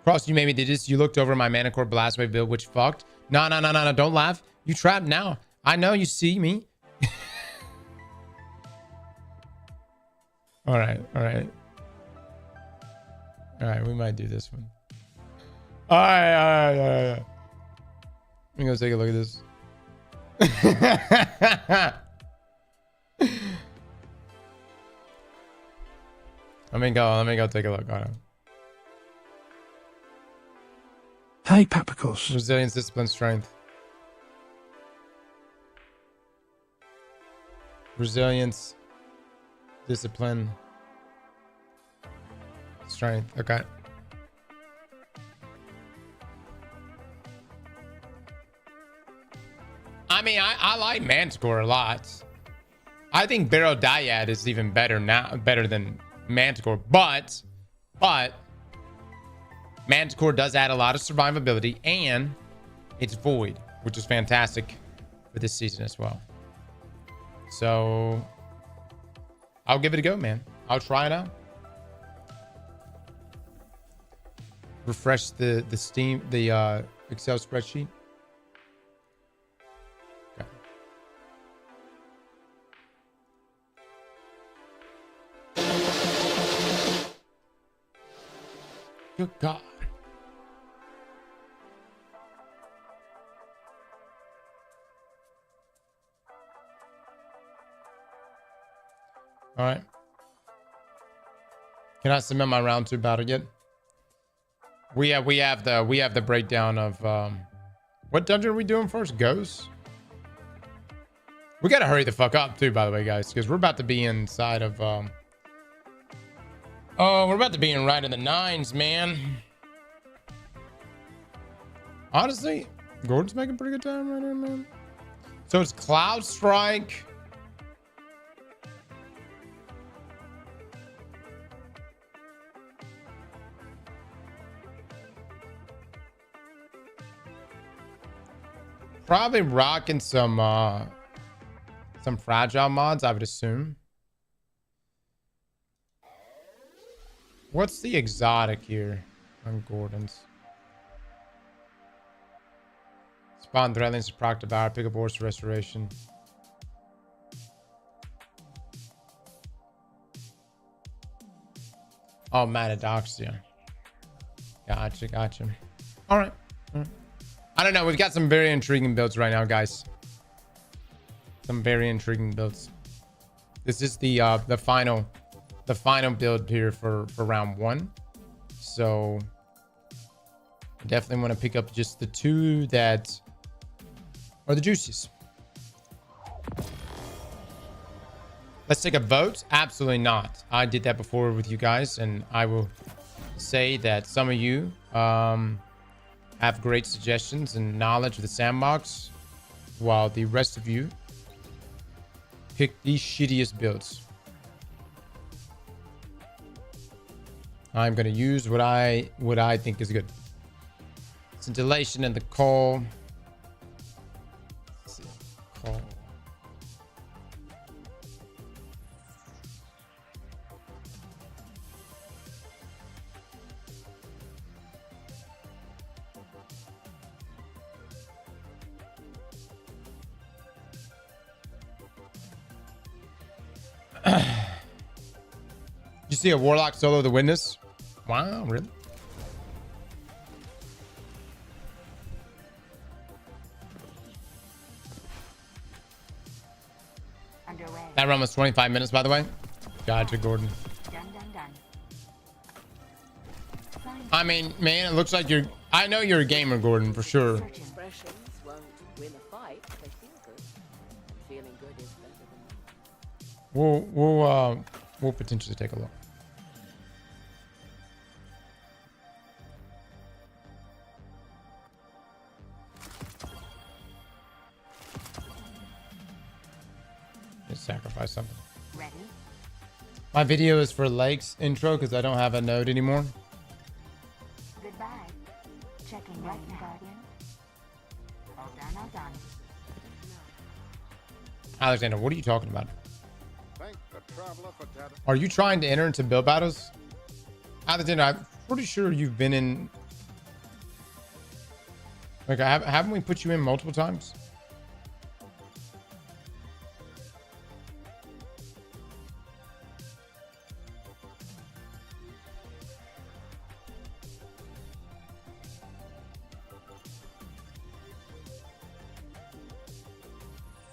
S1: Cross, you made me do this. You looked over my Manicore Blast Wave build, which fucked. No, don't laugh. You trapped now. I know you see me. All right. All right. All right. We might do this one. All right. All right. All right. All right. Let me go take a look at this. Let me go take a look. All right.
S4: Hey, Papakos.
S1: Resilience, discipline, strength. Resilience, discipline, strength. Okay. I mean, I like Manticore a lot. I think Barrow Dyad is even better now, better than Manticore, but Manticore does add a lot of survivability, and it's void, which is fantastic for this season as well. So I'll give it a go, man. I'll try it out. Refresh the Steam, the Excel spreadsheet. Okay. Good God. All right. Can I submit my round 2 battle yet? We have the breakdown of what dungeon are we doing first? Ghosts. We gotta hurry the fuck up too, by the way, guys, because we're about to be inside of oh, we're about to be in right in the 9s, man. Honestly, Gordon's making pretty good time right here, man. So it's Cloud Strike. Probably rocking some fragile mods, I would assume. What's the exotic here on Gordon's? Spawn threatlings to proc devour, pick up horse restoration. Oh, Matadoxia. Gotcha. All right. I don't know. We've got some very intriguing builds right now, guys. Some very intriguing builds. This is the final build here for round 1. So I definitely want to pick up just the 2 that are the juiciest. Let's take a vote. Absolutely not. I did that before with you guys, and I will say that some of you have great suggestions and knowledge of the sandbox, while the rest of you pick the shittiest builds. I'm gonna use what I think is good. Scintillation and the call. Let's see. Call. You see a warlock solo the witness? Wow, really?
S5: Underway.
S1: That run was 25 minutes, by the way. Gotcha, Gordon.
S5: Done. Sign
S1: I mean, man, it looks like you're... I know you're a gamer, Gordon, for sure.
S5: searching.
S9: Expressions won't win a fight, but they feel good. And feeling good is better than
S1: We'll potentially take a look. Just sacrifice something.
S5: Ready?
S1: My video is for Lake's intro because I don't have a node anymore.
S5: Goodbye. Checking right now. Guardian. All done.
S1: Alexander, what are you talking about?
S7: Thank the traveler for data.
S1: Are you trying to enter into build battles? Alexander, I'm pretty sure you've been in... Like, haven't we put you in multiple times?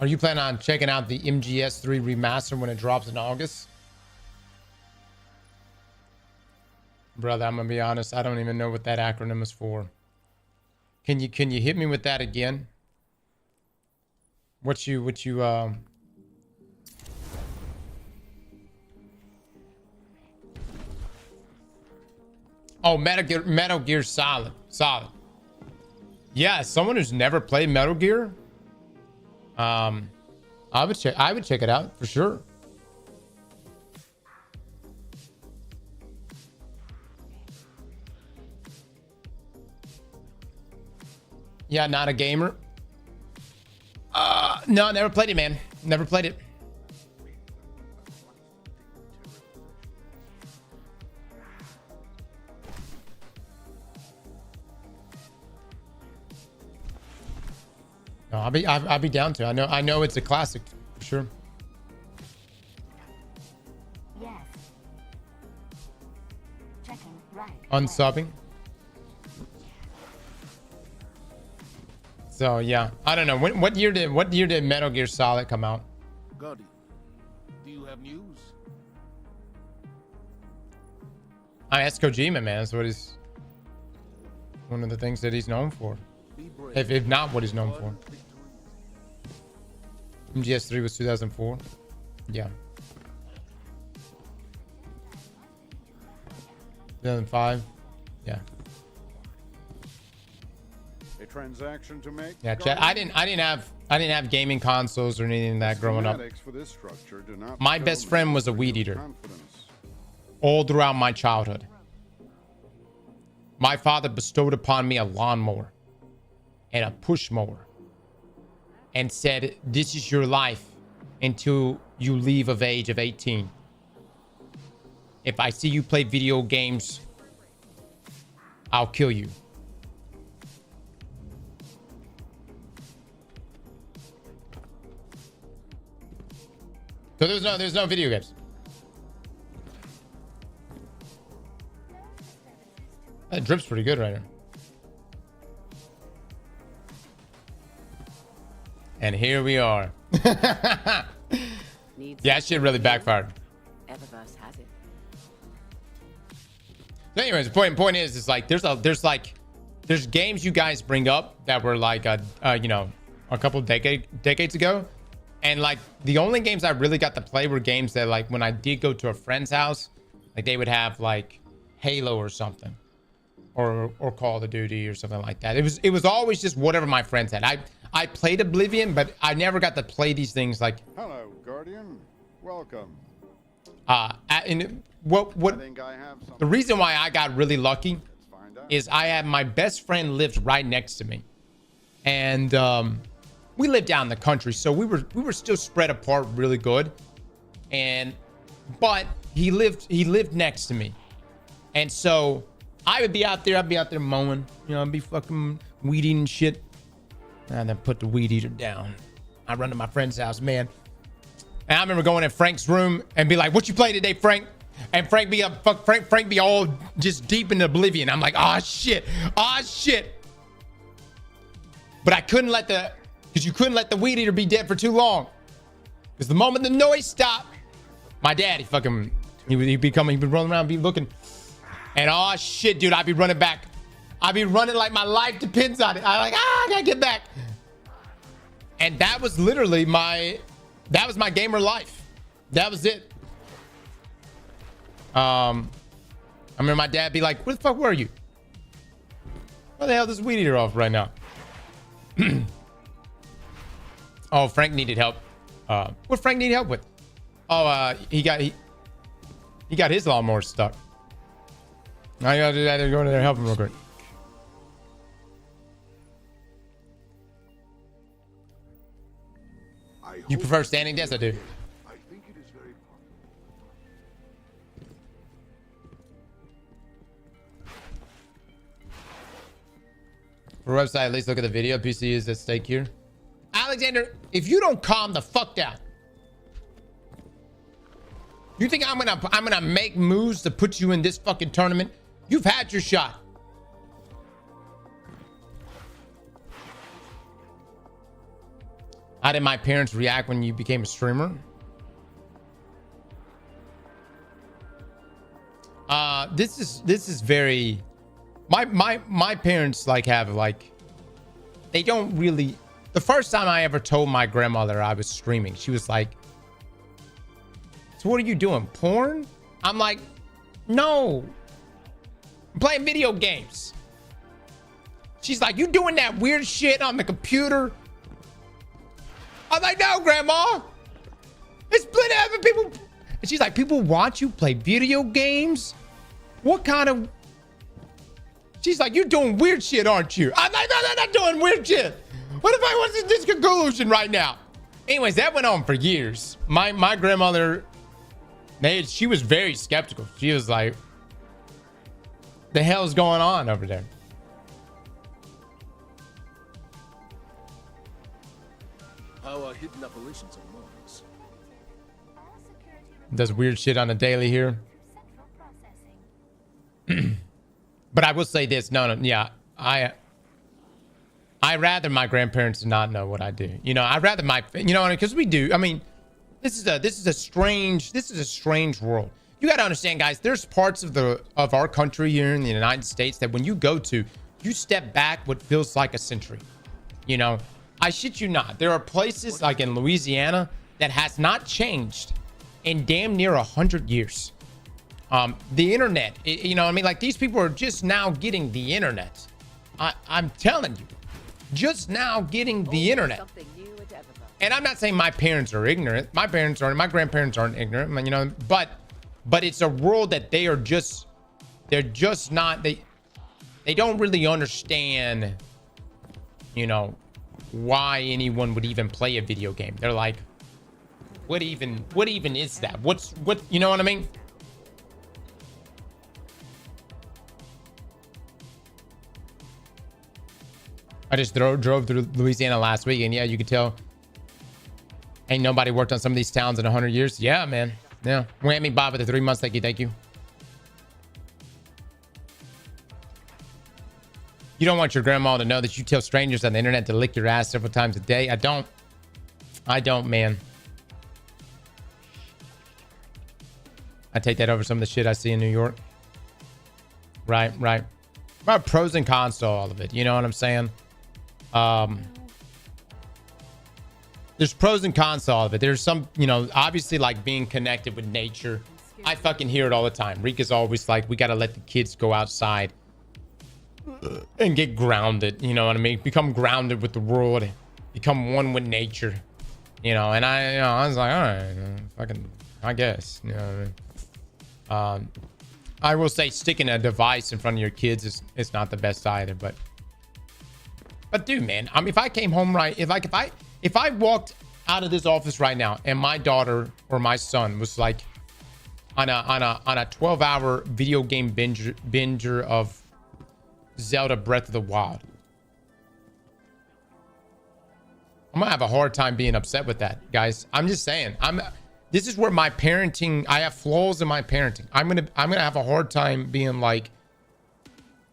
S1: Are you planning on checking out the MGS3 remaster when it drops in August? Brother, I'm gonna be honest. I don't even know what that acronym is for. Can you hit me with that again? What you Oh, Metal Gear Solid. Yeah, someone who's never played Metal Gear. I would check it out for sure. Yeah, not a gamer. No, never played it, man. Never played it. No, I'll be down to. I know it's a classic for sure.
S5: Yes. Checking right.
S1: Unsubbing. So yeah, I don't know. What year did Metal Gear Solid come out?
S2: Guardian, do you have news?
S1: That's Kojima, man. That's what he's one of the things that he's known for. If not what he's known for. MGS3 was 2004. Yeah. 2005. Yeah.
S7: A transaction to make.
S1: Yeah, chat. I didn't have gaming consoles or anything like that growing up.
S7: For this structure do not
S1: My best friend was a weed eater all throughout my childhood. My father bestowed upon me a lawnmower and a push mower and said, this is your life until you leave of age of 18. If I see you play video games, I'll kill you. So there's no video games. That drip's pretty good right here. And here we are. Yeah, that shit really backfired.
S9: Eververse has it.
S1: So anyways, the point is, it's like there's games you guys bring up that were like a couple decades ago, and like the only games I really got to play were games that, like, when I did go to a friend's house, like they would have like Halo or something, or Call of Duty or something like that. It was always just whatever my friends had. I played Oblivion, but I never got to play these things like.
S7: Hello, Guardian. Welcome.
S1: The reason why I got really lucky is I had my best friend lived right next to me, and we lived down in the country, so we were still spread apart really good, but he lived next to me, and so I'd be out there mowing, I'd be fucking weed eating shit, and then put the weed eater down. I run to my friend's house, man. And I remember going in Frank's room and be like, "What you play today, Frank?" And Frank be all just deep in Oblivion. I'm like, "Oh shit. But I couldn't because you couldn't let the weed eater be dead for too long. Because the moment the noise stopped, my dad, he'd be running around, be looking. And oh shit, dude, I'd be running back. I'd be running like my life depends on it. I gotta get back. And that was literally my gamer life. That was it. I remember my dad be like, "Where the fuck were you? Why the hell is this weed eater off right now?" Oh, Frank needed help. What Frank need help with? Oh, he got his lawnmower stuck. I gotta do that. Go in there and help him real quick. You prefer standing? Yes, I do.
S7: I think it is very
S1: For website, at least look at the video. PC is at stake here. Alexander, if you don't calm the fuck down, you think I'm gonna make moves to put you in this fucking tournament? You've had your shot. How did my parents react when you became a streamer? This is very, my parents like have like, they don't really, the first time I ever told my grandmother I was streaming, she was like, so what are you doing, porn? I'm like, no, I'm playing video games. She's like, you doing that weird shit on the computer? I'm like, no, grandma, it's plenty of people. And she's like, people watch you play video games? What kind of... She's like, you're doing weird shit, aren't you? I'm like, no, I'm not doing weird shit. What if I was in this conclusion right now? Anyways, that went on for years. My grandmother, she was very skeptical. She was like, the hell's going on over there?
S10: How are hidden apparitions of Mars?
S1: Does weird shit on the daily here. But I will say this. No, yeah. I rather my grandparents not know what I do. You know, I'd rather because we do. I mean, this is a strange world. You got to understand, guys, there's parts of our country here in the United States that when you go to, you step back what feels like a century. You know, I shit you not. There are places like in Louisiana that has not changed in damn near 100 years. The internet, you know, I mean, like these people are just now getting the internet. I'm telling you, just now getting the internet. And I'm not saying my parents are ignorant. My grandparents aren't ignorant, you know, but it's a world that they're just not, they don't really understand, you know, why anyone would even play a video game. They're like, what even is that? What, you know what I mean? I just drove through Louisiana last week, and yeah, you could tell ain't nobody worked on some of these towns in 100 years. Yeah, man. Yeah. Whammy Bob with the 3 months. Thank you. Thank you. You don't want your grandma to know that you tell strangers on the internet to lick your ass several times a day. I don't, man. I take that over some of the shit I see in New York. Right. About pros and cons to all of it. You know what I'm saying? There's pros and cons to all of it. There's some, you know, obviously like being connected with nature. I fucking hear it all the time. Rika's always like, we got to let the kids go outside and get grounded. You know what I mean? Become grounded with the world, become one with nature, you know? And I was like, all right, fucking, I guess, you know what I mean? I will say sticking a device in front of your kids is not the best either, but dude, man, I mean, if I came home right, if I walked out of this office right now and my daughter or my son was like on a 12-hour video game binger of Zelda Breath of the Wild, I'm gonna have a hard time being upset with that, guys. I'm just saying. This is where my parenting, I have flaws in my parenting. I'm gonna have a hard time being like,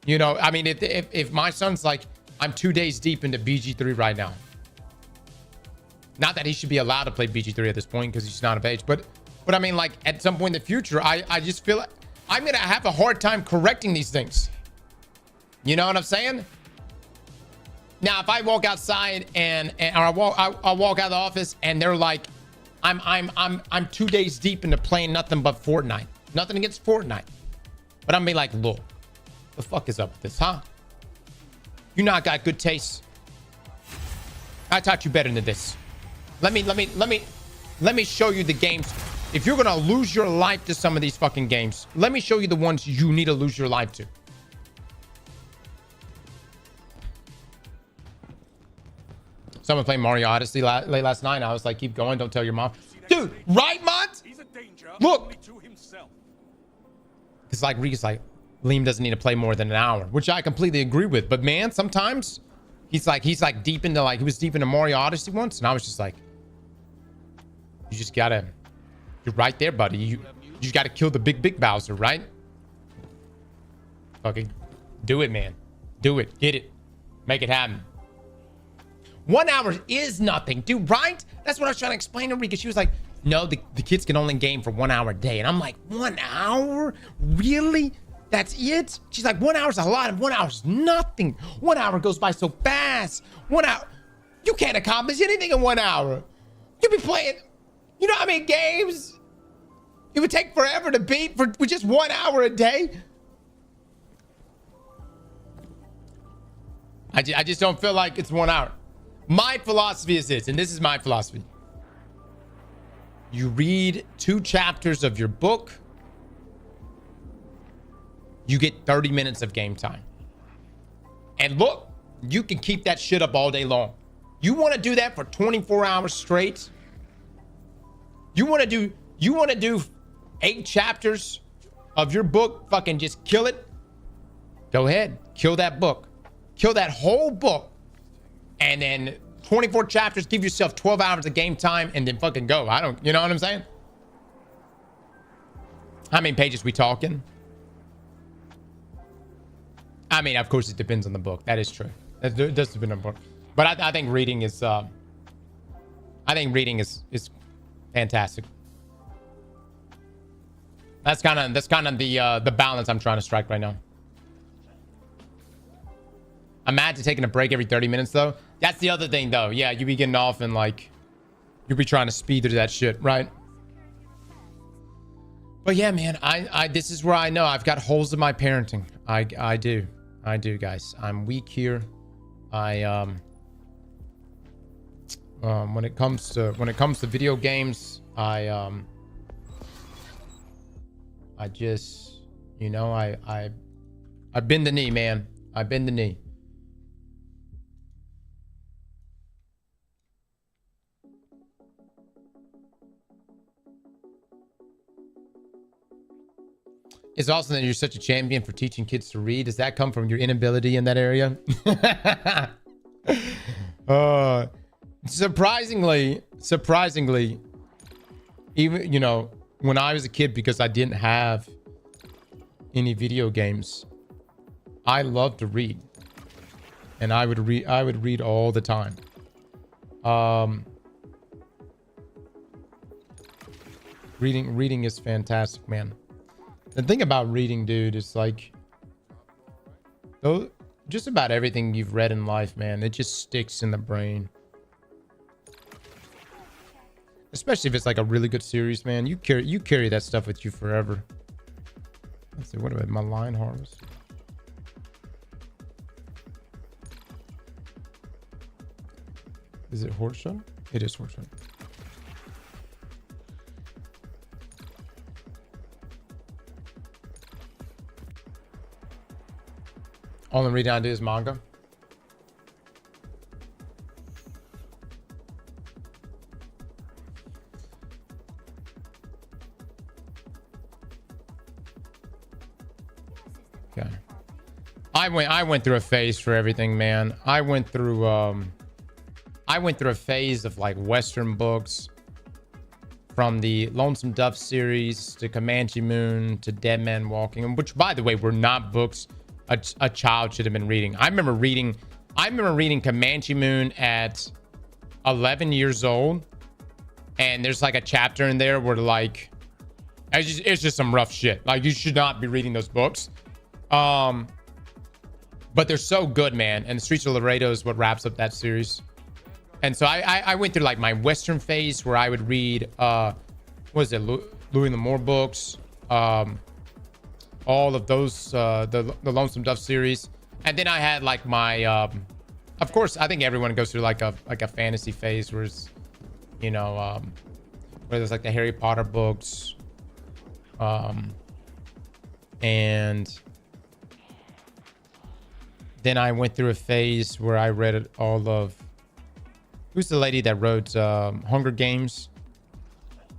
S1: you know, I mean, if my son's like, I'm 2 days deep into BG3 right now. Not that he should be allowed to play BG3 at this point because he's not of age, but I mean, like at some point in the future, I just feel like I'm gonna have a hard time correcting these things. You know what I'm saying? Now, if I walk outside or I walk out of the office and they're like, I'm 2 days deep into playing nothing but Fortnite. Nothing against Fortnite, but I'm gonna be like, look, the fuck is up with this, huh? You not got good taste. I taught you better than this. Let me show you the games. If you're gonna lose your life to some of these fucking games, let me show you the ones you need to lose your life to. Someone playing Mario Odyssey late last night. I was like, keep going, don't tell your mom. Dude, right, Mont? Look. It's like Rika's like, Liam doesn't need to play more than an hour, which I completely agree with. But man, sometimes he's like deep into, like, he was deep into Mario Odyssey once, and I was just like, you just gotta, you're right there, buddy. You just gotta kill the big Bowser, right? Okay, do it, man. Do it. Get it. Make it happen. 1 hour is nothing, dude, right? That's what I was trying to explain to Rika. She was like, no, the kids can only game for 1 hour a day. And I'm like, 1 hour? Really? That's it? She's like, 1 hour's a lot and 1 hour's nothing. 1 hour goes by so fast. 1 hour. You can't accomplish anything in 1 hour. You be playing, you know how many games it would take forever to beat for just 1 hour a day? I just don't feel like it's 1 hour. My philosophy is this, and this is my philosophy. You read 2 chapters of your book, you get 30 minutes of game time. And look, you can keep that shit up all day long. You want to do that for 24 hours straight? You want to do 8 chapters of your book, fucking just kill it? Go ahead, kill that book. Kill that whole book. And then 24 chapters, give yourself 12 hours of game time and then fucking go. You know what I'm saying? How many pages we talking? I mean, of course, it depends on the book. That is true. It does depend on the book. But I think reading is, is fantastic. That's kind of the balance I'm trying to strike right now. I'm mad to taking a break every 30 minutes though. That's the other thing though. Yeah, you be getting off and like, you'll be trying to speed through that shit, right? But yeah, man, this is where I know I've got holes in my parenting. I do, guys. I'm weak here. When it comes to video games, I just, you know, I bend the knee, man. I bend the knee. It's awesome that you're such a champion for teaching kids to read. Does that come from your inability in that area? Surprisingly, even, you know, when I was a kid, because I didn't have any video games, I loved to read. And I would read all the time. Reading is fantastic, man. The thing about reading, dude, is like, just about everything you've read in life, man, it just sticks in the brain. Especially if it's like a really good series, man. You carry that stuff with you forever. Let's see, what about my line harvest? Is it horseshoe? It is horseshoe. Only reading I do is manga. Okay. I went through a phase for everything, man. I went through a phase of like Western books, from the Lonesome Dove series to Comanche Moon to Dead Man Walking, which, by the way, were not books a child should have been reading. I remember reading Comanche Moon at 11 years old, and there's like a chapter in there where like it's just some rough shit. Like, you should not be reading those books, but they're so good, man. And the Streets of Laredo is what wraps up that series. And so I went through like my Western phase where I would read what was it, Louis L'Amour books, all of those, the Lonesome Dove series. And then I had like my of course, I think everyone goes through like a fantasy phase where it's, you know, where there's like the Harry Potter books, and then I went through a phase where I read all of, who's the lady that wrote Hunger Games?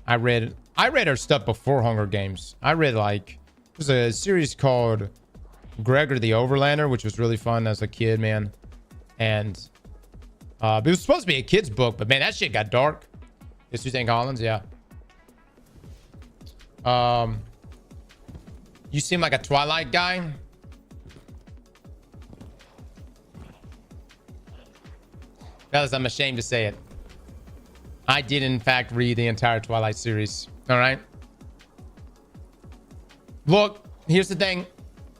S1: I read her stuff before Hunger Games. I read like, there's a series called Gregor the Overlander, which was really fun as a kid, man. And it was supposed to be a kid's book, but man, that shit got dark. It's Suzanne Collins, yeah. You seem like a Twilight guy. Fellas, I'm ashamed to say it. I did, in fact, read the entire Twilight series. All right? Look, here's the thing.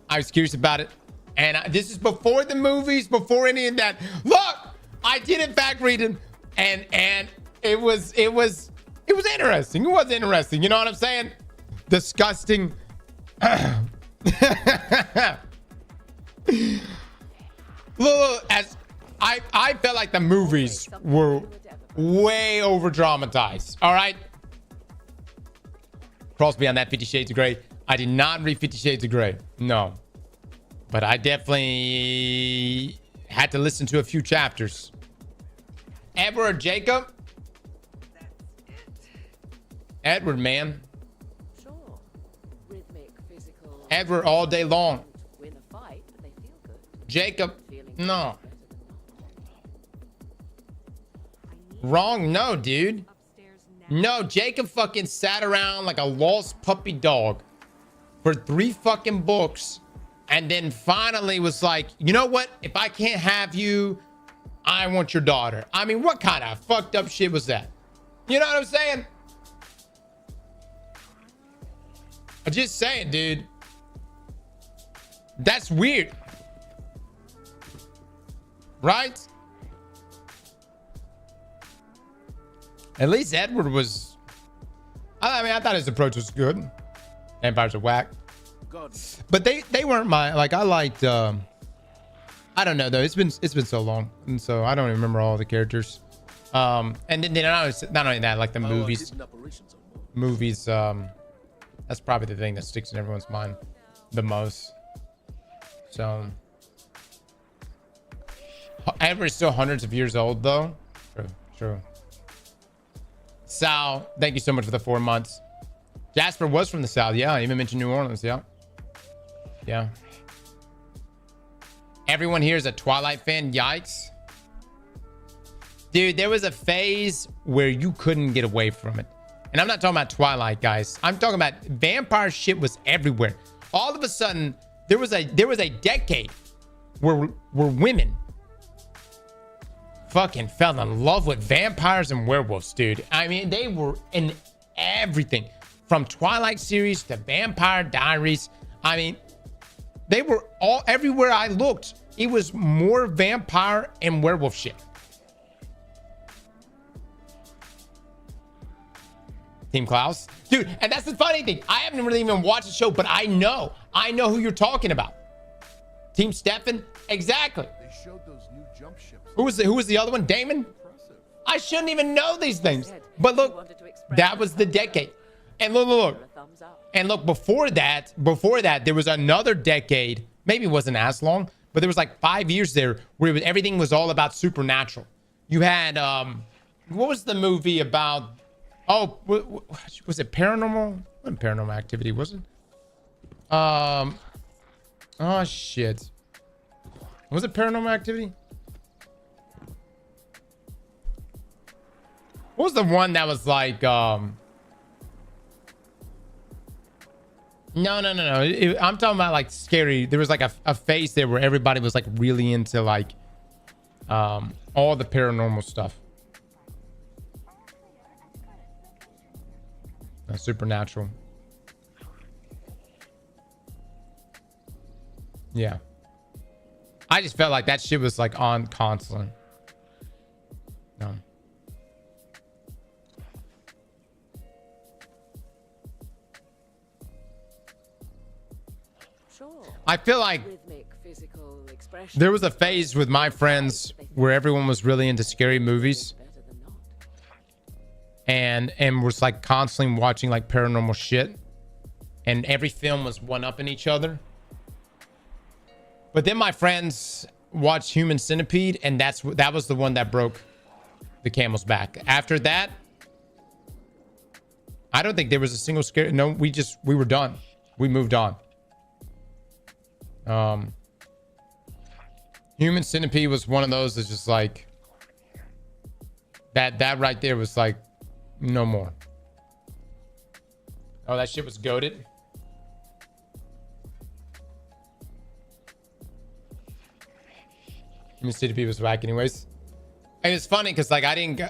S1: I was curious about it. And this is before the movies, before any of that. Look, I did, in fact, read it. And it was interesting. It was interesting. You know what I'm saying? Disgusting. Look, as I felt like the movies were way over dramatized. All right. Cross beyond that 50 Shades of Grey. I did not read 50 Shades of Grey. No. But I definitely had to listen to a few chapters. Edward Jacob. Edward, man.
S9: Sure. Rhythmic, physical.
S1: Edward all day long.
S9: Win a fight, but they feel good.
S1: Jacob.
S9: Feeling
S1: No.
S9: better than not.
S1: Wrong. No, dude. No, Jacob fucking sat around like a lost puppy dog for 3 fucking books. And then finally was like, you know what? If I can't have you, I want your daughter. I mean, what kind of fucked up shit was that? You know what I'm saying? I'm just saying, dude. That's weird. Right? At least Edward was... I mean, I thought his approach was good. Vampires are whack.
S10: God.
S1: But they weren't my... Like, I liked... I don't know, though. It's been so long. And so I don't even remember all the characters. And then not only that, like the movies. Movies, that's probably the thing that sticks in everyone's mind the most. So... Edward's still hundreds of years old, though. True. Sal, thank you so much for the 4 months. Jasper was from the South. Yeah, I even mentioned New Orleans. Yeah. Everyone here is a Twilight fan. Yikes. Dude, there was a phase where you couldn't get away from it. And I'm not talking about Twilight, guys. I'm talking about vampire shit was everywhere. All of a sudden, there was a decade where women fucking fell in love with vampires and werewolves, dude. I mean, they were in everything from Twilight series to Vampire Diaries. I mean, they were all everywhere I looked. It was more vampire and werewolf shit. Team Klaus, dude. And that's the funny thing. I haven't really even watched the show, but I know who you're talking about. Team Stefan, exactly.
S7: They showed those new jump ships.
S1: Who was the other one? Damon? I shouldn't even know these things. But look, that was the decade. And look. And look, before that, there was another decade. Maybe it wasn't as long, but there was like 5 years there where everything was all about supernatural. You had, what was the movie about? Oh, was it Paranormal? It wasn't Paranormal Activity, was it? Oh, shit. Was it Paranormal Activity? What was the one that was like, No. I'm talking about like scary. There was like a phase there where everybody was like really into like, all the paranormal stuff. Supernatural. Yeah. I just felt like that shit was like on constantly. No. I feel like there was a phase with my friends where everyone was really into scary movies and was like constantly watching like paranormal shit, and every film was one-upping each other. But then my friends watched Human Centipede, and that was the one that broke the camel's back. After that, I don't think there was a single scary. No, we were done. We moved on. Human Centipede was one of those that's just like that right there was like no more. Oh, that shit was goated. Human Centipede was whack anyways. And it's funny because like I didn't.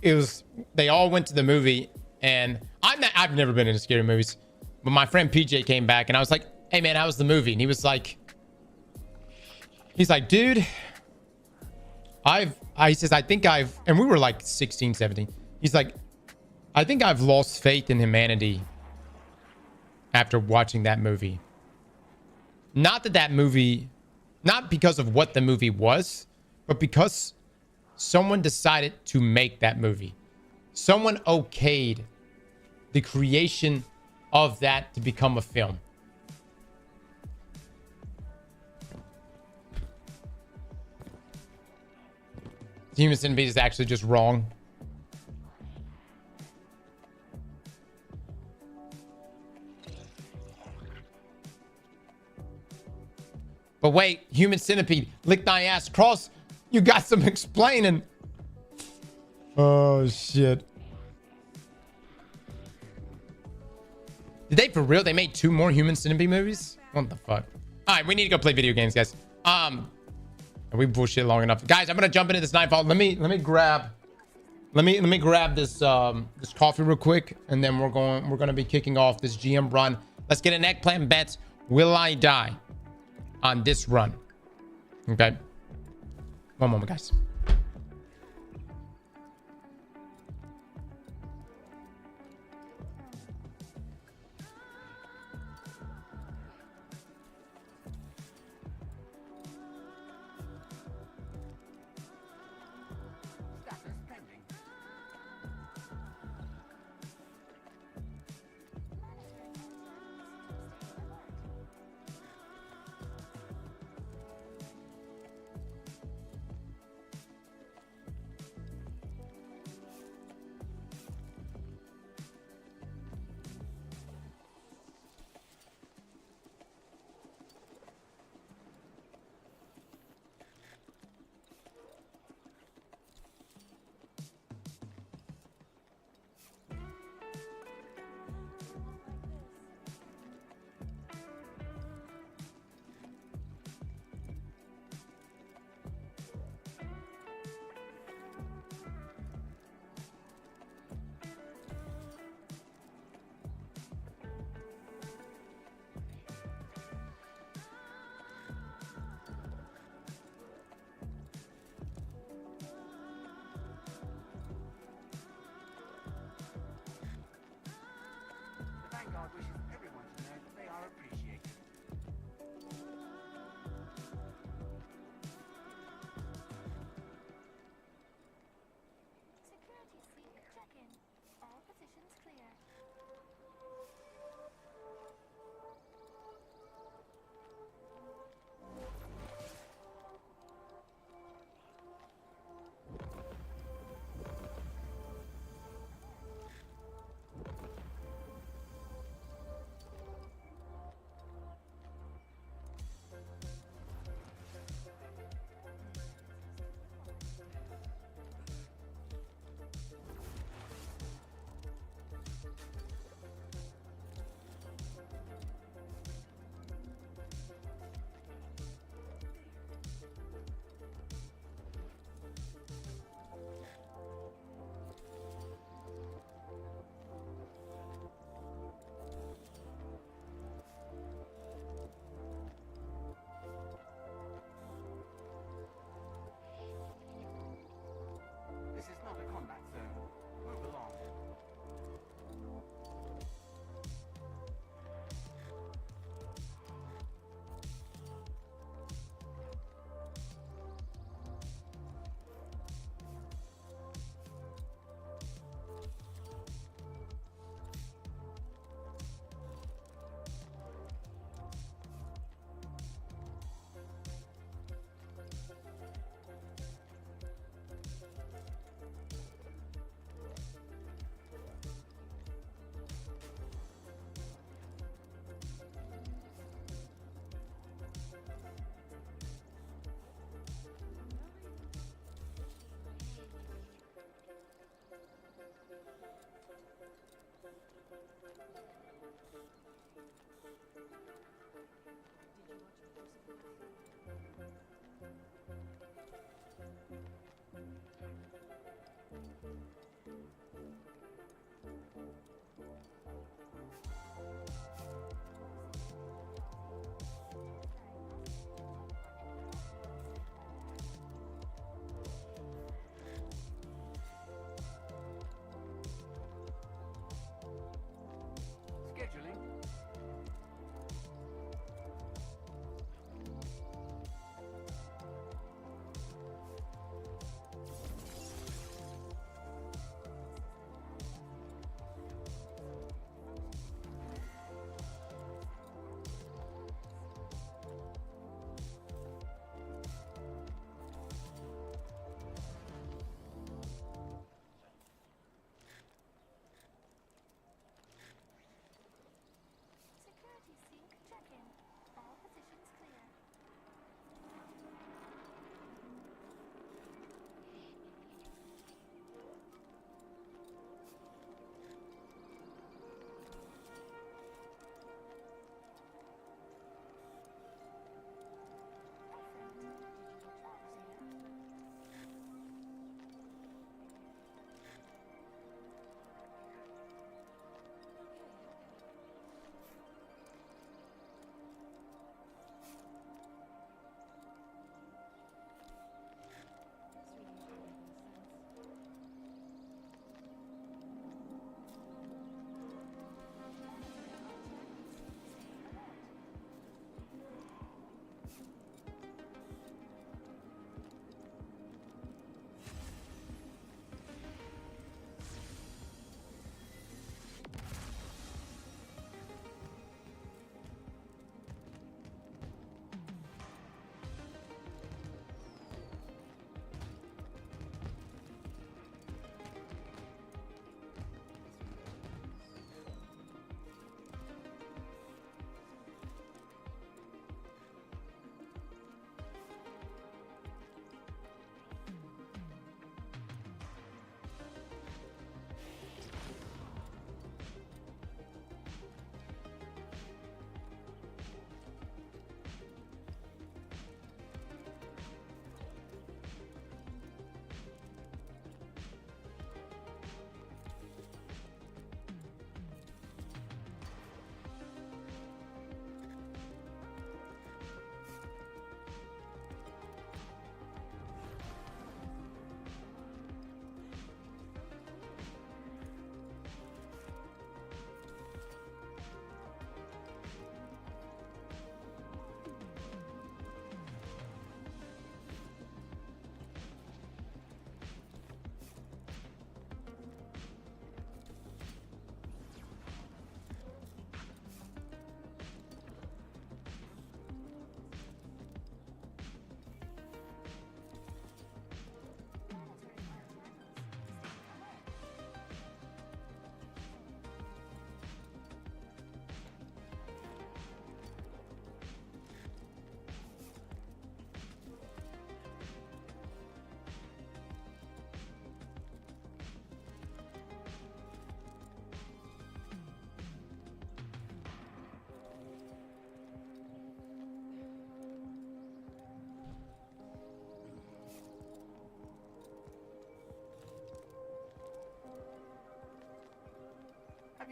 S1: It was they all went to the movie, and I've never been into scary movies, but my friend PJ came back, and I was like, "Hey man, how was the movie?" And he's like, "Dude, he says, I think I've," and we were like 16, 17. He's like, "I think I've lost faith in humanity after watching that movie." Not because of what the movie was, but because someone decided to make that movie. Someone okayed the creation of that to become a film. Human Centipede is actually just wrong. But wait, Human Centipede, lick thy ass cross. You got some explaining. Oh, shit. Did they for real? They made 2 more Human Centipede movies? What the fuck? All right, we need to go play video games, guys. We bullshit long enough. Guys, I'm gonna jump into this Nightfall. Let me grab this this coffee real quick, and then we're gonna be kicking off this GM run. Let's get an eggplant bet. Will I die on this run? Okay. One moment, guys.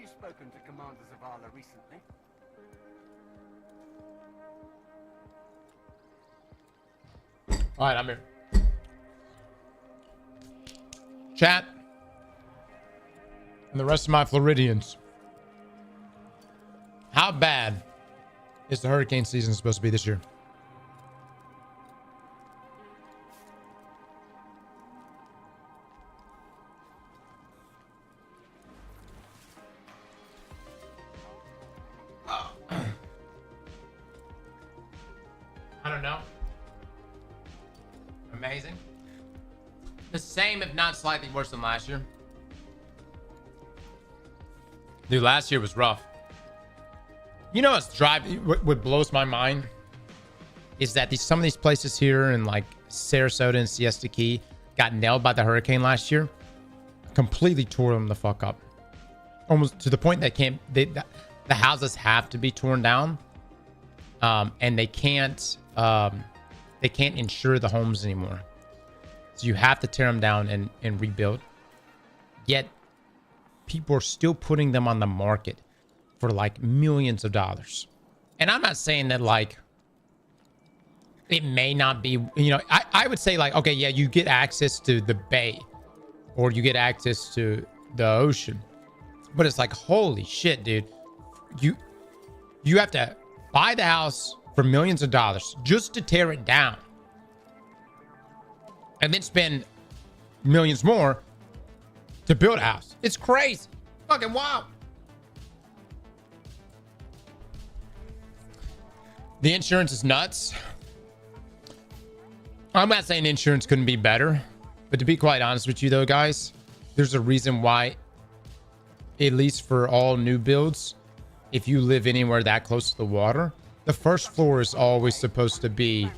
S6: you spoken to Commander Zavala recently?
S1: All right, I'm here. Chat. And the rest of my Floridians. How bad is the hurricane season supposed to be this year? I don't know. Amazing. The same, if not slightly worse than last year. Dude, last year was rough. You know what blows my mind is that some of these places here in like Sarasota and Siesta Key got nailed by the hurricane last year. Completely tore them the fuck up. Almost to the point that the houses have to be torn down. And they can't insure the homes anymore. So you have to tear them down and rebuild. Yet people are still putting them on the market for like millions of dollars. And I'm not saying that like it may not be, you know, I would say like, okay, yeah, you get access to the bay or you get access to the ocean. But it's like, holy shit, dude. You have to buy the house for millions of dollars just to tear it down. And then spend millions more to build a house. It's crazy. Fucking wild. The insurance is nuts. I'm not saying insurance couldn't be better, but to be quite honest with you though, guys, there's a reason why, at least for all new builds, if you live anywhere that close to the water, the first floor is always supposed to be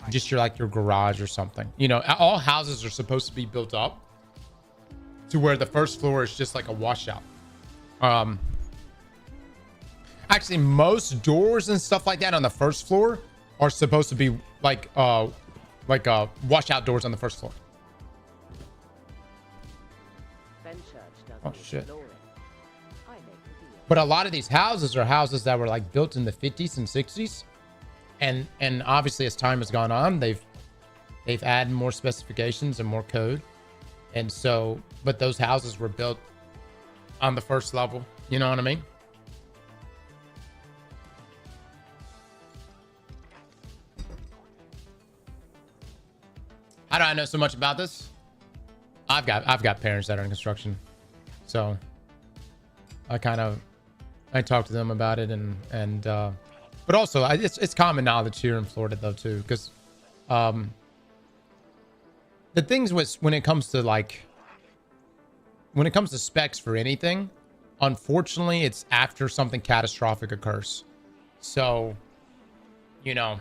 S1: just your garage or something. You know, all houses are supposed to be built up to where the first floor is just like a washout. Actually, most doors and stuff like that on the first floor are supposed to be like washout doors on the first floor. Oh shit. But a lot of these houses are houses that were like built in the 50s and 60s. And obviously as time has gone on, they've added more specifications and more code. And so, but those houses were built on the first level. You know what I mean? How do I know so much about this? I've got parents that are in construction. So I talk to them about it and but also it's common knowledge here in Florida though too, because the things when it comes to specs for anything, unfortunately it's after something catastrophic occurs. So, you know,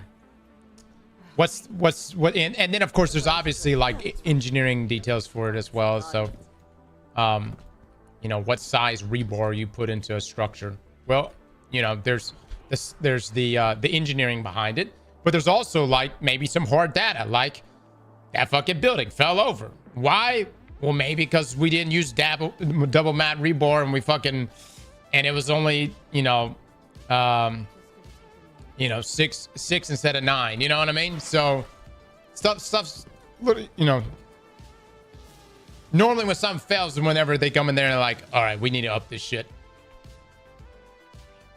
S1: and then of course there's obviously like engineering details for it as well. So you know, what size rebar you put into a structure. Well, you know, there's the engineering behind it, but there's also like maybe some hard data, like that fucking building fell over. Why? Well, maybe because we didn't use double mat rebar and it was only, you know, 6 instead of 9. You know what I mean? So stuff's, you know. Normally when something fails and whenever they come in there and they're like, all right, we need to up this shit.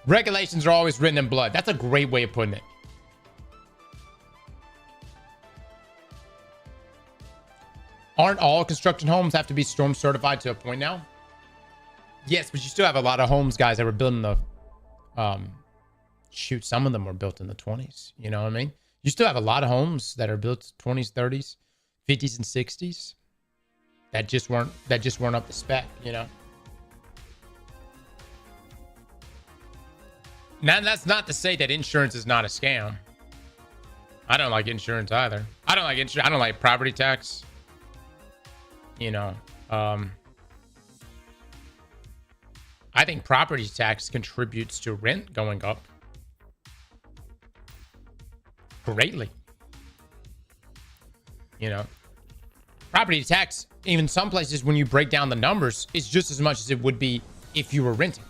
S1: Regulations are always written in blood. That's a great way of putting it. Aren't all construction homes have to be storm certified to a point now? Yes, but you still have a lot of homes, guys, that were built in the, shoot, some of them were built in the 20s. You know what I mean? You still have a lot of homes that are built 20s, 30s, 50s, and 60s. That just weren't up to spec, you know. Now that's not to say that insurance is not a scam. I don't like insurance either. I don't like insurance. I don't like property tax. You know, I think property tax contributes to rent going up greatly. You know, property tax, even some places when you break down the numbers, is just as much as it would be if you were renting.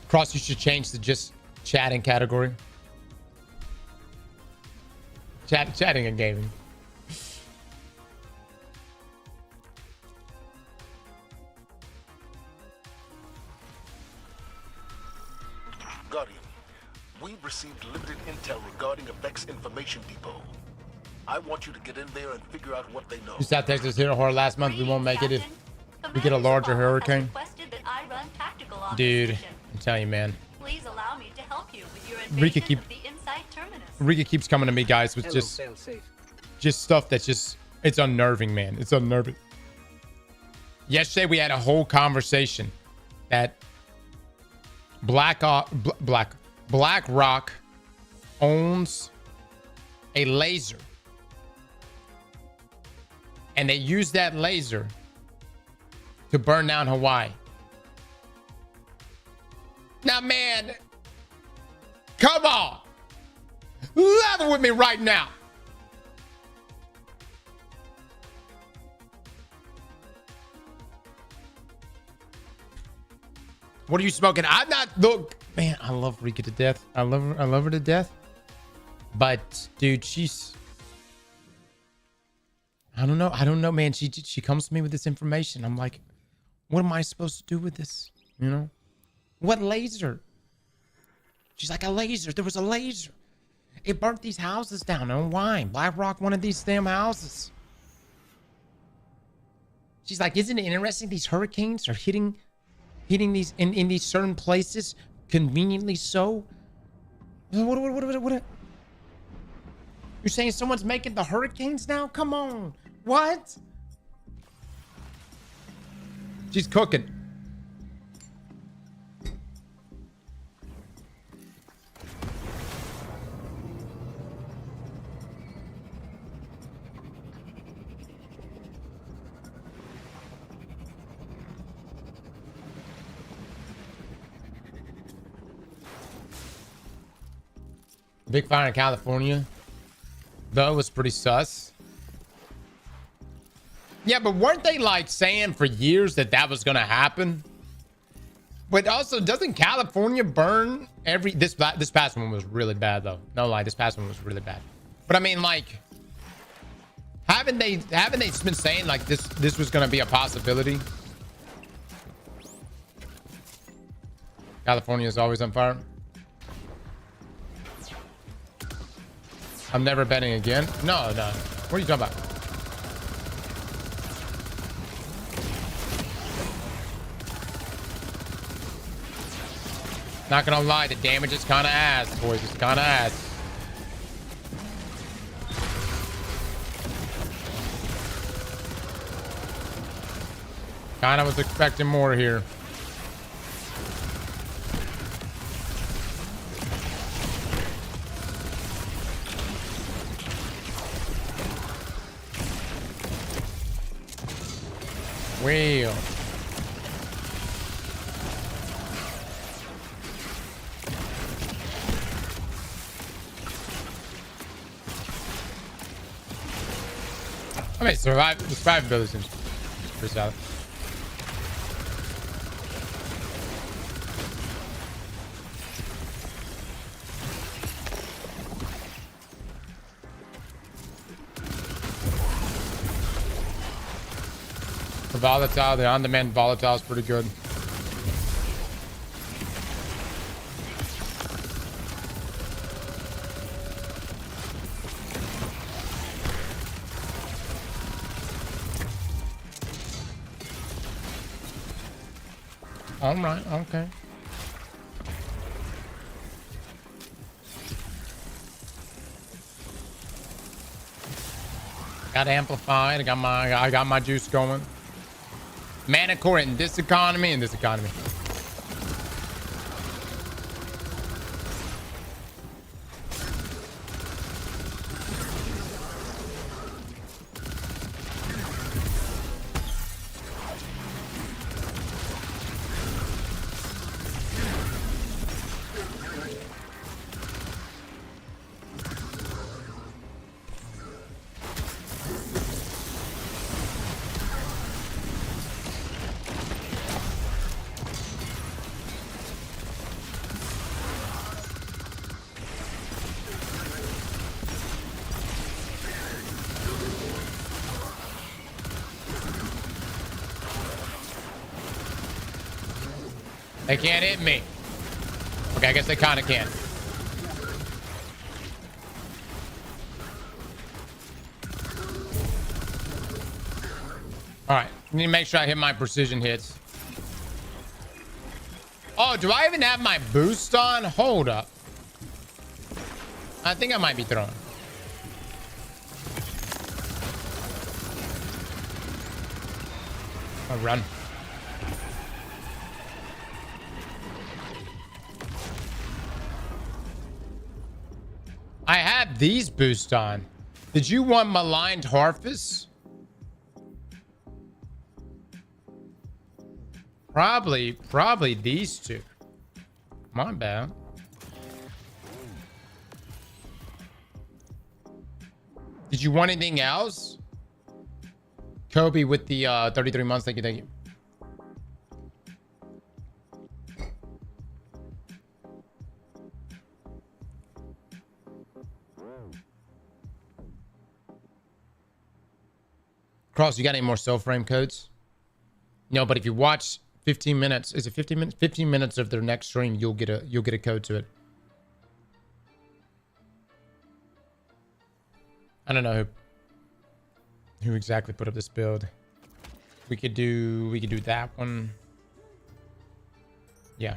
S1: Cross, you should change the just chatting category. Chatting and gaming.
S10: Guardian, we received limited intel regarding a Vex information depot. I want you to get in there and figure out what they know.
S1: You South Texas hero horror last month. We won't make it if we get a larger hurricane. Dude, I'm telling you, man.
S8: Please allow me to help you with your
S1: Rika
S8: invasion of the inside terminus.
S1: Rika keeps coming to me, guys, with just stuff that's just, it's unnerving, man. It's unnerving. Yesterday we had a whole conversation that BlackRock owns a laser, and they use that laser to burn down Hawaii. Now, man, come on, level with me right now. What are you smoking? I'm not. Look, man, I love Rika to death. I love her to death. But dude, she's. I don't know, man. She comes to me with this information. I'm like, what am I supposed to do with this? You know, what laser? She's like, a laser. There was a laser. It burnt these houses down. I don't know why. BlackRock wanted these damn houses. She's like, isn't it interesting? These hurricanes are hitting these in these certain places conveniently so. What? You're saying someone's making the hurricanes now? Come on. What? She's cooking. Big fire in California, though, was pretty sus. Yeah, but weren't they like saying for years that that was gonna happen? But also, doesn't California burn every? This past one was really bad, though. No lie, this past one was really bad. But I mean, like, haven't they been saying like this was gonna be a possibility? California is always on fire. I'm never betting again. No. What are you talking about? Not gonna lie, the damage is kind of ass, boys. It's kind of ass. Kind of was expecting more here. Wheel. I mean, survivability seems pretty solid. The volatile, the on-demand volatile is pretty good. All right, okay. Got amplified. I got my juice going. Mana core in this economy and this economy. They can't hit me. Okay, I guess they kind of can. All right, I need to make sure I hit my precision hits. Oh, do I even have my boost on? Hold up. I think I might be throwing. I'll run. I have these boost on. Did you want Maligned Harvest? Probably these two. My bad. Did you want anything else? Kobe with the 33 months. Thank you, thank you. Cross, you got any more cell frame codes? No, but if you watch 15 minutes, is it 15 minutes? 15 minutes of their next stream, you'll get a code to it. I don't know who exactly put up this build. We could do that one. Yeah.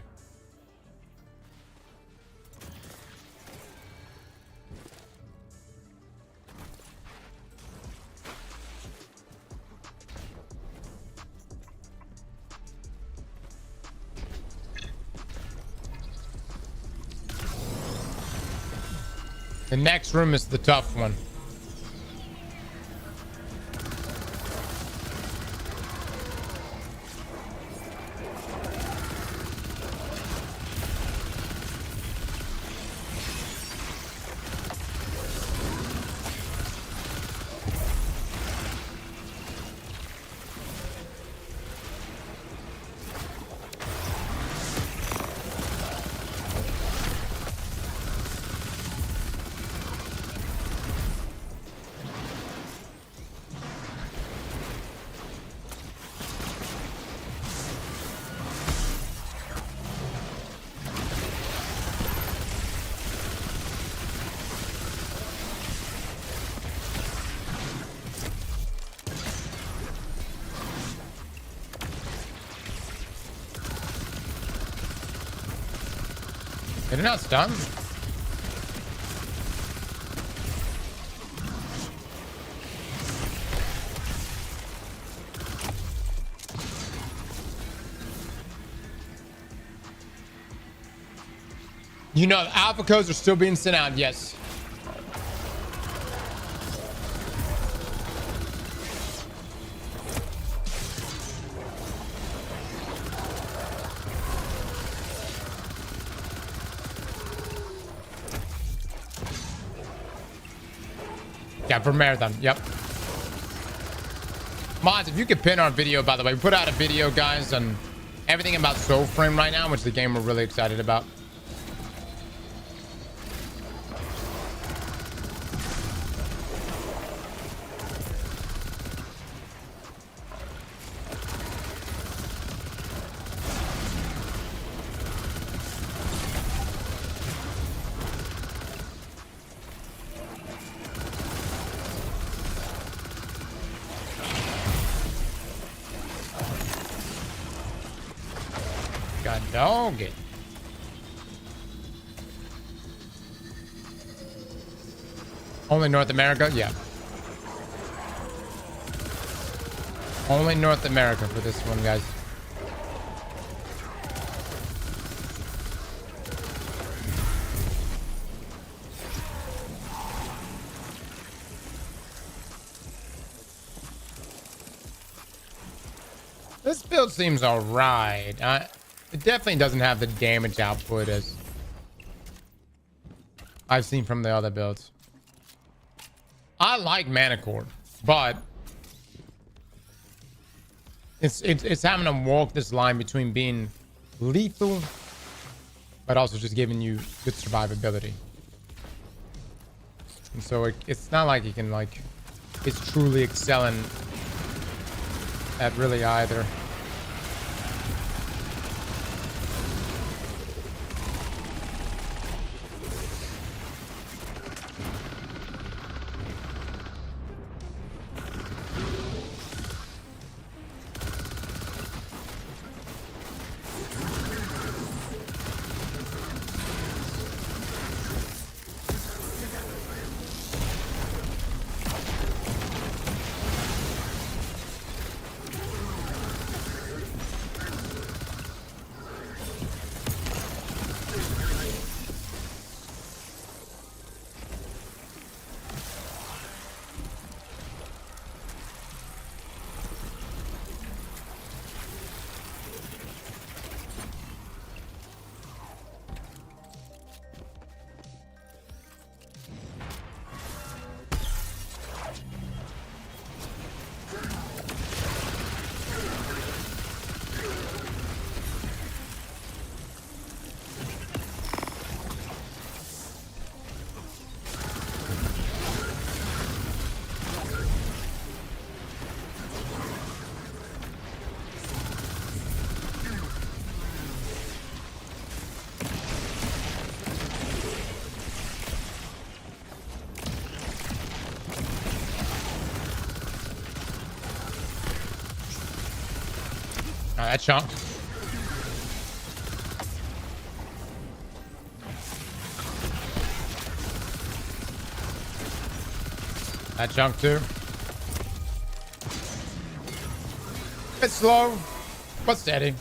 S1: The next room is the tough one. They're not stunned. You know, alpha codes are still being sent out. Yes. Yeah, for marathon. Yep. Mods, if you could pin our video, by the way, we put out a video, guys, on everything about Soul Frame right now, which is the game we're really excited about. God dog it. Only North America? Yeah. Only North America for this one, guys. This build seems alright. It definitely doesn't have the damage output as I've seen from the other builds. I like Mana Core, but it's having to walk this line between being lethal but also just giving you good survivability. And so it's not like you can it's truly excelling at really either. That chunk. That chunk too. It's slow, but steady.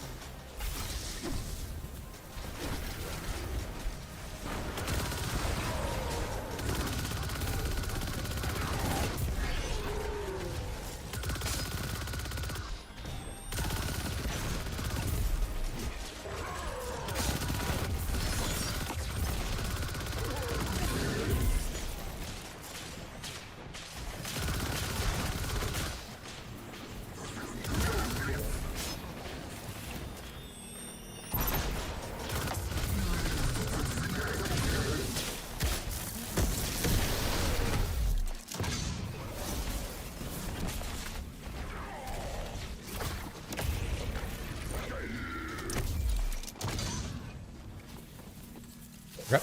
S1: Yep.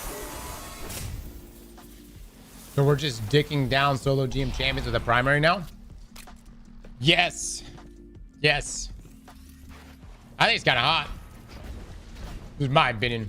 S1: So we're just dicking down solo GM champions with a primary now? Yes. Yes. I think it's kind of hot. This is my opinion.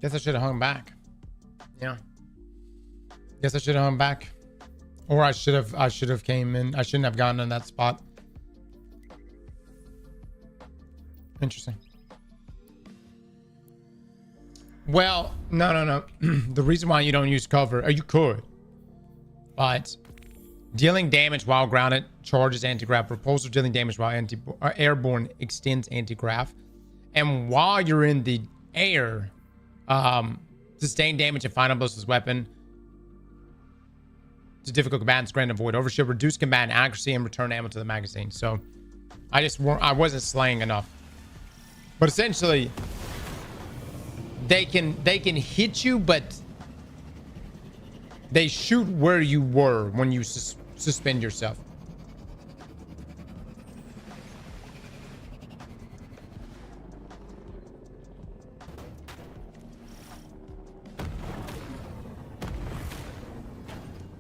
S1: Guess I should have hung back. Yeah. Guess I should have hung back. Or I should have came in. I shouldn't have gone in that spot. Interesting. Well, no. The reason why you don't use cover, you could. But dealing damage while grounded charges anti-grav. Repulsor dealing damage while airborne extends anti-grav. And while you're in the air, sustain damage and final blows with weapon to difficult combatants, grant avoid overshield, reduce combatant accuracy, and return ammo to the magazine. So I wasn't slaying enough. But essentially, they can hit you, but they shoot where you were when you suspend yourself.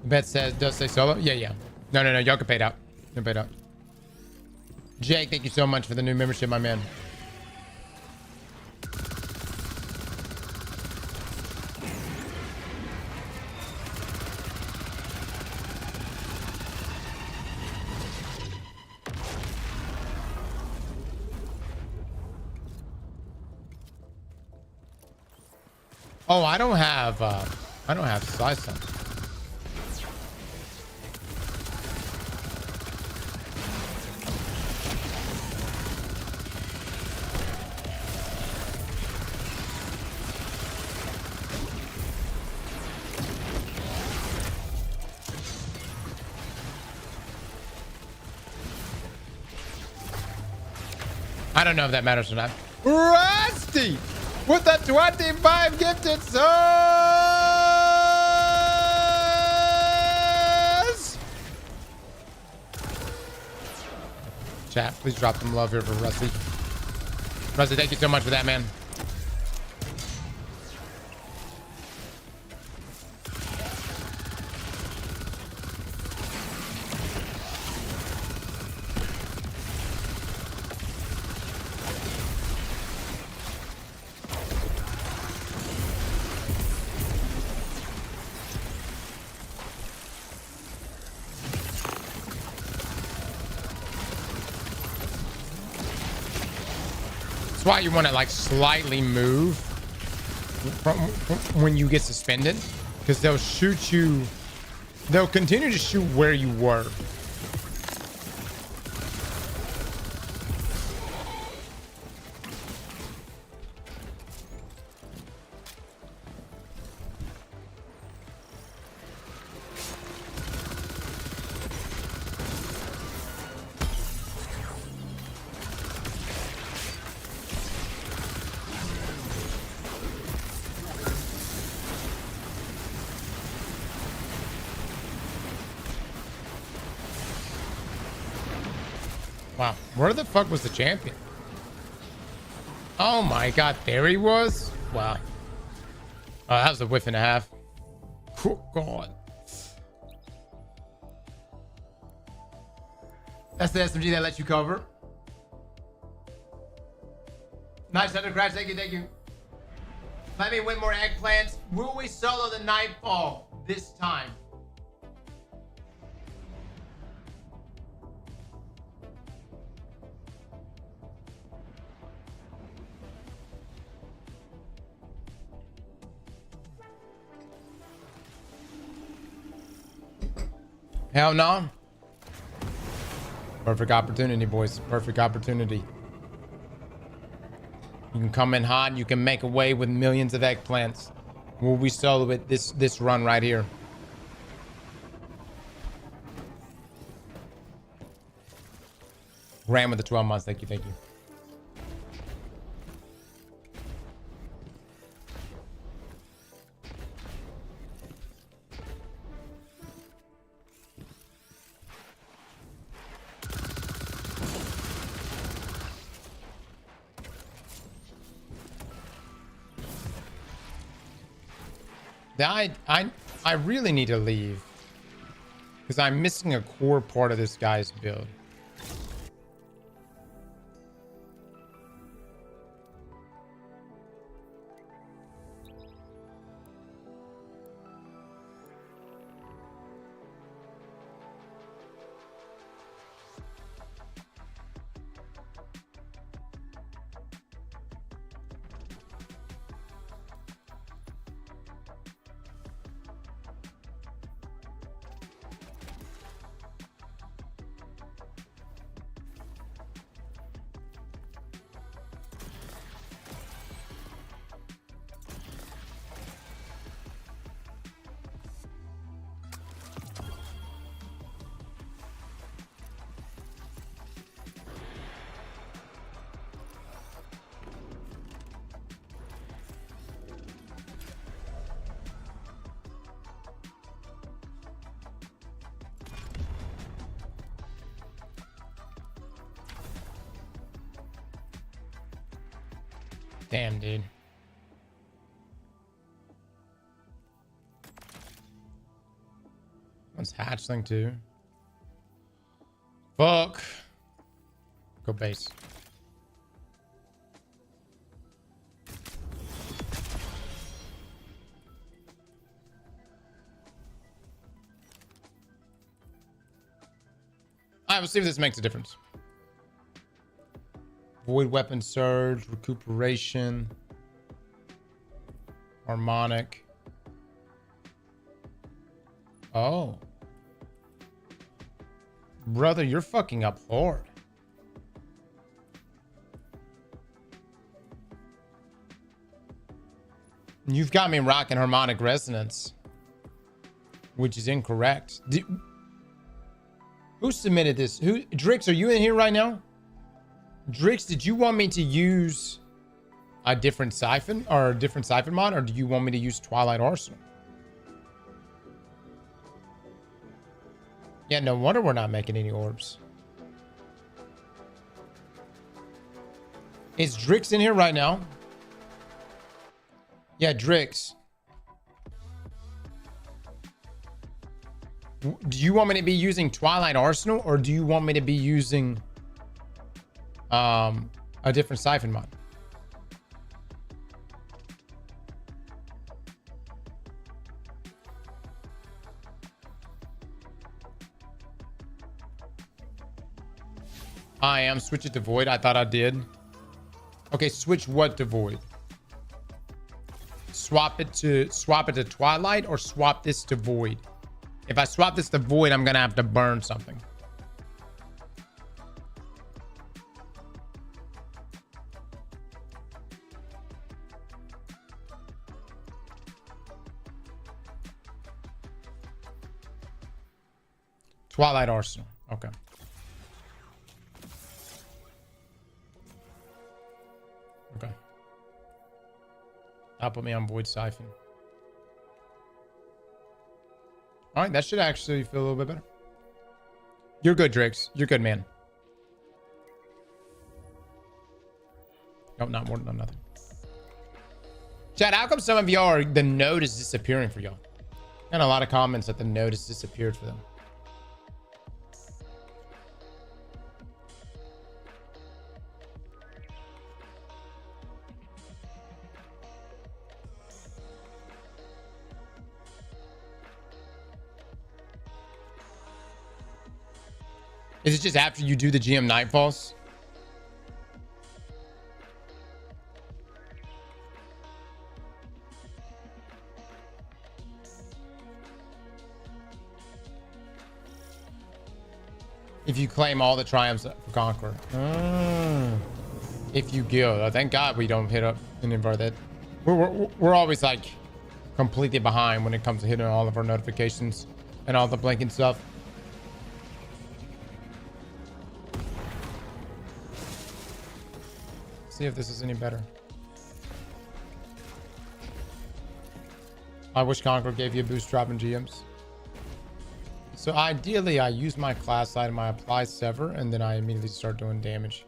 S1: Bet says, does say solo? Yeah. No. Y'all can pay it out. You're paid out. Jake, thank you so much for the new membership, my man. Oh, I don't have slice time. I don't know if that matters or not. Rusty with the 25 gifted souls. Chat, please drop some love here for Rusty. Rusty, thank you so much for that, man. That's why you want to like slightly move from when you get suspended, because they'll shoot you. They'll continue to shoot where you were. Wow. Where the fuck was the champion? Oh my god, there he was? Wow. Oh, that was a whiff and a half. Oh god. That's the SMG that lets you cover. Nice under crash. Thank you, thank you. Let me win more eggplants. Will we solo the Nightfall this time? Hell no. Perfect opportunity, boys. Perfect opportunity. You can come in hot. You can make away with millions of eggplants. Will we solo it this run right here? Ran with the 12 months. Thank you. Thank you. I really need to leave because I'm missing a core part of this guy's build. Damn, dude. One's hatchling too. Fuck. Go base. Alright, we'll see if this makes a difference. Void weapon surge, recuperation, harmonic. Oh. Brother, you're fucking up hard. You've got me rocking harmonic resonance, which is incorrect. Who submitted this? Drix, are you in here right now? Drix, did you want me to use a different siphon or a different siphon mod, or do you want me to use Twilight Arsenal? Yeah, no wonder we're not making any orbs. Is Drix in here right now? Yeah, Drix. Do you want me to be using Twilight Arsenal, or do you want me to be using a different siphon mod? I am. Switch it to void. I thought I did. Okay, switch what to void? Swap it to Twilight, or swap this to void? If I swap this to void, I'm gonna have to burn something. Twilight Arsenal. Okay. Okay. That'll put me on Void Siphon. All right, that should actually feel a little bit better. You're good, Drix. You're good, man. Nope, not more than nothing. Chat, how come some of y'all are, the node is disappearing for y'all? Got a lot of comments that the node has disappeared for them. Is it just after you do the GM Nightfalls? If you claim all the triumphs for Conqueror. If you guild. Oh, thank God we don't hit up and invert that. We're always like completely behind when it comes to hitting all of our notifications and all the blinking stuff. See if this is any better. I wish Conqueror gave you a boost drop in GMs. So ideally, I use my class item, I apply Sever, and then I immediately start doing damage.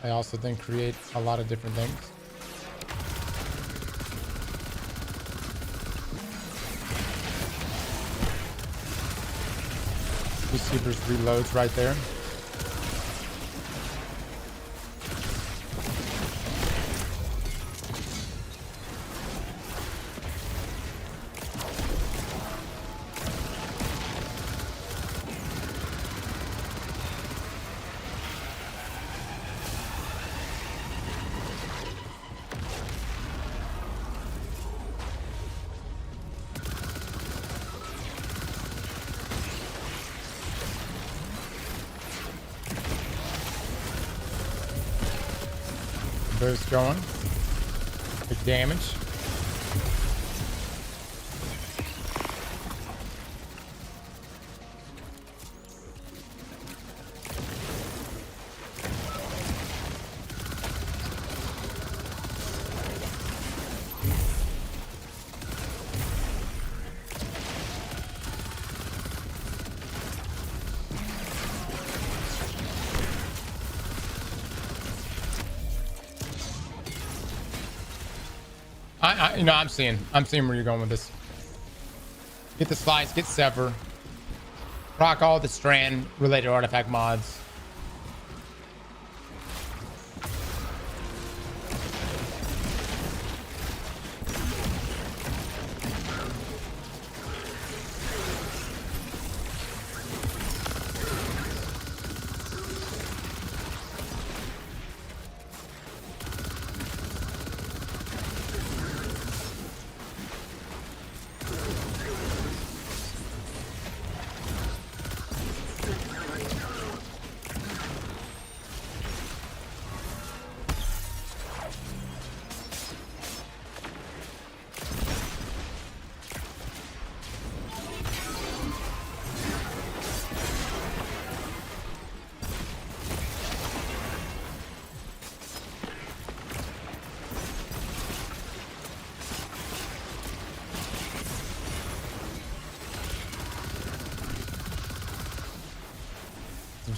S1: I also then create a lot of different things. Receivers reloads right there. Boost going. Big damage. You know, I'm seeing where you're going with this. Get the slice, get Sever, rock all the strand related artifact mods.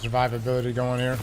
S1: Survivability going here.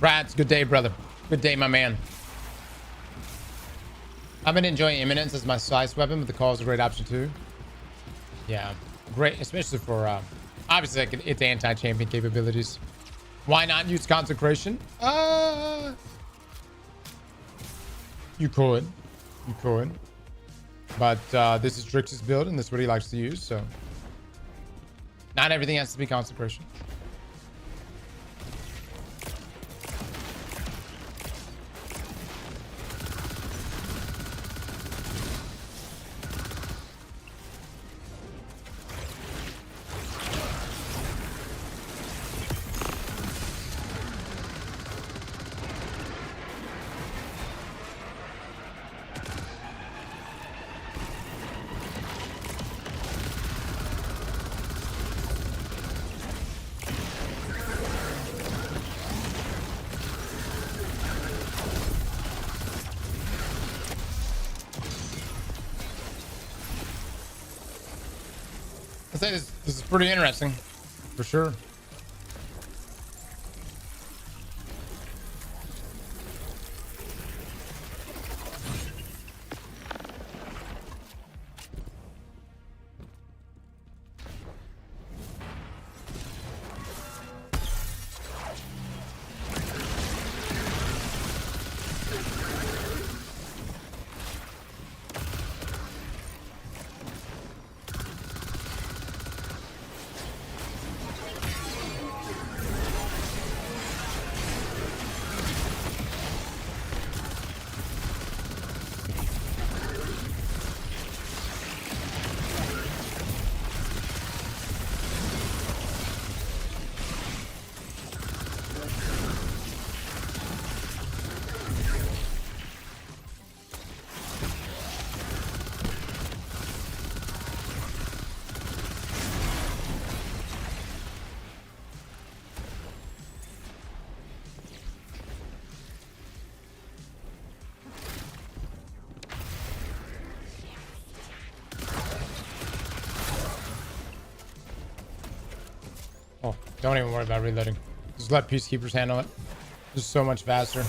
S1: Rats, good day, brother. Good day, my man. I've been enjoying Imminence as my slice weapon, but the call is a great option too. Yeah, great, especially for obviously like its anti-champion capabilities. Why not use consecration? You could, but this is Drix's build, and that's what he likes to use. So not everything has to be consecration. I say this is pretty interesting, for sure. Oh, don't even worry about reloading. Just let peacekeepers handle it. Just so much faster.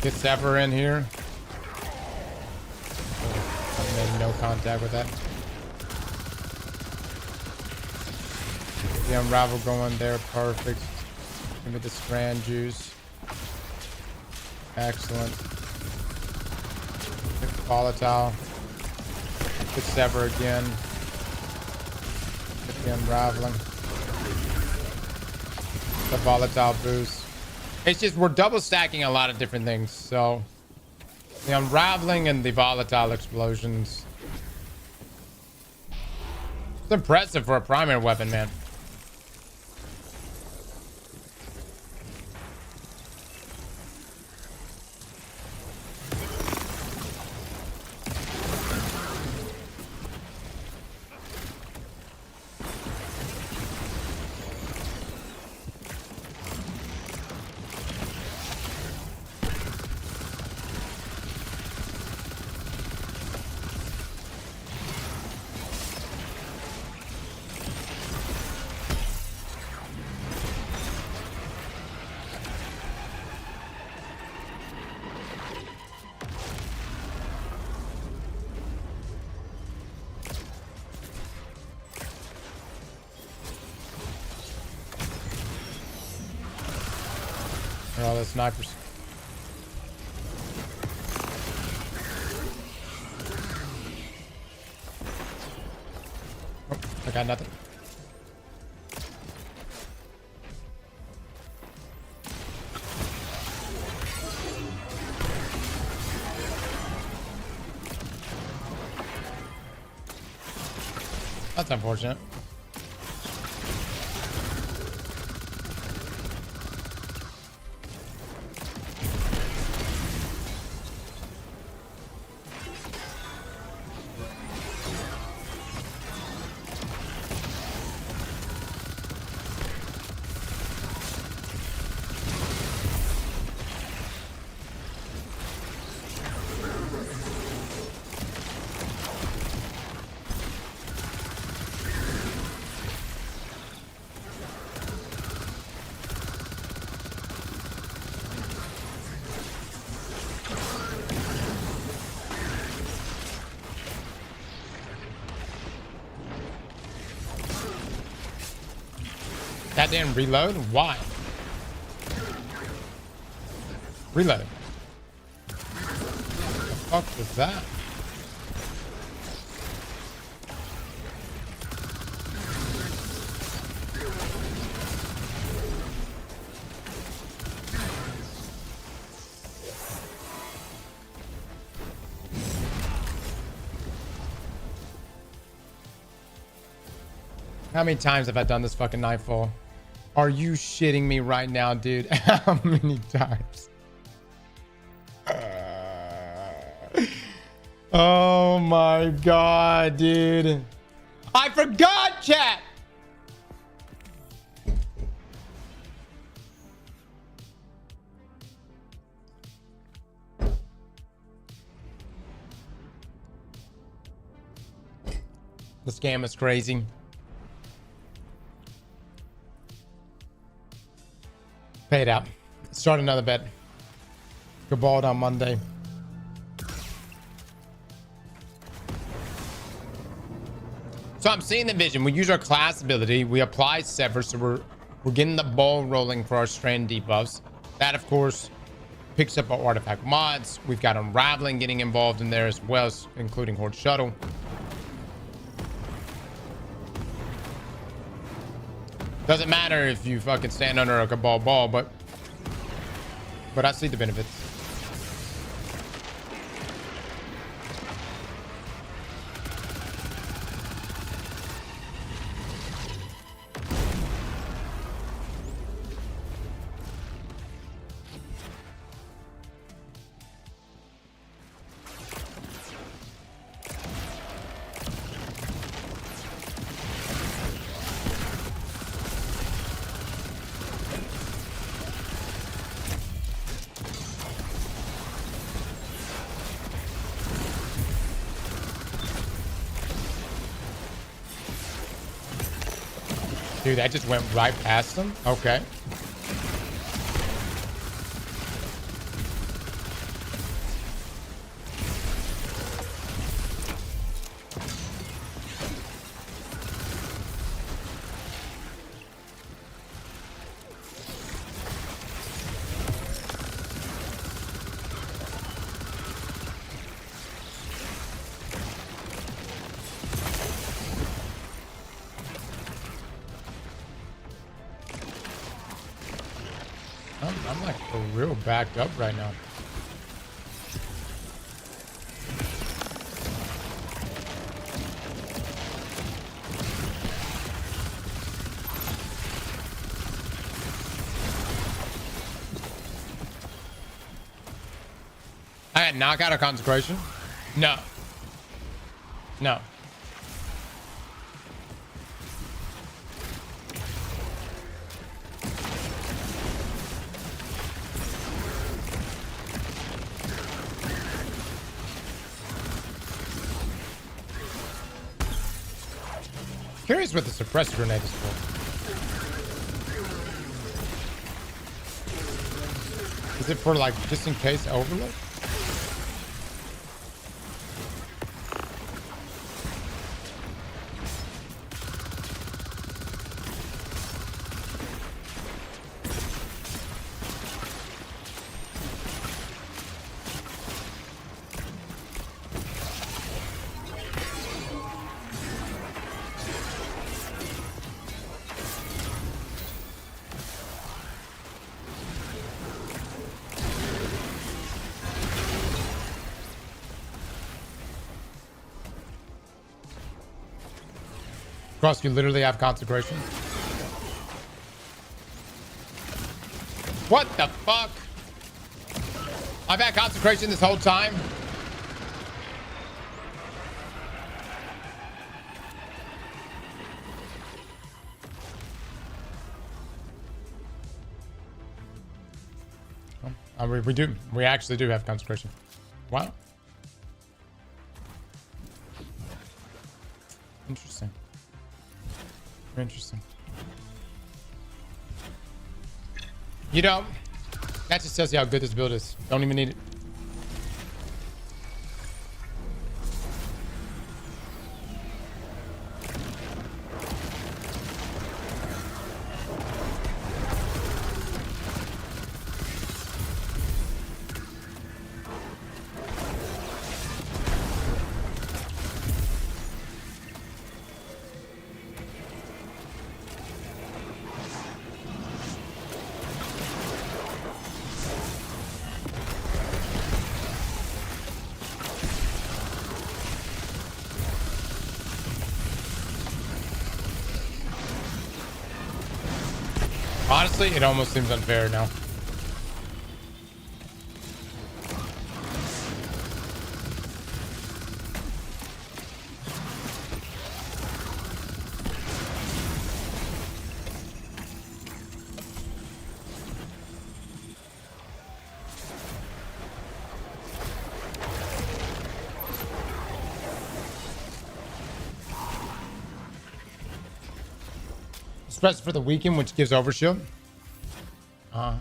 S1: Get Zephyr in here. Oh, I made no contact with that. The Unravel going there. Perfect. Give me the Strand Juice. Excellent. Get the Volatile. Get Sever again. Get the Unraveling. The Volatile boost. It's just we're double stacking a lot of different things. So the Unraveling and the Volatile explosions. It's impressive for a primary weapon, man. All the snipers. Oh, I got nothing. That's unfortunate. That didn't reload? Why? Reload. What the fuck was that? How many times have I done this fucking nightfall? Are you shitting me right now, dude? How many times? Oh my god, dude. I forgot, chat! This game is crazy. Pay it out. Start another bet. Cabal on Monday. So I'm seeing the vision. We use our class ability. We apply Sever, so we're getting the ball rolling for our strand debuffs. That, of course, picks up our artifact mods. We've got Unraveling getting involved in there as well, including Horde Shuttle. Doesn't matter if you fucking stand under a Cabal ball, but I see the benefits. Dude, that just went right past them? Okay. I'm like for real backed up right now. I had knockout or consecration? No. No. Curious what the suppressor grenade is for. Is it for like just in case overload? Cross, you literally have consecration. What the fuck? I've had consecration this whole time. We actually do have consecration. Wow. Interesting. Interesting. You know, that just tells you how good this build is. Don't even need it. Honestly, it almost seems unfair now. Press for the weekend, which gives overshield. I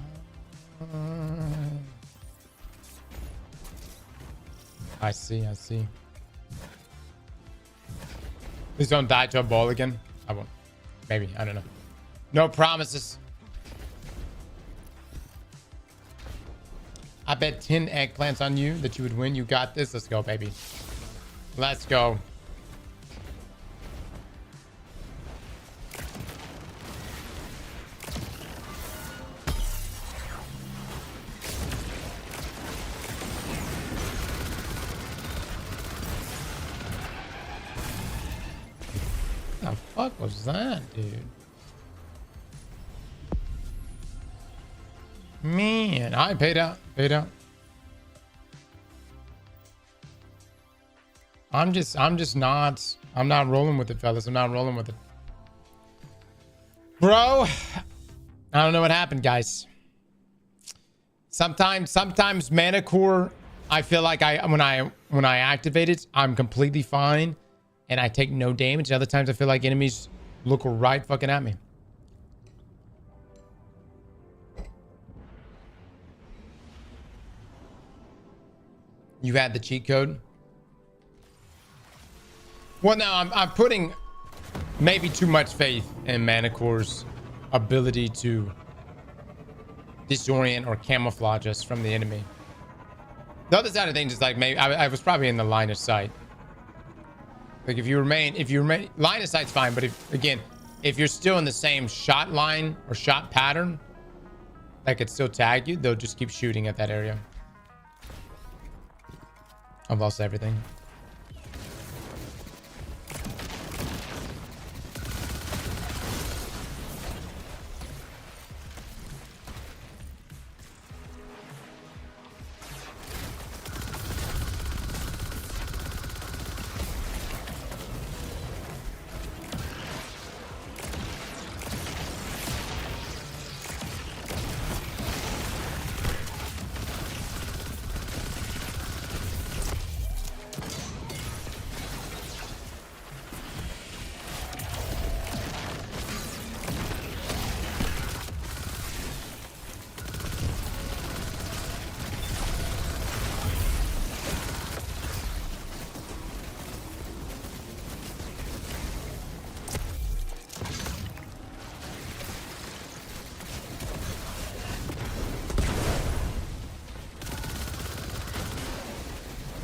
S1: see. Please don't die to a ball again. I won't. Maybe. I don't know. No promises. I bet 10 eggplants on you that you would win. You got this. Let's go, baby. Let's go. The fuck was that, dude? Man, I paid out. I'm not rolling with it, fellas. I'm not rolling with it. Bro, I don't know what happened, guys. Sometimes mana core, I feel like when I activate it, I'm completely fine. And I take no damage. Other times I feel like enemies look right fucking at me. You had the cheat code? Well, no, I'm putting maybe too much faith in Manicore's ability to disorient or camouflage us from the enemy. The other side of things is like maybe I was probably in the line of sight. Like if you remain, line of sight's fine, but if you're still in the same shot line or shot pattern, that could still tag you, they'll just keep shooting at that area. I've lost everything.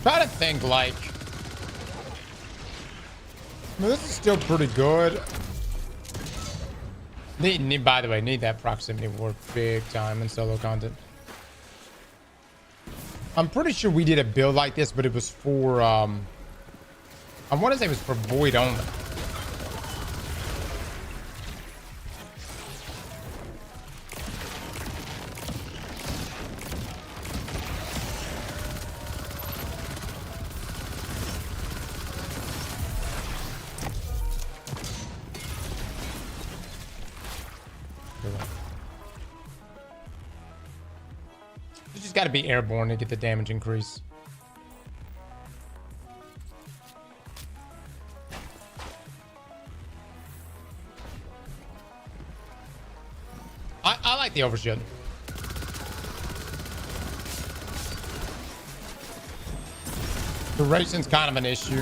S1: Try to think like, I mean, this is still pretty good. By the way, need that proximity warp big time in solo content. I'm pretty sure we did a build like this, but it was for I want to say it was for void only. Got to be airborne to get the damage increase. I like the overshield. Duration's kind of an issue.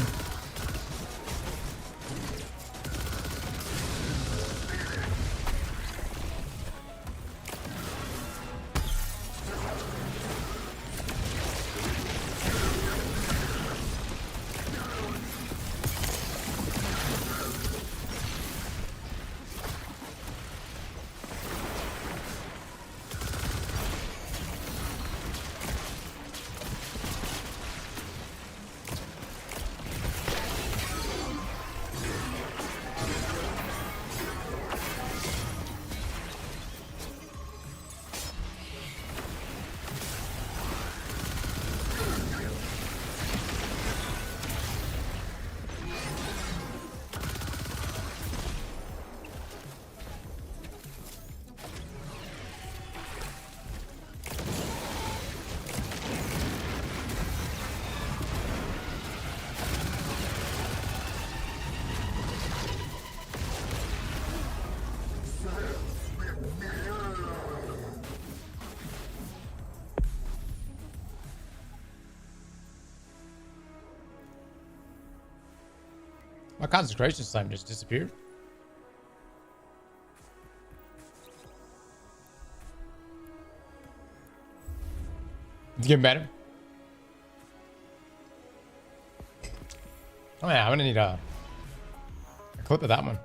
S1: My concentration time just disappeared. It's getting better. Oh yeah, I'm gonna need a clip of that one.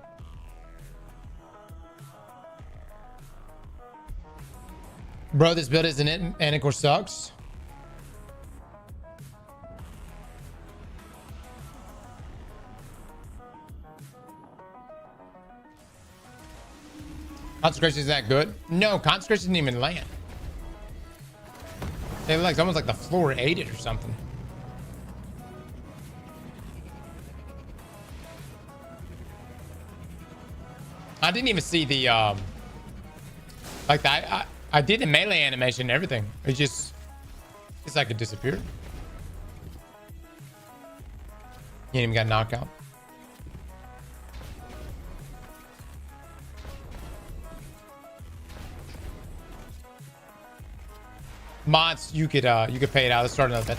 S1: Bro, this build isn't it? Anecdotes sucks. Consecration is that good? No, consecration didn't even land. It looks almost like the floor ate it or something. I didn't even see the like that. I did the melee animation and everything. It just it's like it disappeared. He ain't even got knocked out. Mods, you could pay it out. Let's start another bet.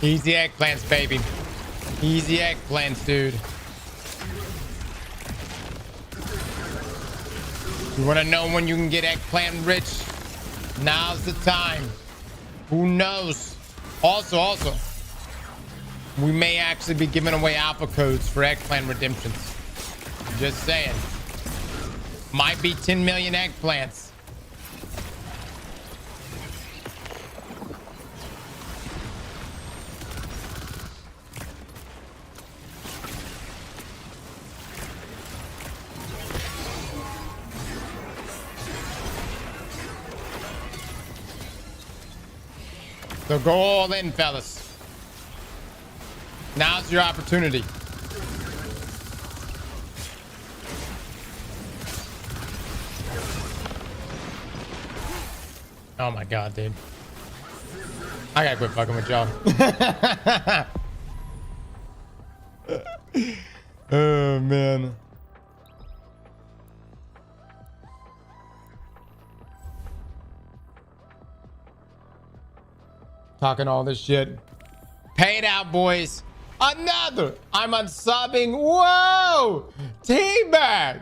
S1: Easy eggplants, baby. Easy eggplants, dude. You want to know when you can get eggplant rich? Now's the time. Who knows? Also, we may actually be giving away alpha codes for eggplant redemptions. Just saying. Might be 10 million eggplants. So go all in, fellas. Now's your opportunity. Oh my god, dude. I gotta quit fucking with y'all. Oh man. Talking all this shit. Pay it out, boys. Another. I'm unsubbing. Whoa. Teabag.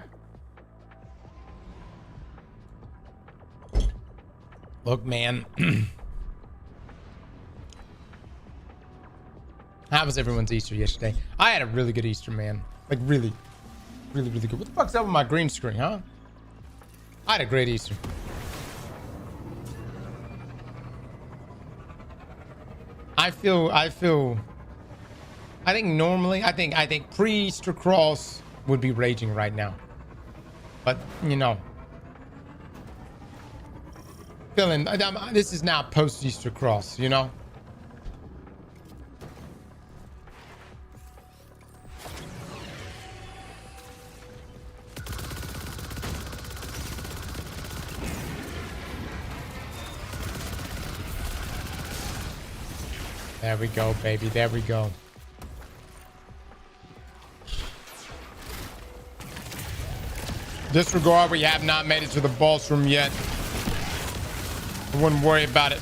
S1: Look, man. How was everyone's Easter yesterday? I had a really good Easter, man. Like, really good. What the fuck's up with my green screen, huh? I had a great Easter. I think normally, I think pre-Easter Cross would be raging right now. But, you know. Feeling, this is now post-Easter Cross, you know? There we go, baby. There we go. Disregard, we have not made it to the boss room yet. I wouldn't worry about it.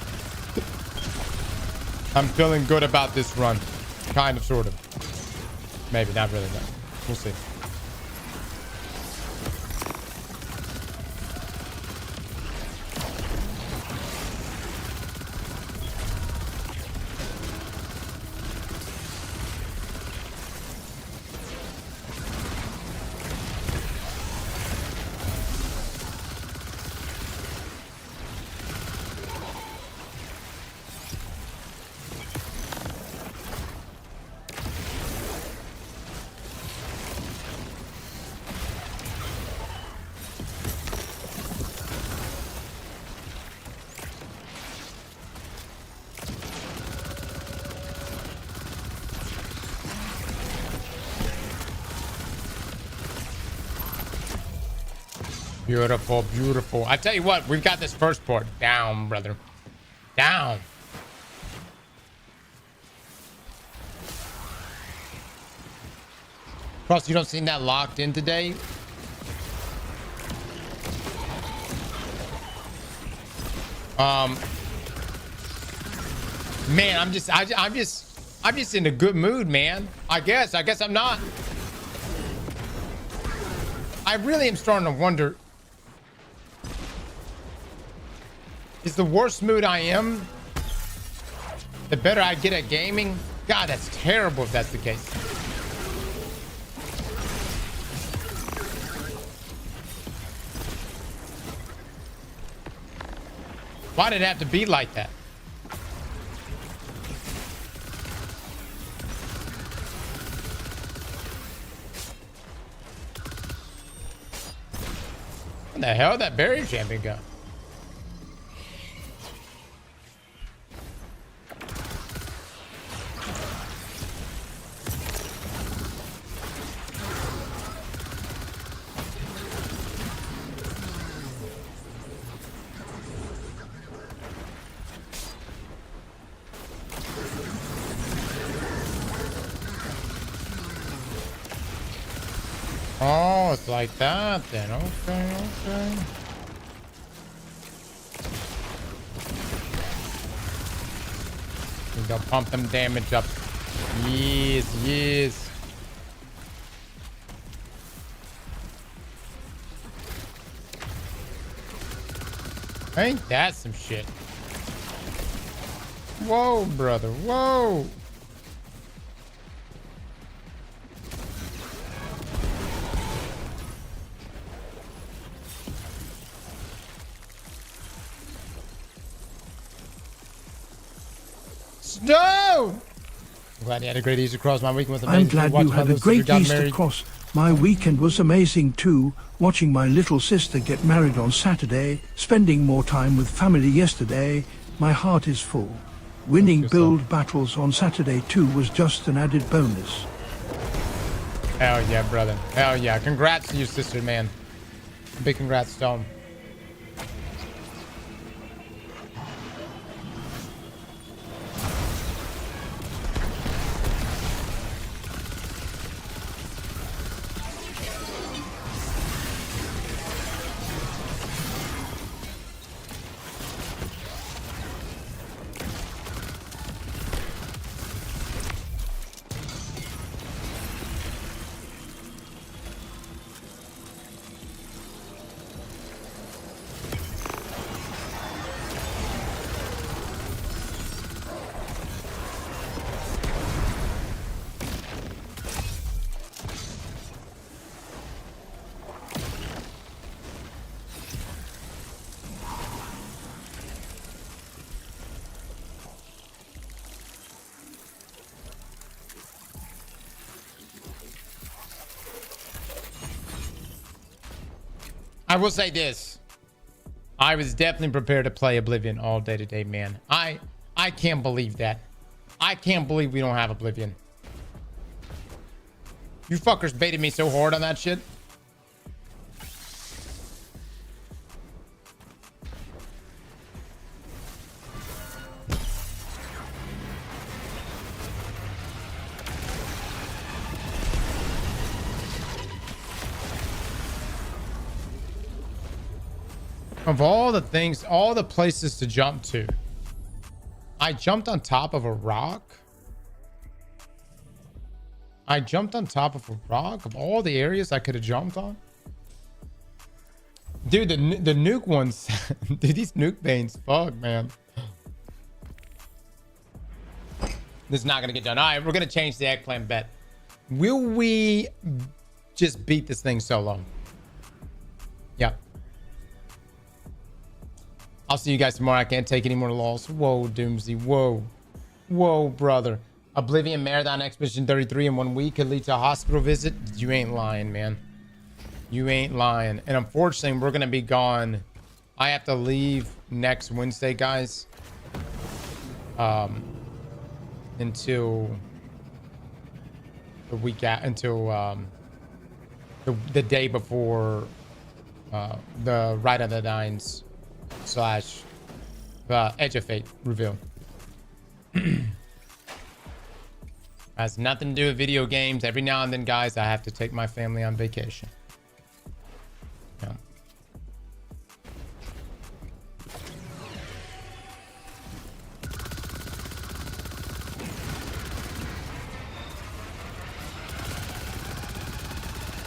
S1: I'm feeling good about this run. Kind of, sort of. Maybe, not really, no. We'll see. Beautiful, beautiful. I tell you what, we've got this first port down, brother. Down. Cross, you don't seem that locked in today. Man, I'm just in a good mood, man. I guess I'm not. I really am starting to wonder. Is the worse mood I am, the better I get at gaming? God, that's terrible if that's the case. Why did it have to be like that? Where the hell did that barrier champion go? Oh, it's like that then. Okay, okay. We go pump them damage up. Yes, yes. Ain't that some shit? Whoa, brother. Whoa. No! I'm glad you had a great Easter cross. My weekend was amazing.
S4: I'm glad you had a great Easter cross. My weekend was amazing too. Watching my little sister get married on Saturday, spending more time with family yesterday. My heart is full. Winning build battles on Saturday too was just an added bonus.
S1: Hell yeah, brother. Hell yeah. Congrats to your sister, man. Big congrats, Stone. I will say this. I was definitely prepared to play Oblivion all day today, man. I can't believe that. I can't believe we don't have Oblivion. You fuckers baited me so hard on that shit. Of all the things, all the places to jump to, I jumped on top of a rock. I jumped on top of a rock of all the areas I could have jumped on. Dude, the nuke ones, dude, these nuke veins, fuck, man. This is not gonna get done. All right, we're gonna change the eggplant bet. Will we just beat this thing solo? Yep. I'll see you guys tomorrow. I can't take any more loss. Whoa, Doomsday. Whoa. Whoa, brother. Oblivion Marathon Expedition 33 in 1 week could lead to a hospital visit. You ain't lying, man. You ain't lying. And unfortunately, we're going to be gone. I have to leave next Wednesday, guys. Until the week until the day before the Rite of the Nines / Edge of Fate reveal. Has nothing to do with video games. Every now and then, guys, I have to take my family on vacation. Yeah.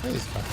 S1: Please, fuck.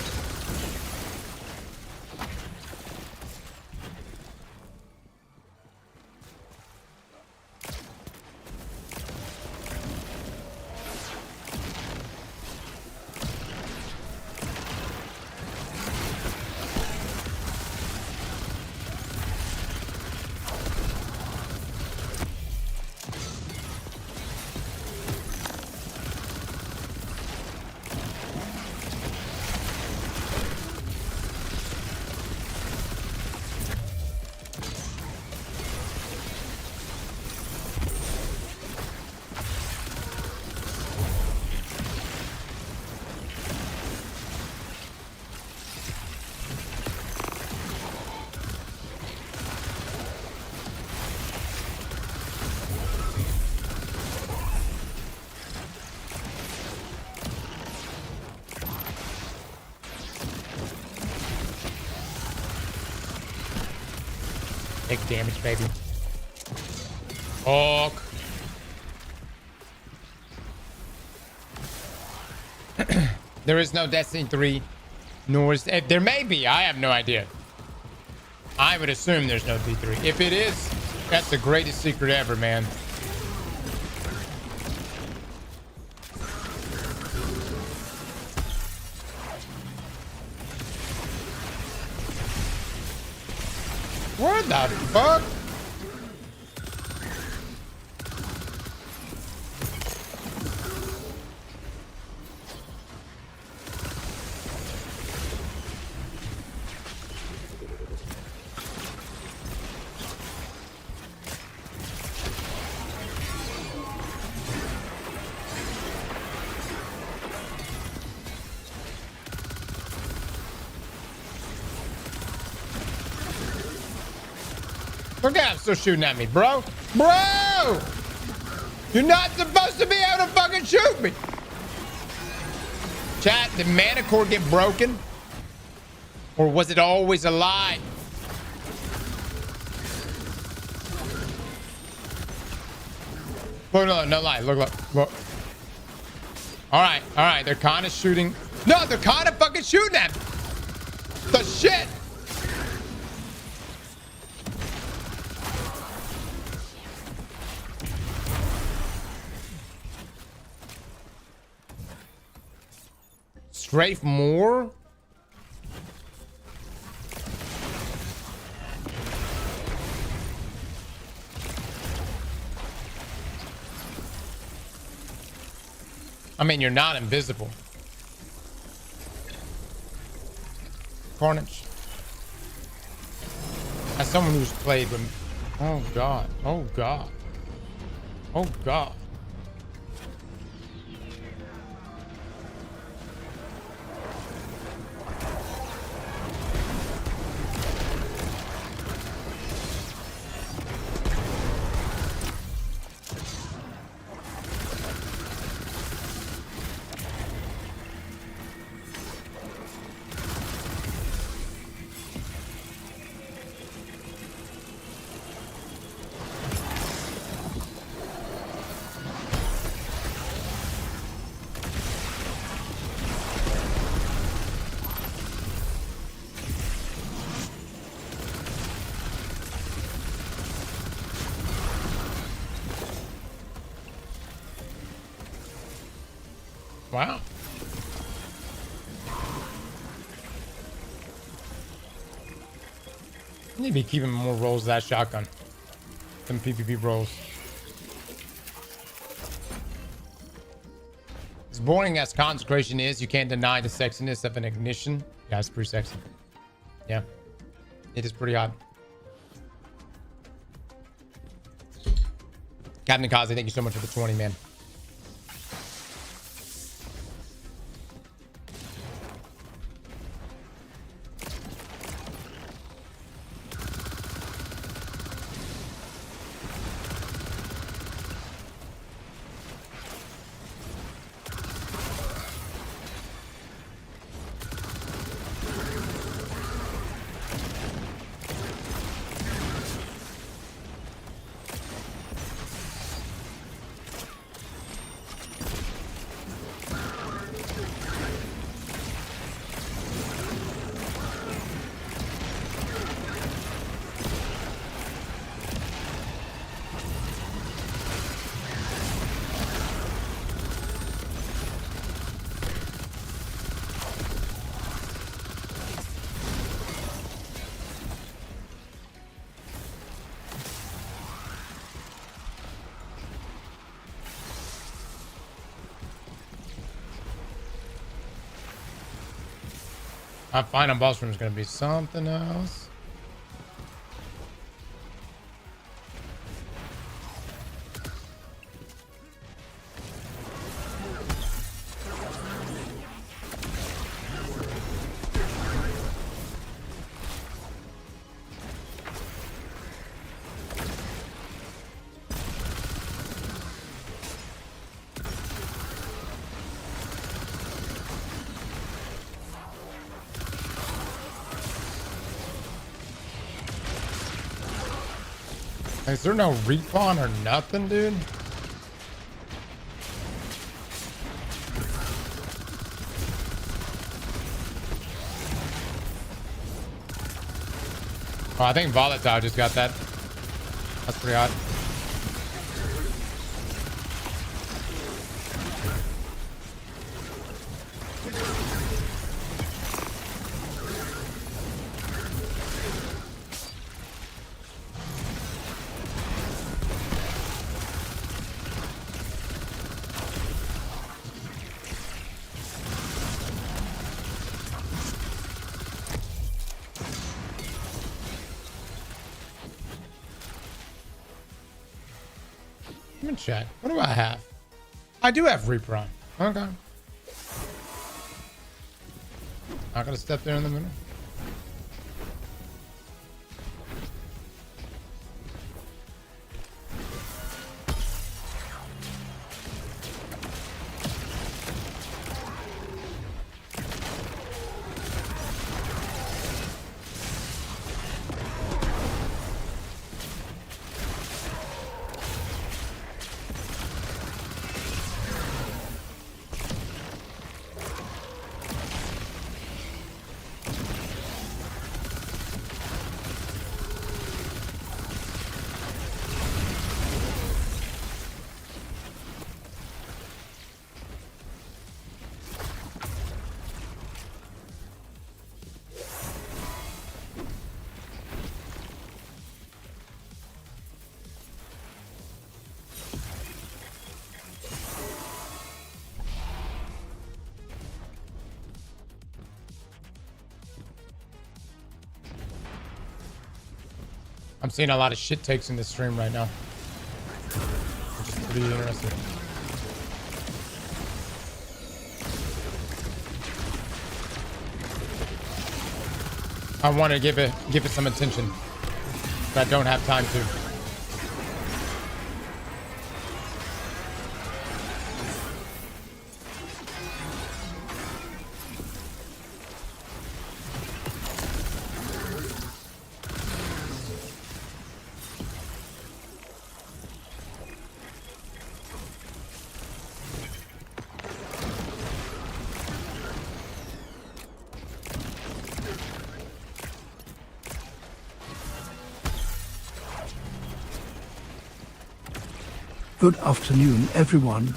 S1: Big damage, baby. Fuck. There is no Destiny 3, nor is there may be. I have no idea. I would assume there's no D3. If it is, that's the greatest secret ever, man. What the fuck? Look at him still shooting at me, bro. Bro! You're not supposed to be able to fucking shoot me. Chat, did mana core get broken? Or was it always a lie? Look, no lie. Look. All right. They're kind of shooting. No, they're kind of fucking shooting at me. The shit. Strafe more? I mean, you're not invisible. Carnage. As someone who's played with... Oh, God. Oh, God. Oh, God. Wow. I need to be keeping more rolls of that shotgun. Some PvP rolls. As boring as consecration is, you can't deny the sexiness of an ignition. Yeah, it's pretty sexy. Yeah. It is pretty hot. Captain Kazi, thank you so much for the 20, man. Our final boss room is going to be something else. Is there no respawn or nothing, dude? Oh, I think Volatile just got that. That's pretty hot. Let me check. What do I have? I do have Reaper on. Okay. Not gonna step there in the middle. I'm seeing a lot of shit takes in this stream right now, which is pretty interesting. I want to give it some attention, but I don't have time to.
S4: Good afternoon, everyone.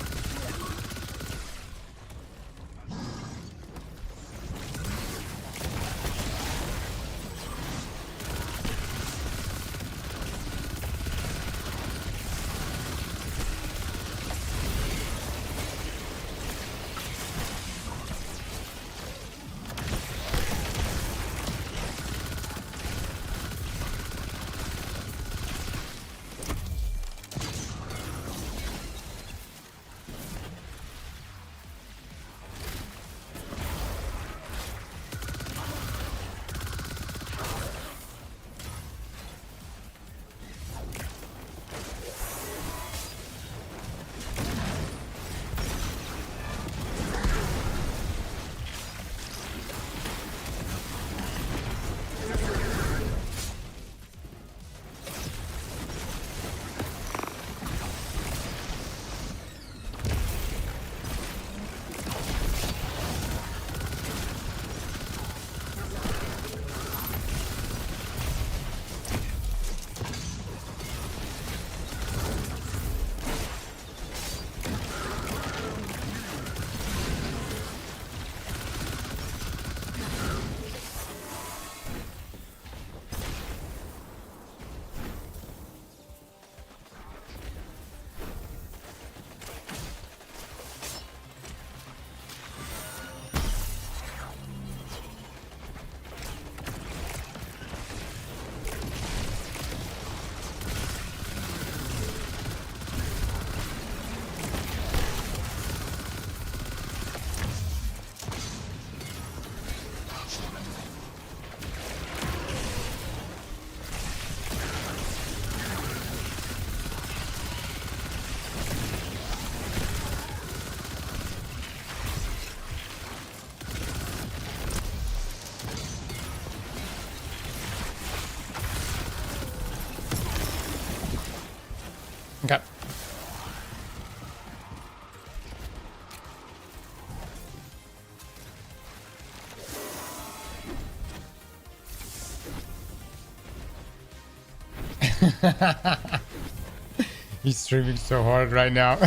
S1: He's streaming so hard right now.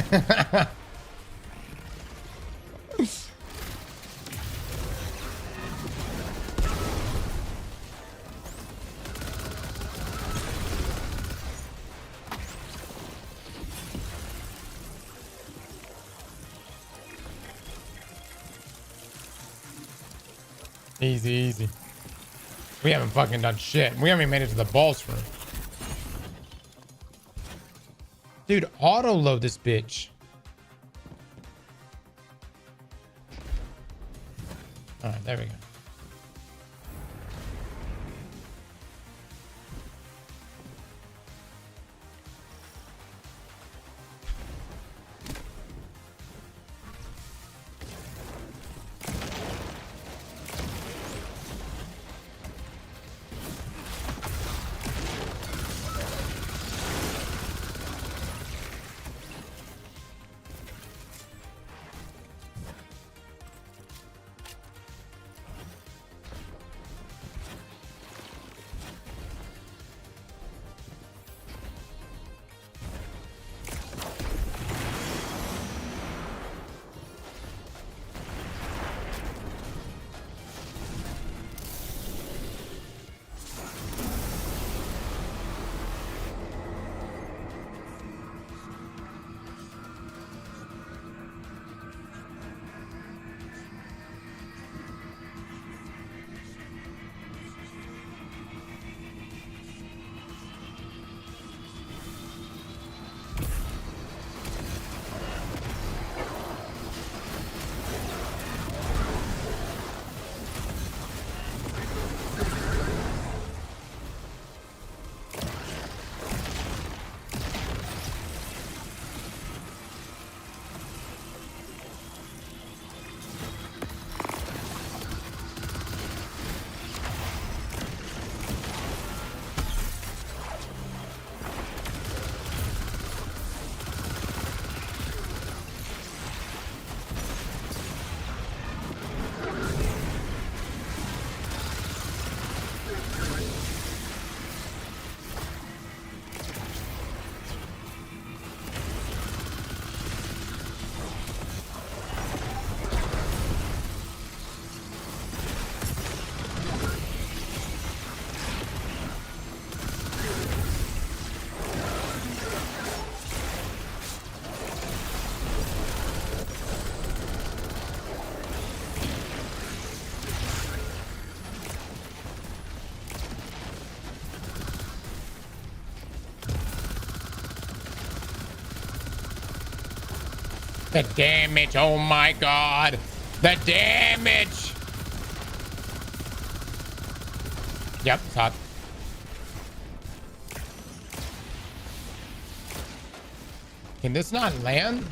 S1: Easy, easy. We haven't fucking done shit. We haven't even made it to the boss room. Dude, auto load this bitch. All right, there we go. The damage, oh my god. The damage. Yep, it's hot. Can this not land?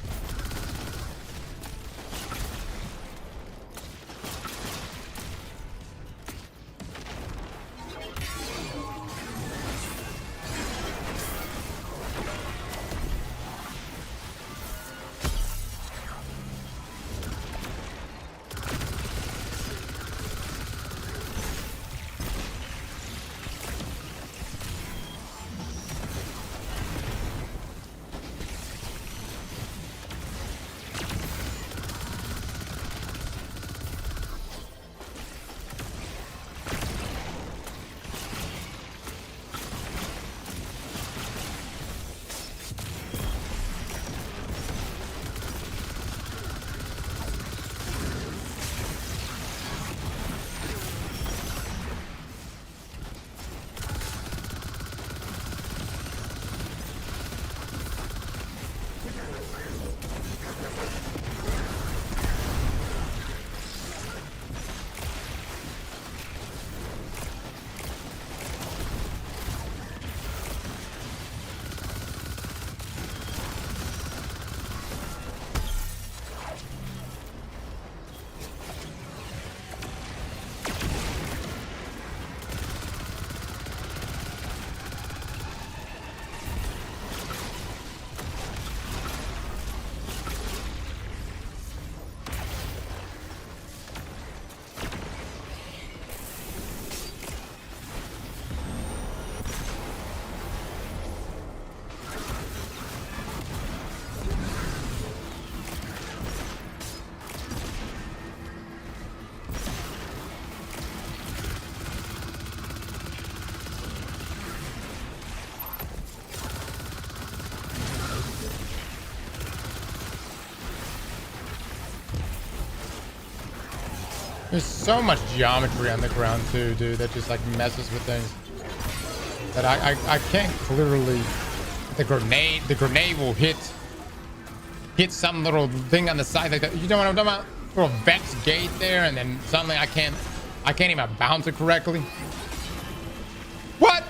S1: There's so much geometry on the ground too, dude, that just like messes with things. That I can't clearly. The grenade will hit some little thing on the side like that. You know what I'm talking about? Little Vex gate there, and then suddenly I can't even bounce it correctly. What?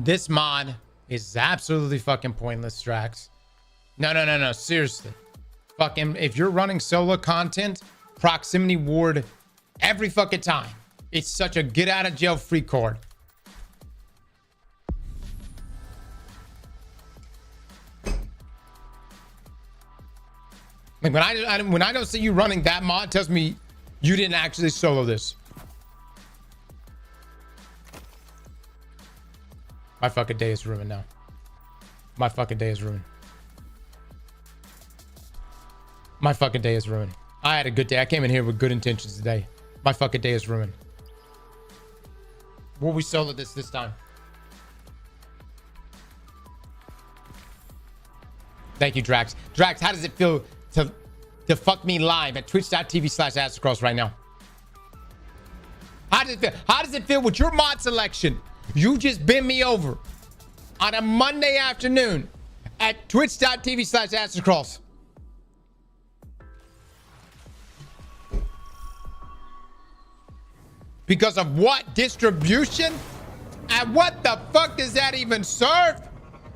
S1: This mod is absolutely fucking pointless, Drax. No. Seriously. Fucking, if you're running solo content, proximity ward every fucking time. It's such a get out of jail free card. Like when I don't see you running that mod, it tells me you didn't actually solo this. My fucking day is ruined now. My fucking day is ruined. My fucking day is ruined. I had a good day. I came in here with good intentions today. My fucking day is ruined. Will we solo this time? Thank you, Drax. Drax, how does it feel to fuck me live at twitch.tv/Aztecross right now? How does it feel? How does it feel with your mod selection? You just bent me over on a Monday afternoon at twitch.tv/Aztecross. Because of what? Distribution? And what the fuck does that even serve?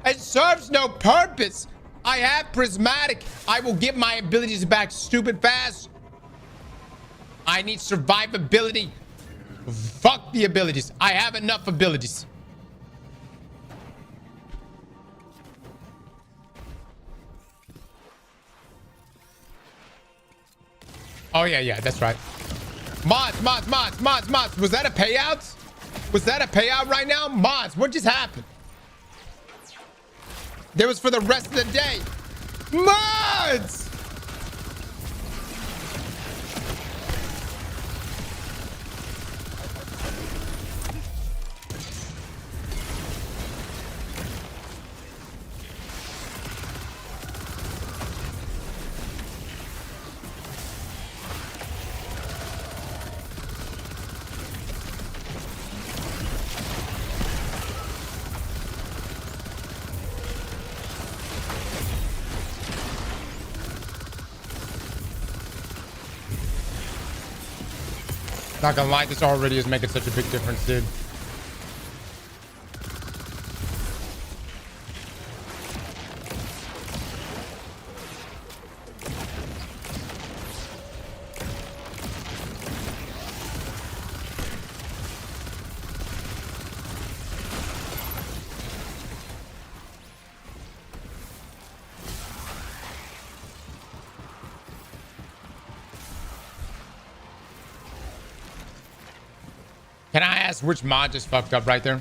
S1: It serves no purpose. I have prismatic. I will get my abilities back stupid fast. I need survivability. Fuck the abilities. I have enough abilities. Oh yeah, that's right. Mods. Was that a payout? Was that a payout right now? Mods, what just happened? That was for the rest of the day. Mods! Not gonna lie, this already is making such a big difference, dude. Can I ask which mod just fucked up right there?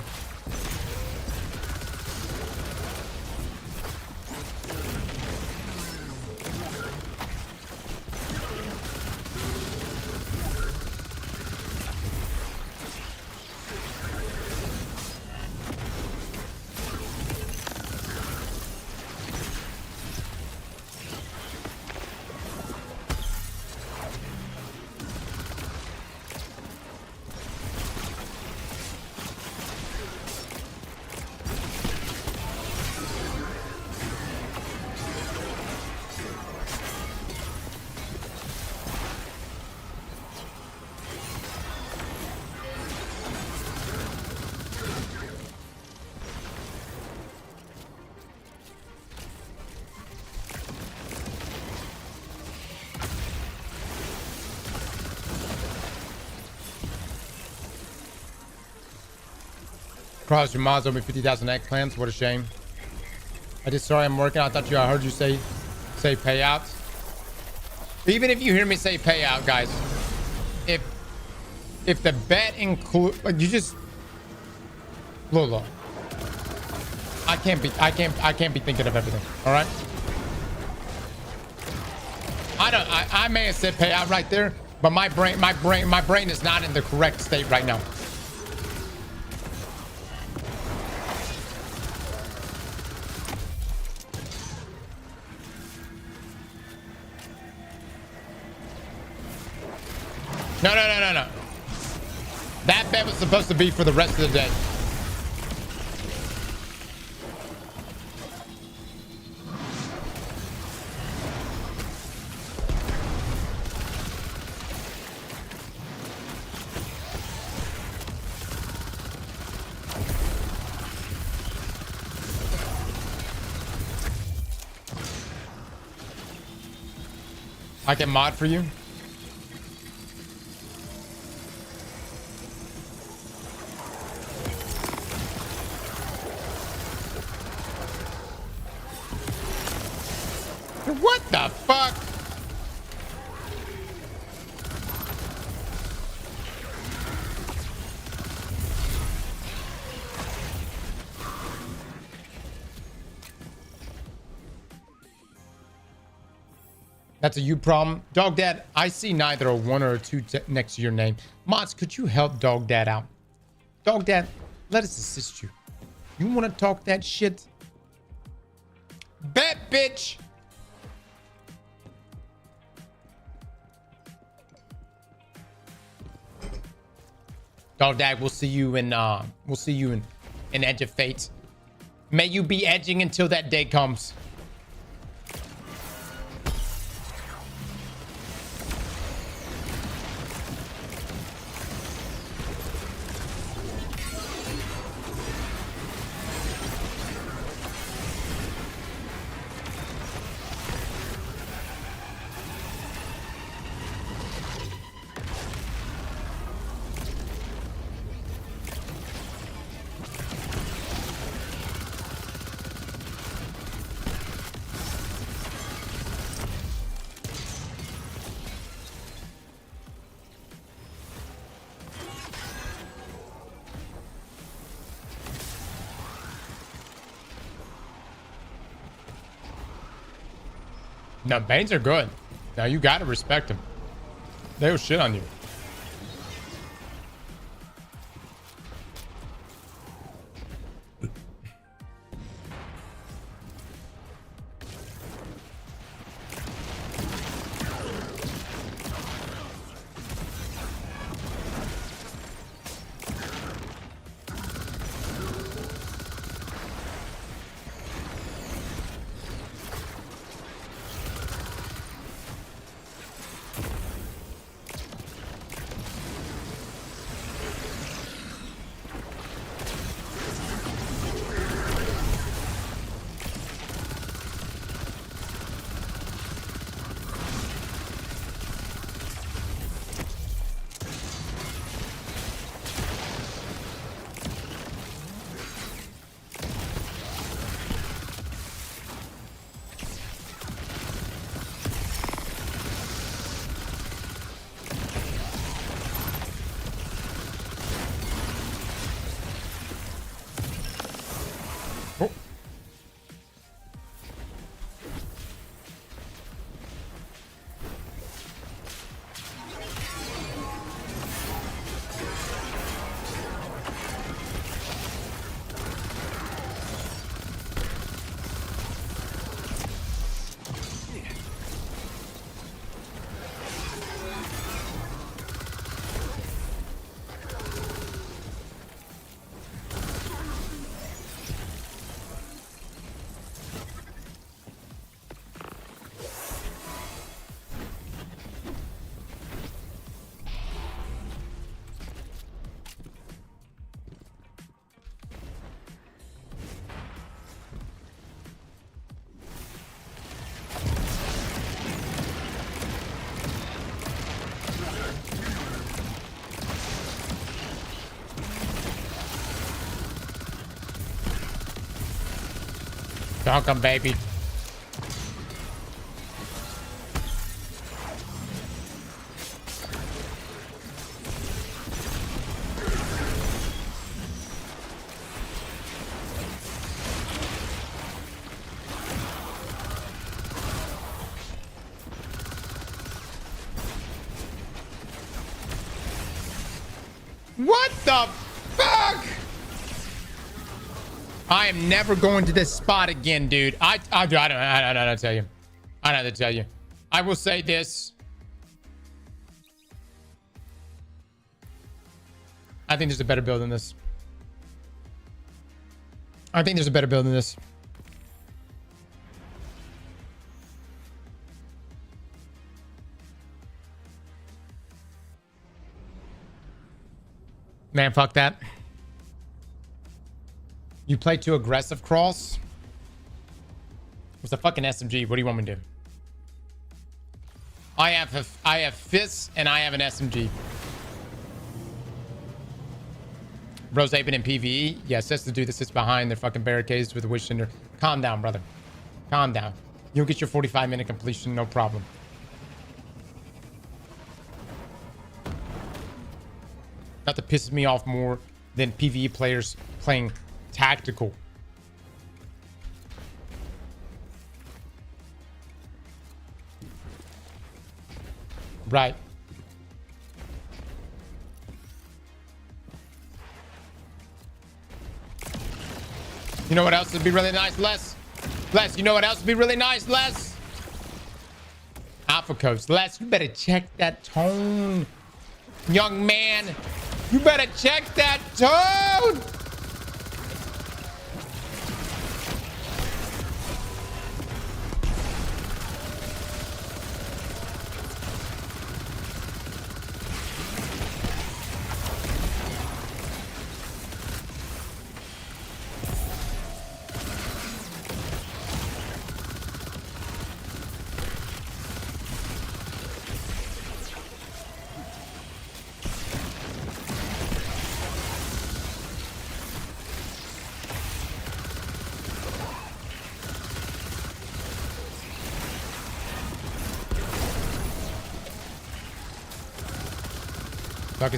S1: Aztecross, your mods owe me 50,000 egg plans. What a shame. I just sorry I'm working. I thought I heard you say payouts. Even if you hear me say payout, guys, if the bet include, like, you just Lolo. I can't be thinking of everything. All right. I may have said payout right there, but my brain is not in the correct state right now. No. That bet was supposed to be for the rest of the day. I can mod for you. What the fuck? That's a you problem. Dog Dad, I see neither a 1 or a 2 next to your name. Mods, could you help Dog Dad out? Dog Dad, let us assist you. You want to talk that shit? Bet, bitch! Dog Dad, we'll see you in Edge of Fate. May you be edging until that day comes. No, Banes are good. Now you gotta respect them. They'll shit on you. Dunk 'em, baby. What the fuck? I am never going to this spot again, dude. I don't know to tell you. I don't know to tell you. I will say this. I think there's a better build than this. I think there's a better build than this. Man, fuck that. You play too aggressive, Cross? It's a fucking SMG. What do you want me to do? I have fists and I have an SMG. Bro's aping in PvE. Yes, that's the dude that sits behind the fucking barricades with the Witch Cinder. Calm down, brother. Calm down. You'll get your 45-minute completion, no problem. Not that pisses me off more than PvE players playing tactical. Right. You know what else would be really nice, Les? Les, you know what else would be really nice, Les? Alpha codes. Les, you better check that tone. Young man, you better check that tone.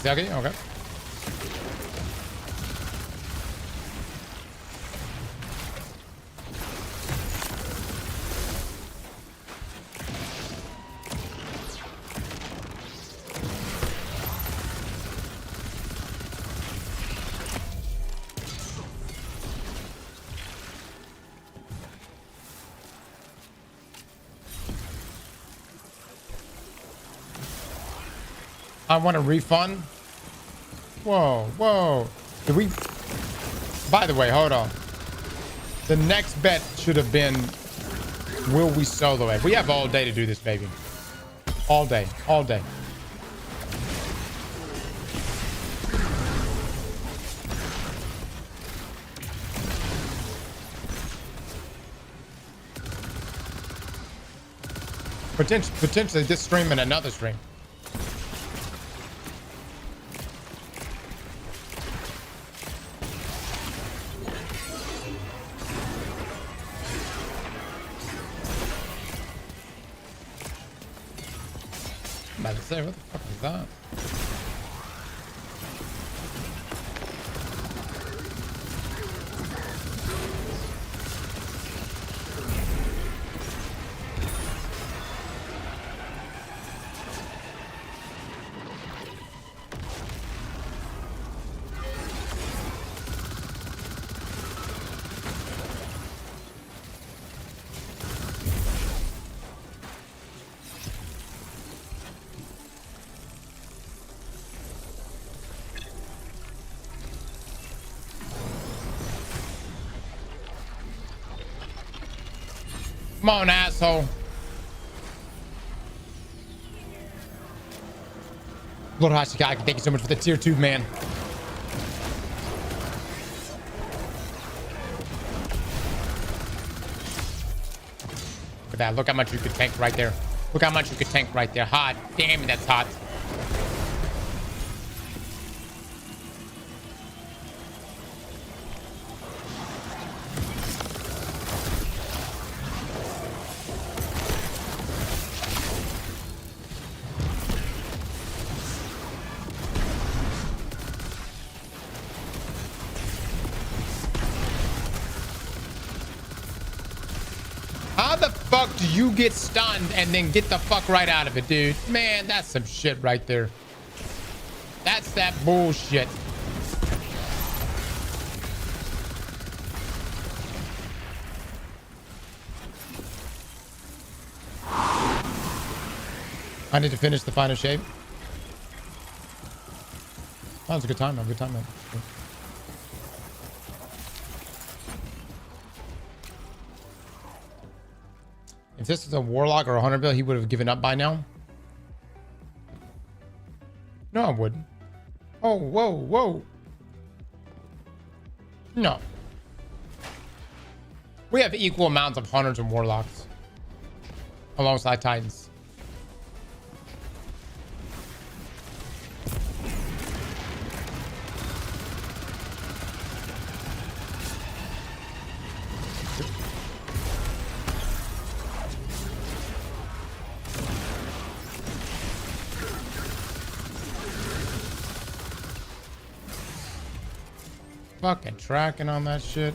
S1: Sucky, okay. I want a refund. Whoa. Did we... By the way, hold on. The next bet should have been, will we solo it? We have all day to do this, baby. All day. Potentially this stream and another stream. Say, what the fuck is that? Come on, asshole. Lord Hashikaki, thank you so much for the tier 2, man. Look at that. Look how much you could tank right there. Look how much you could tank right there. Hot. Damn, that's hot. fuck do you get stunned and then get the fuck right out of it, dude? Man, that's some shit right there. That's that bullshit. I need to finish the final shape. That was a good time, man. Good time, man. If this was a warlock or a hunter build, he would have given up by now. No, I wouldn't. Oh, whoa, whoa. No. We have equal amounts of hunters and warlocks alongside titans. Fucking tracking on that shit.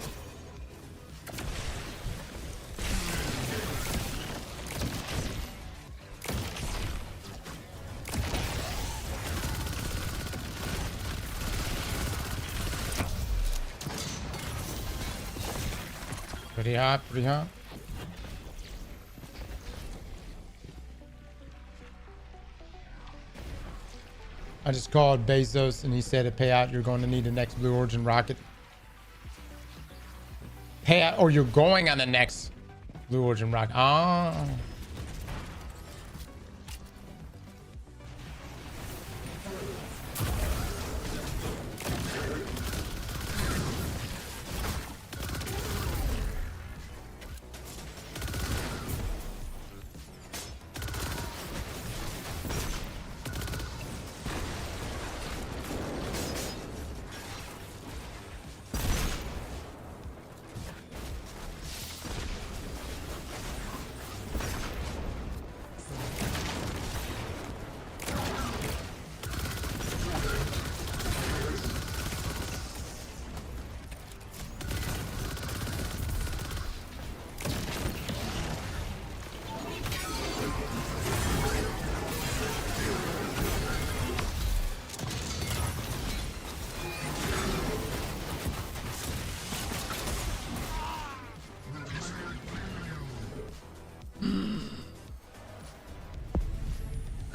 S1: Pretty hot, pretty hot. I just called Bezos and he said to pay out, you're going to need the next Blue Origin rocket. Pay out, or you're going on the next Blue Origin rocket. Ah.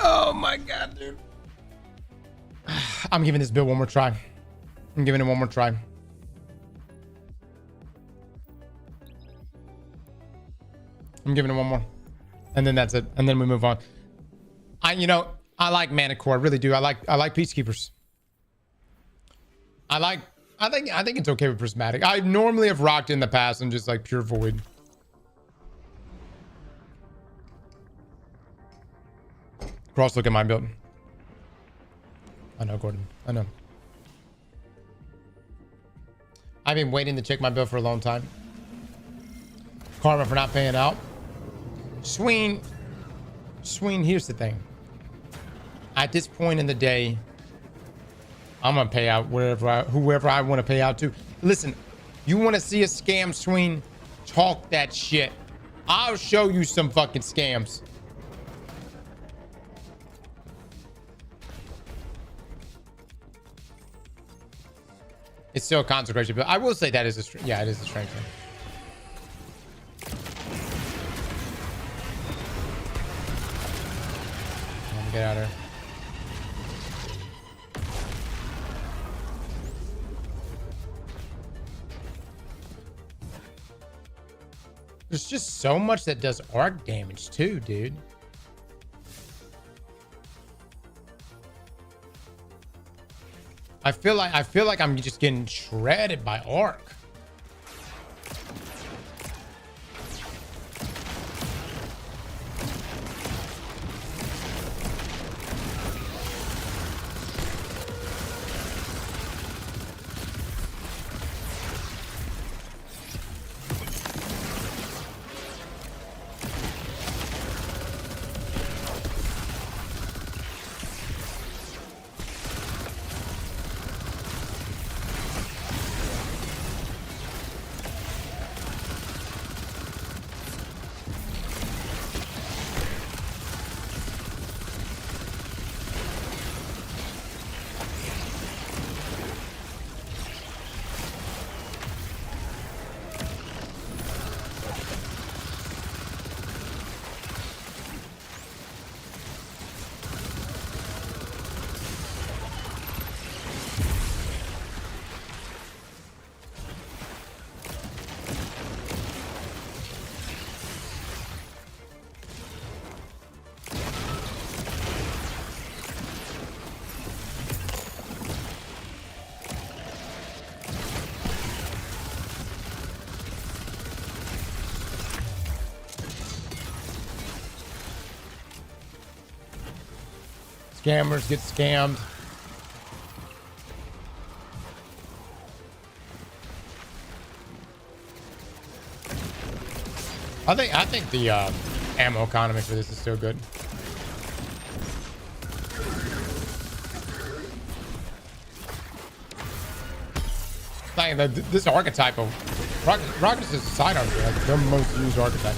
S1: Oh my god, dude. I'm giving this build one more try. I'm giving it one more try. I'm giving it one more. And then that's it. And then we move on. I like Mana Core. I really do. I like Peacekeepers. I think it's okay with Prismatic. I normally have rocked in the past and just like pure void. Cross, look at my build. I know, Gordon. I know. I've been waiting to check my build for a long time. Karma for not paying out. Sween, here's the thing. At this point in the day, I'm gonna pay out whoever I want to pay out to. Listen, you want to see a scam, Sween? Talk that shit. I'll show you some fucking scams. It's still a consecration, but I will say that is a yeah, it is a strength thing. Let me get out of here. There's just so much that does arc damage too, dude. I feel like I'm just getting shredded by arc. scammers get scammed. I think the ammo economy for this is still good. Like this archetype of rockets is sidearms are like the most used archetype.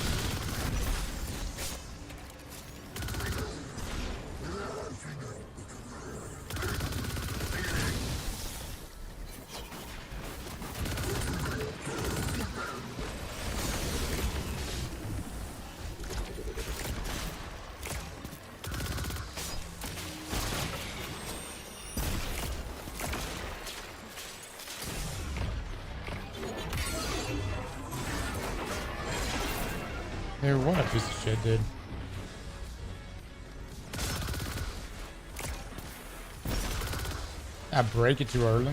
S1: Dude, what a piece of shit, dude. I break it too early.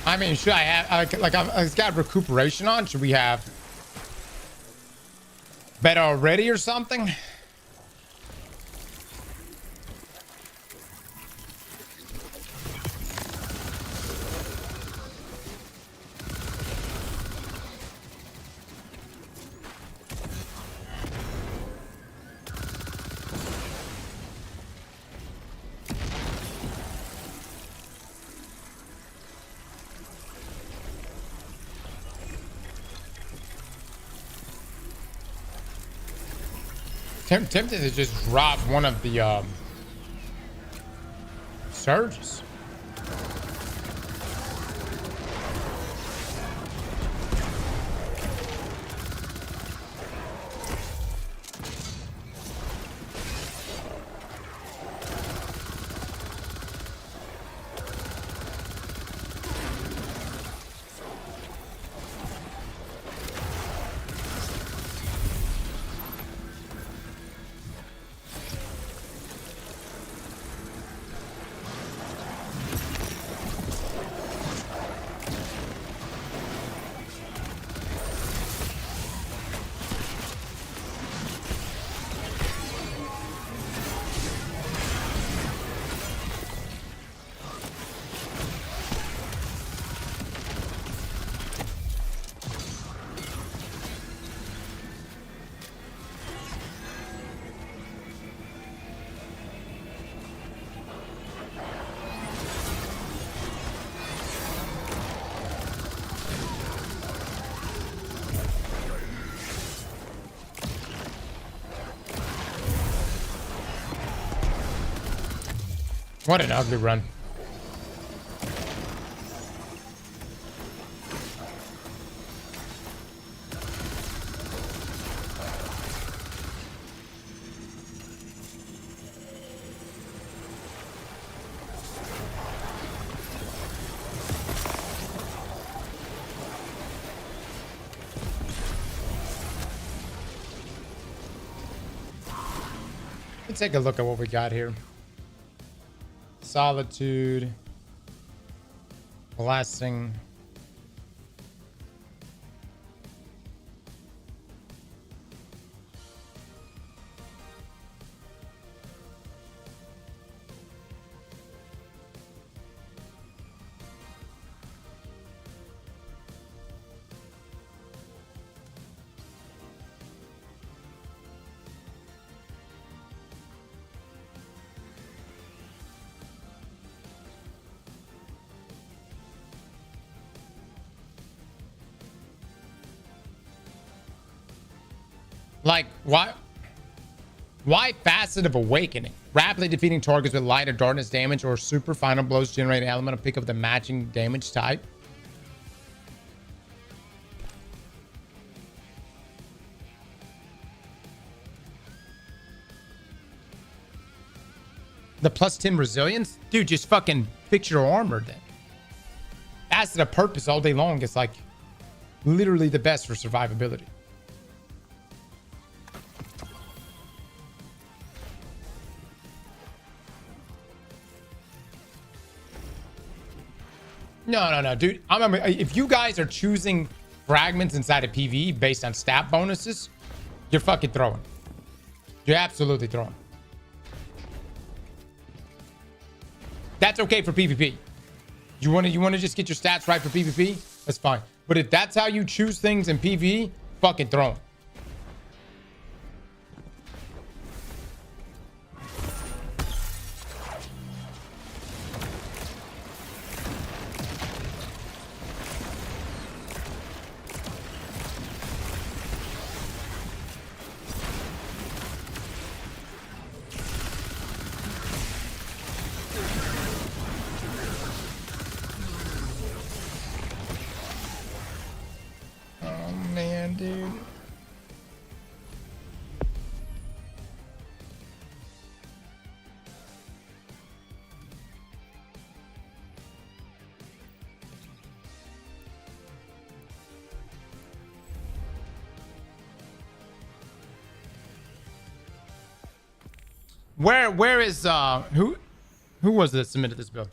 S1: I mean, should I have like I've got recuperation on? Should we have better already or something? Tempted to just drop one of the surges. What an ugly run. Let's take a look at what we got here. Solitude, Blessing, like, why Facet of Awakening? Rapidly defeating targets with light or darkness damage or super final blows generate an element to pick up the matching damage type. The plus 10 resilience? Dude, just fucking fix your armor then. As to the purpose all day long, it's like literally the best for survivability. No, dude. If you guys are choosing fragments inside of PvE based on stat bonuses, you're fucking throwing. You're absolutely throwing. That's okay for PvP. You want to just get your stats right for PvP? That's fine. But if that's how you choose things in PvE, fucking throw 'em. Dude. Where is who was it that submitted this build?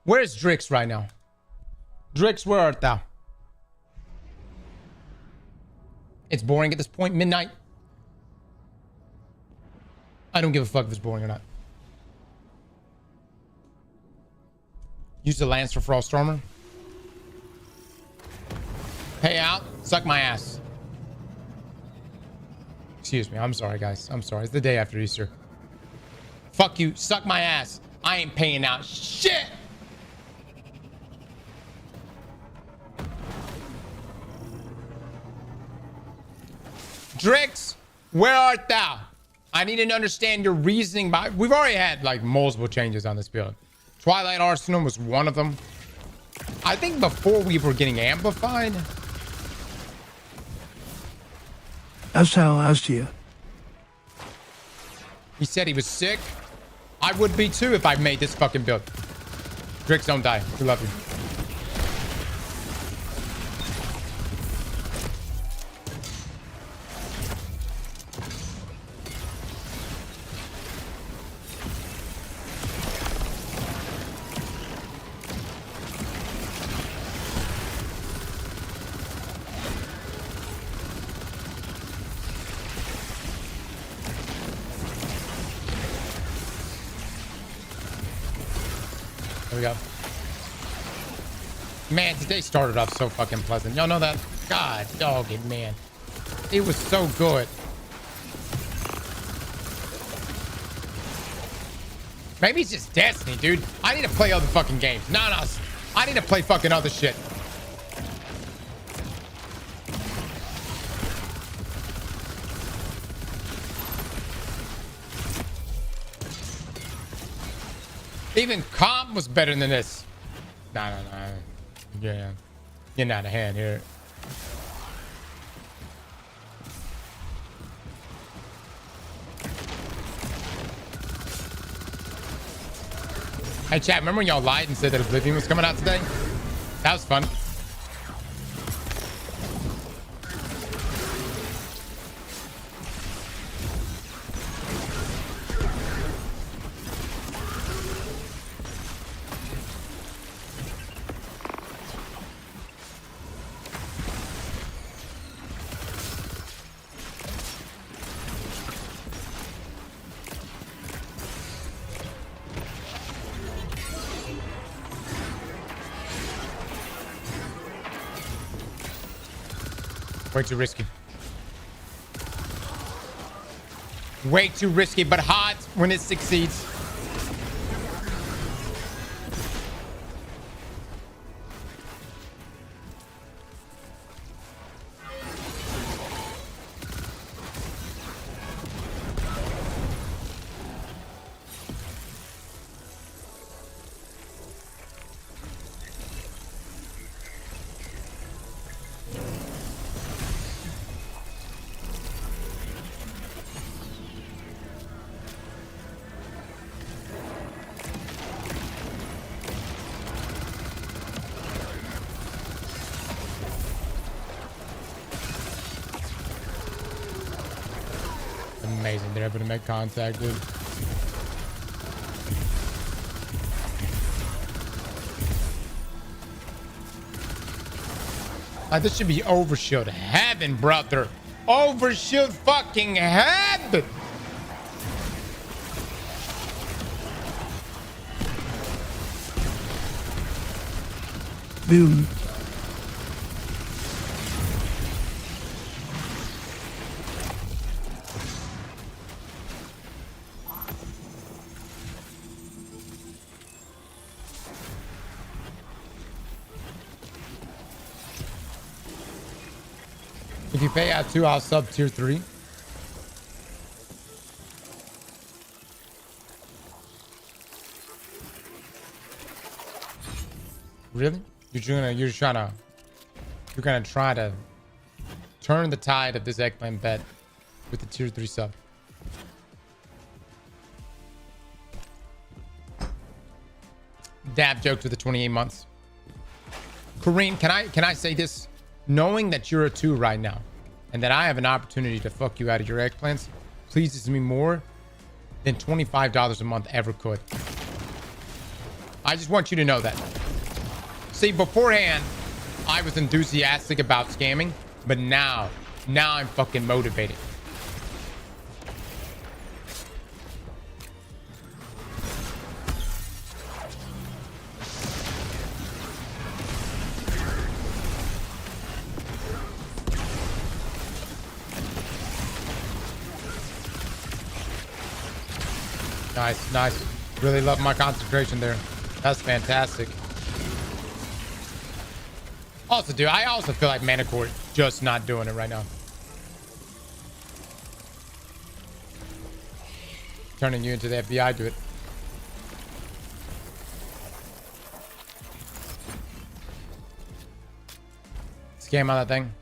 S1: Where is Drix right now? Drix, where art thou? It's boring at this point. Midnight. I don't give a fuck if it's boring or not. Use the lance for Froststormer. Pay out. Suck my ass. Excuse me. I'm sorry, guys. I'm sorry. It's the day after Easter. Fuck you. Suck my ass. I ain't paying out shit. Drix, where art thou? I need to understand your reasoning. We've already had like multiple changes on this build. Twilight Arsenal was one of them. I think before we were getting amplified.
S4: Aztia.
S1: He said he was sick. I would be too if I made this fucking build. Drix, don't die. We love you. There we go. Man, today started off so fucking pleasant. Y'all know that? God, dog it, man. It was so good. Maybe it's just Destiny, dude. I need to play other fucking games. No. I need to play fucking other shit. Even comp was better than this. No. Yeah. Getting out of hand here. Hey, chat, remember when y'all lied and said that Oblivion was coming out today? That was fun. Way too risky. Way too risky, but hot when it succeeds. amazing. They're able to make contact, dude. This should be overshield heaven, brother. Overshield fucking heaven.
S4: Boom.
S1: If you pay out 2, I'll sub tier 3. Really? You're gonna try to turn the tide of this eggplant bet with the tier 3 sub. Dab joke to the 28 months. Kareen, can I say this? Knowing that you're a 2 right now and that I have an opportunity to fuck you out of your eggplants pleases me more than $25 a month ever could. I just want you to know that. See, beforehand, I was enthusiastic about scamming, but now I'm fucking motivated. Nice. Really love my concentration there. That's fantastic. Also, dude, I also feel like Manicore just not doing it right now. Turning you into the FBI, do it. Scam on that thing.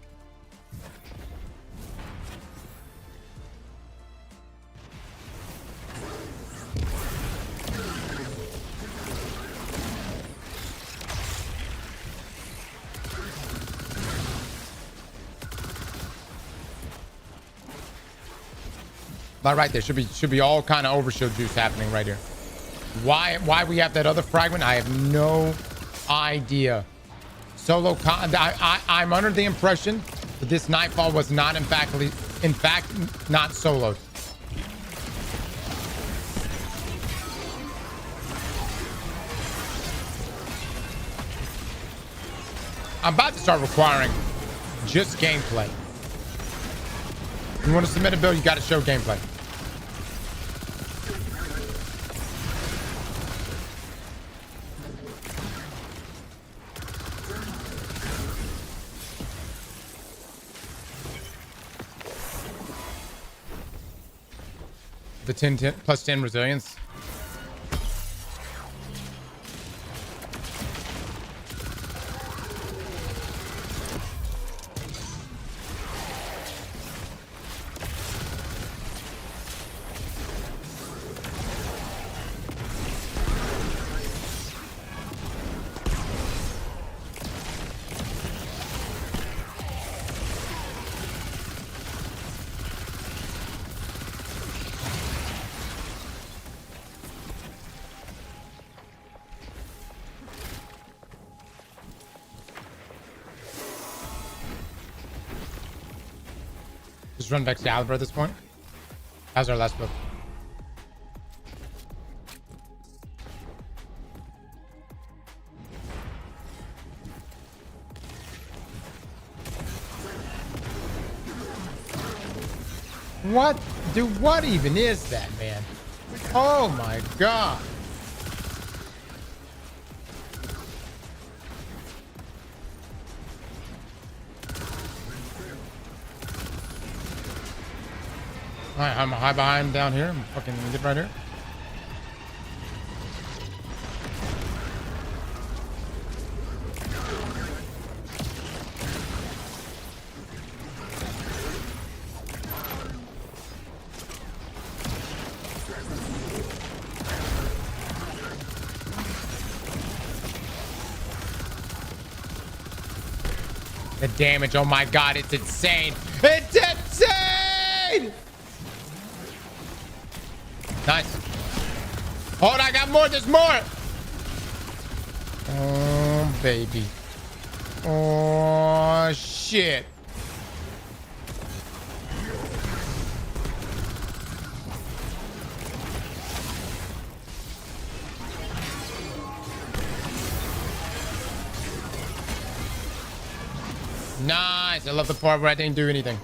S1: Not right there. Should be all kind of overshield juice happening right here. Why we have that other fragment? I have no idea. I'm under the impression that this Nightfall was not in fact not soloed. I'm about to start requiring just gameplay. You want to submit a bill, you got to show gameplay. The 10 plus 10 resilience. Just run back to Albert at this point. How's our last book? What? Dude, what even is that, man? Oh my god. Alright, I'm high behind down here. I'm fucking get right here. The damage, oh my god, it's insane. It's insane! Nice. Hold on, I got more. There's more. Oh, baby. Oh, shit. Nice. I love the part where I didn't do anything.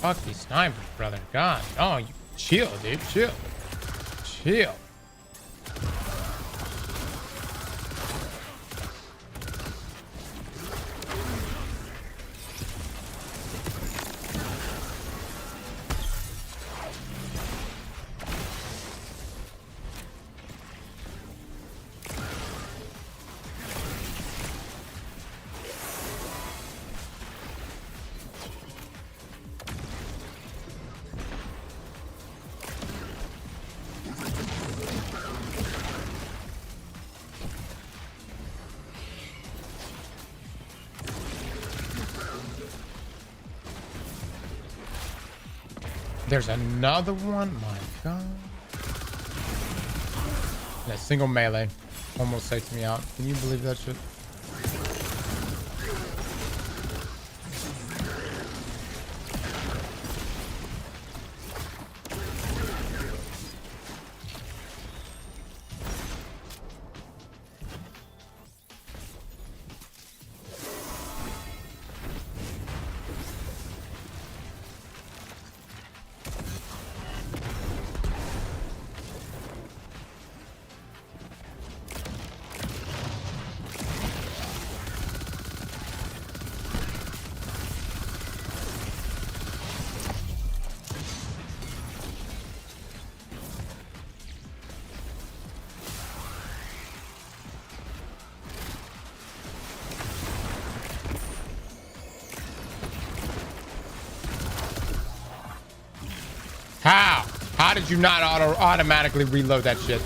S1: Fuck these snipers, brother. God. Oh, you chill, dude. Chill. Chill. There's another one. My God. That single melee almost takes me out. Can you believe that shit? How? How did you not automatically reload that shit?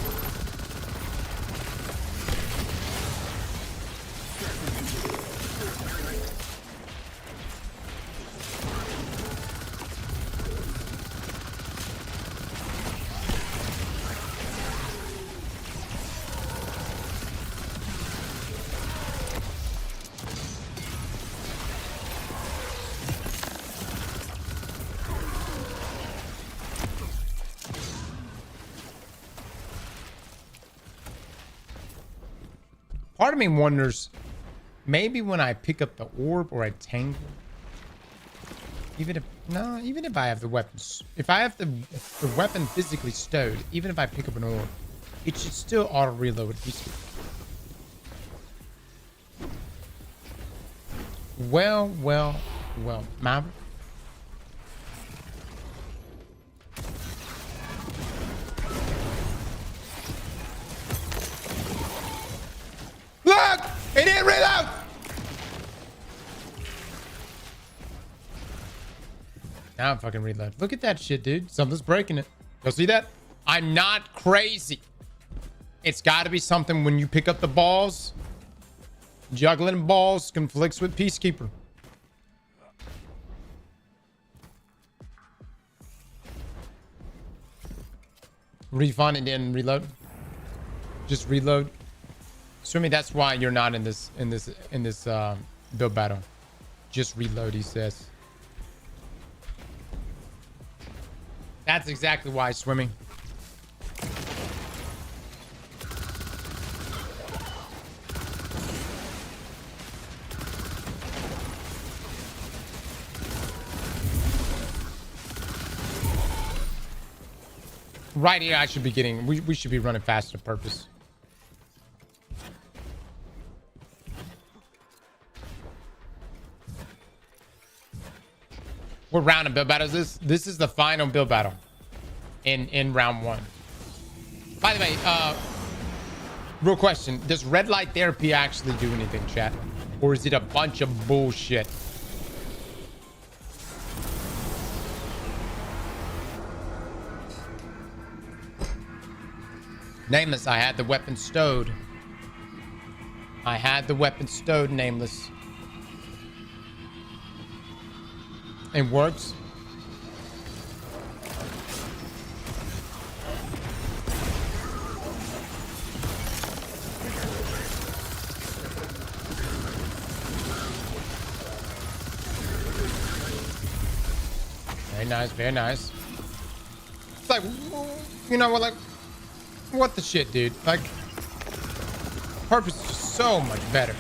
S1: Part of me wonders, maybe when I pick up the orb or I tangle, even if I have the weapons, if I have the weapon physically stowed, even if I pick up an orb, it should still auto reload peacefully. Well, Maverick. Look! It didn't reload! Now I'm fucking reload. Look at that shit, dude. Something's breaking it. Go see that? I'm not crazy. It's got to be something when you pick up the balls. Juggling balls conflicts with Peacekeeper. Refund and then reload. Just reload. Assuming that's why you're not in this build battle. Just reload, he says. That's exactly why swimming. Right here, I should be getting. We should be running faster purpose. What round of build battle is this? This is the final build battle in round 1. By the way, real question. Does red light therapy actually do anything, chat? Or is it a bunch of bullshit? Nameless, I had the weapon stowed. I had the weapon stowed, Nameless. It works. Very nice, very nice. It's like, you know what, like, what the shit, dude? Like, purpose is just so much better.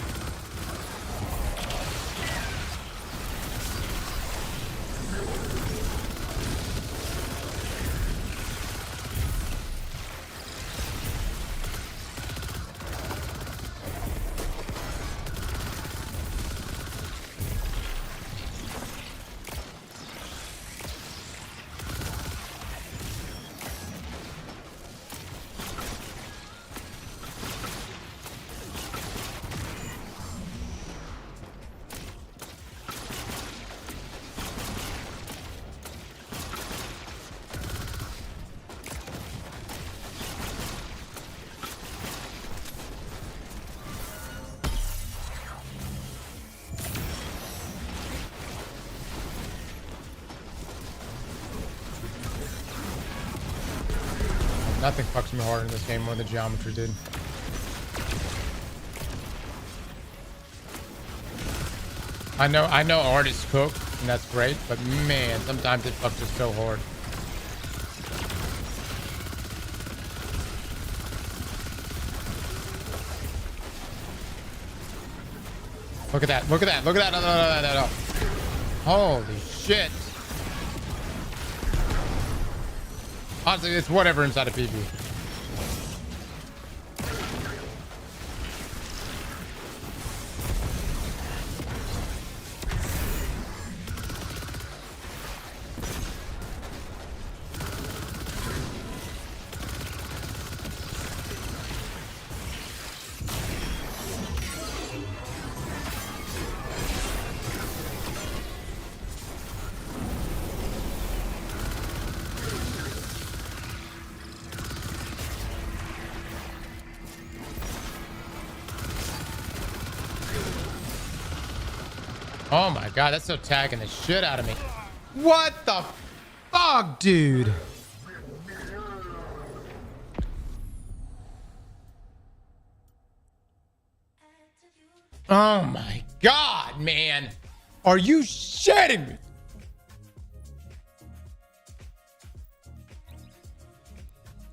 S1: Nothing fucks me harder in this game more than geometry, dude. I know artists cook, and that's great, but man, sometimes it fucks us so hard. Look at that, look at that, look at that. No. Holy shit. Honestly, it's whatever inside of PB. Oh my god, that's so tagging the shit out of me. What the fuck, dude? Oh my god, man. Are you shitting me?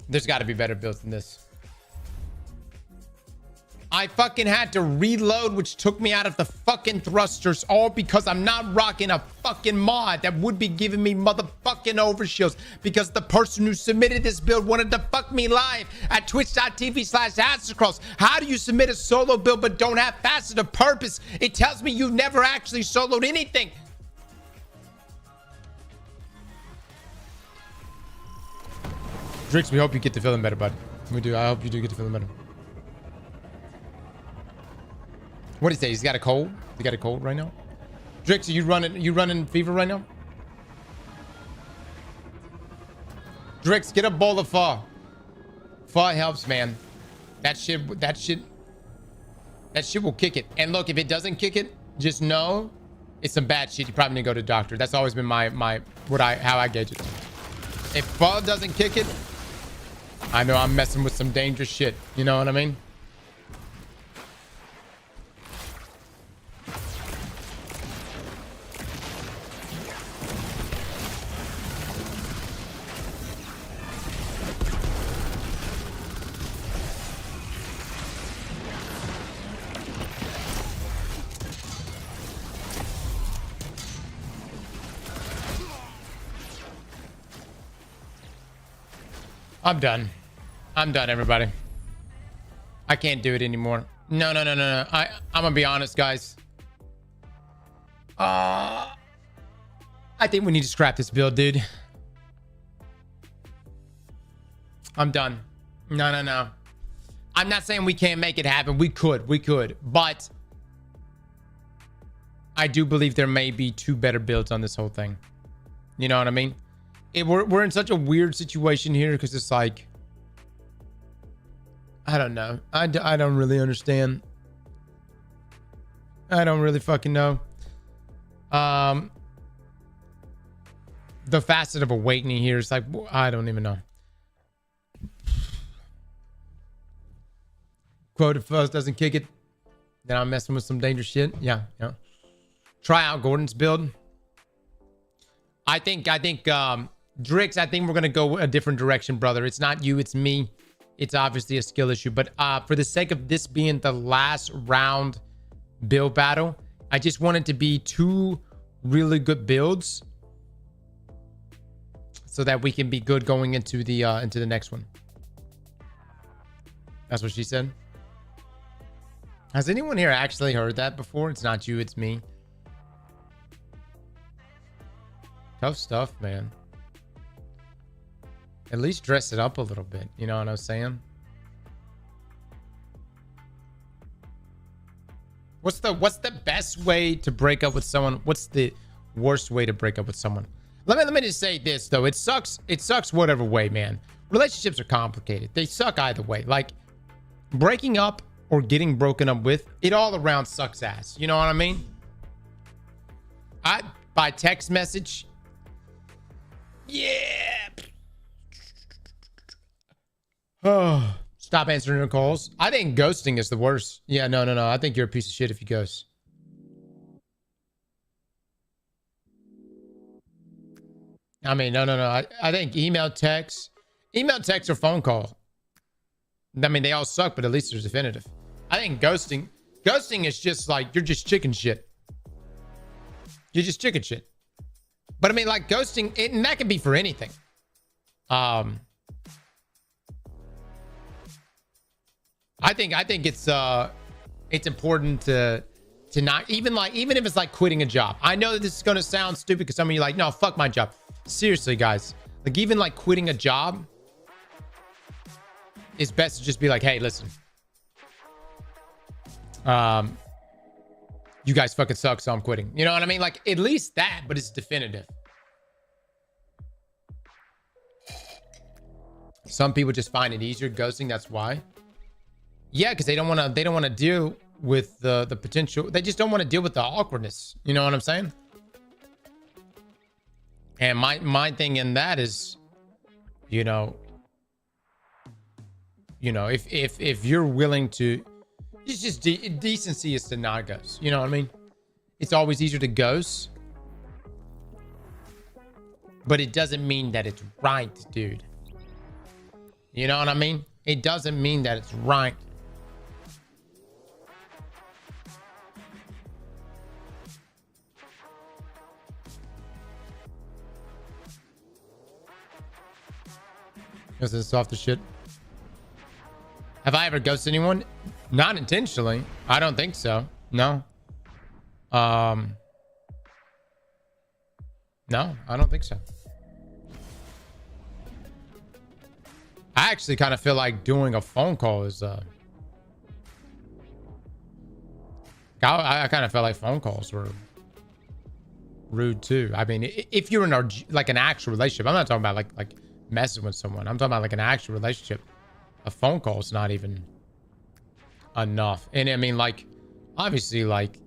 S1: There's got to be better builds than this. I fucking had to reload, which took me out of the fucking thrusters, all because I'm not rocking a fucking mod that would be giving me motherfucking overshields, because the person who submitted this build wanted to fuck me live at twitch.tv/Aztecross. How do you submit a solo build but don't have facet of purpose? It tells me you've never actually soloed anything. Drix, we hope you get to feeling better, bud. We do. I hope you do get to feeling better. What did he say? He's got a cold? He got a cold right now? Drix, are you running fever right now? Drix, get a bowl of pho. Pho helps, man. That shit will kick it. And look, if it doesn't kick it, just know it's some bad shit. You probably need to go to the doctor. That's always been how I gauge it. If pho doesn't kick it, I know I'm messing with some dangerous shit. You know what I mean? I'm done. I'm done, everybody. I can't do it anymore. No. I'm gonna be honest, guys. I think we need to scrap this build, dude. I'm done. No. I'm not saying we can't make it happen. We could. But I do believe there may be two better builds on this whole thing. You know what I mean? We're in such a weird situation here because it's like I don't know. I don't really understand. I don't really fucking know. The facet of awakening here is like, I don't even know. Quote, if Fuzz doesn't kick it, then I'm messing with some dangerous shit. Yeah. Try out Gordon's build. I think Drix, I think we're gonna go a different direction, brother. It's not you, it's me. It's obviously a skill issue, but for the sake of this being the last round build battle, I just want it to be 2 really good builds so that we can be good going into the next one. That's what she said. Has anyone here actually heard that before? It's not you, it's me. Tough stuff, man. At least dress it up a little bit. You know what I'm saying? What's the best way to break up with someone? What's the worst way to break up with someone? Let me just say this though. It sucks whatever way, man. Relationships are complicated. They suck either way. Like breaking up or getting broken up with, it all around sucks ass. You know what I mean? By text message. Yeah. Oh, stop answering your calls. I think ghosting is the worst. Yeah, no. I think you're a piece of shit if you ghost. I mean, no. I think email, text, or phone call. I mean, they all suck, but at least there's definitive. I think ghosting is just like, you're just chicken shit. You're just chicken shit. But I mean, like ghosting, and that can be for anything. I think it's important to not even if it's like quitting a job. I know that this is going to sound stupid because some of you are like, no, fuck my job. Seriously, guys, like even like quitting a job, it's best to just be like, hey, listen, you guys fucking suck, so I'm quitting. You know what I mean? Like at least that, but it's definitive. Some people just find it easier ghosting. That's why. Yeah, because they don't want to deal with the potential. They just don't want to deal with the awkwardness. You know what I'm saying? And my thing in that is, if you're willing to, it's just decency is to not ghost. You know what I mean? It's always easier to ghost, but it doesn't mean that it's right, dude. You know what I mean? It doesn't mean that it's right. This is soft as shit. Have I ever ghosted anyone? Not intentionally. I don't think so. No. No, I don't think so. I actually kind of feel like doing a phone call is I kind of felt like phone calls were rude too. I mean, if you're in like an actual relationship, I'm not talking about like messing with someone. I'm talking about like an actual relationship. A phone call is not even enough. And I mean, like, obviously, like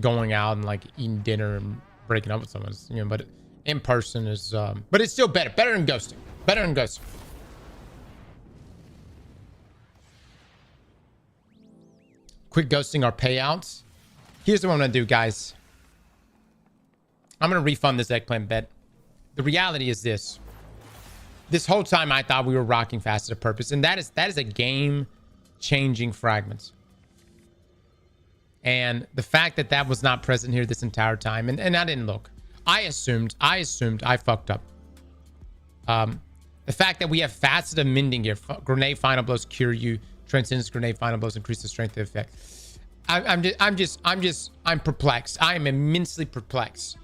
S1: going out and like eating dinner and breaking up with someone, but in person is, but it's still better than ghosting. Better than ghosting. Quit ghosting our payouts. Here's what I'm gonna do, guys. I'm gonna refund this eggplant bet. The reality is this. This whole time I thought we were rocking Facet of Purpose, and that is a game-changing fragment. And the fact that that was not present here this entire time, and I didn't look. I assumed I fucked up. The fact that we have Facet of Mending here, grenade final blows cure you, transcendence grenade final blows increase the strength of effect. I'm perplexed. I am immensely perplexed.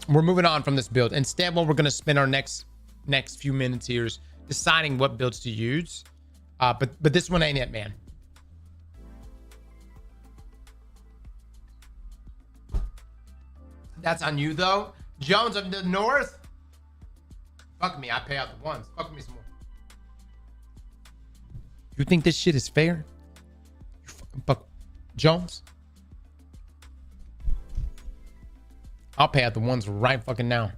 S1: We're moving on from this build. Instead, what we're going to spend our next few minutes here is deciding what builds to use. But this one ain't it, man. That's on you, though. Jones of the North. Fuck me. I pay out the ones. Fuck me some more. You think this shit is fair? You fucking Buck Jones? I'll pay out the ones right fucking now.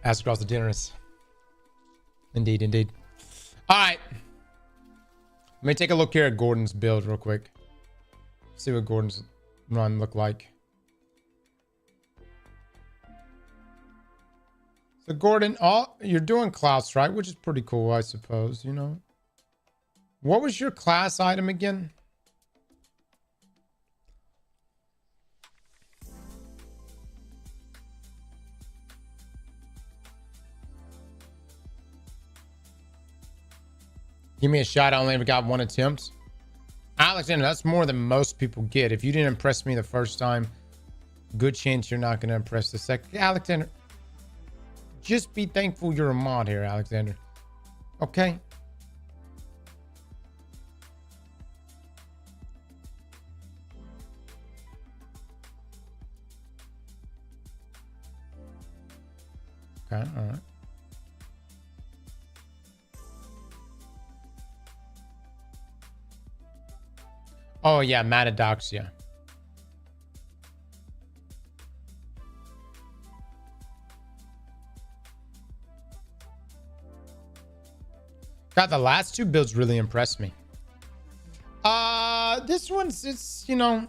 S1: Aztecross the generous. Indeed, indeed. All right. Let me take a look here at Gordon's build real quick. See what Gordon's run look like. So Gordon, you're doing Klaus, right? Which is pretty cool, I suppose, you know. What was your class item again? Give me a shot. I only ever got one attempt. Alexander, that's more than most people get. If you didn't impress me the first time, good chance you're not going to impress the second. Alexander, just be thankful you're a mod here, Alexander. Okay? Okay, all right. Oh, yeah, Matadoxia. God, the last two builds really impressed me. This one's, it's, you know,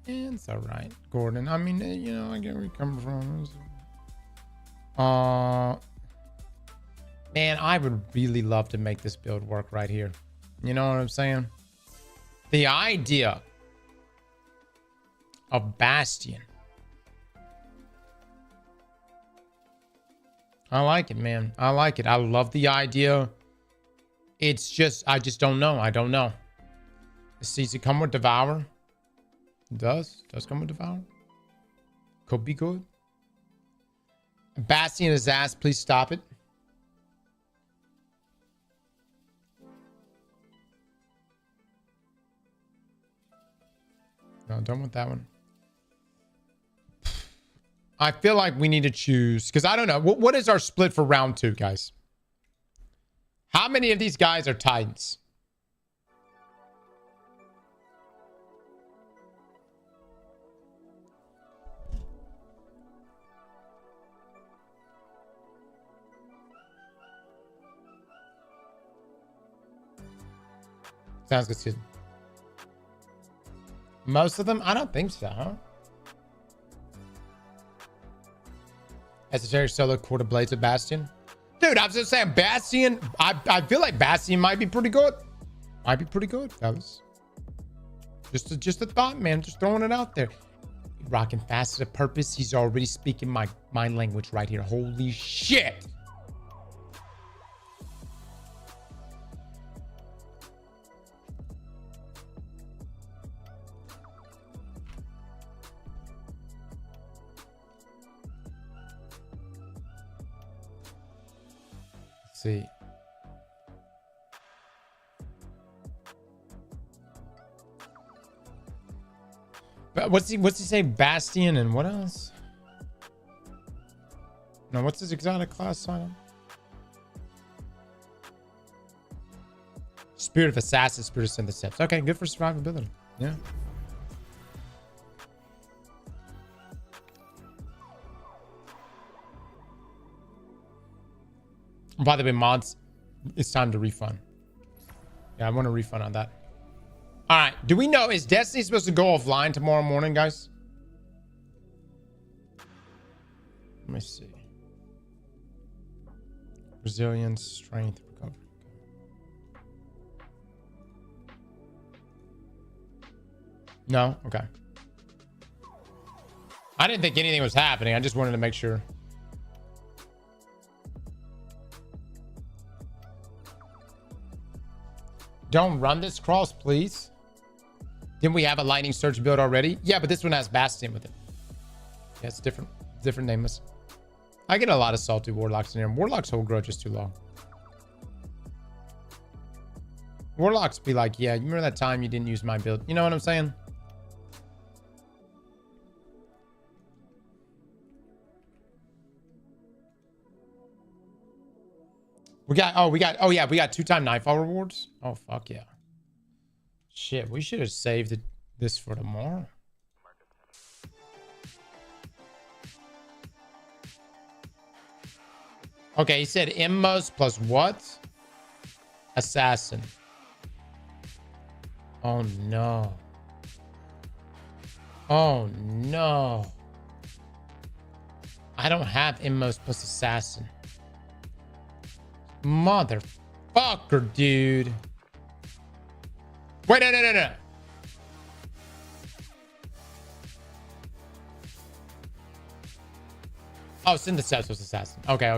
S1: it's all right, Gordon. I mean, you know, I get where you're coming from. Man, I would really love to make this build work right here. You know what I'm saying? The idea of Bastion. I like it, man. I like it. I love the idea. It's just, I just don't know. I don't know. Does it come with Devour? It does come with Devour. Could be good. Bastion is ass. Please stop it. No, don't want that one. I feel like we need to choose because I don't know. What is our split for round 2, guys? How many of these guys are Titans? Sounds good, Susan. Most of them? I don't think so, huh? Esoteric solo quarter blades of Bastion. Dude, I was just saying Bastion. I feel like Bastion might be pretty good. Might be pretty good, fellas. Just a thought, man. Just throwing it out there. Rocking fast at a purpose. He's already speaking my language right here. Holy shit. See. But what's he say? Bastion and what else? No, what's his exotic class sign? Spirit of Assassin, Spirit of Synthesis. Okay, good for survivability. Yeah. By the way, mods, it's time to refund. Yeah, I want a refund on that. All right. Do we know, is Destiny supposed to go offline tomorrow morning, guys? Let me see. Resilience, strength, recovery. No? Okay. I didn't think anything was happening. I just wanted to make sure. Don't run this cross, please. Didn't we have a lightning surge build already? Yeah, but this one has Bastion with it. Yeah, it's different nameless. I get a lot of salty warlocks in here. Warlocks hold grudges too long. Warlocks be like, yeah, you remember that time you didn't use my build? You know what I'm saying? We got, oh yeah, we got 2-time Nightfall rewards. Oh, fuck yeah. Shit, we should have saved this for tomorrow. Okay, he said Immos plus what? Assassin. Oh no. Oh no. I don't have Immos plus Assassin. Motherfucker, dude. Wait, no. Oh, Synthesize was Assassin. Okay.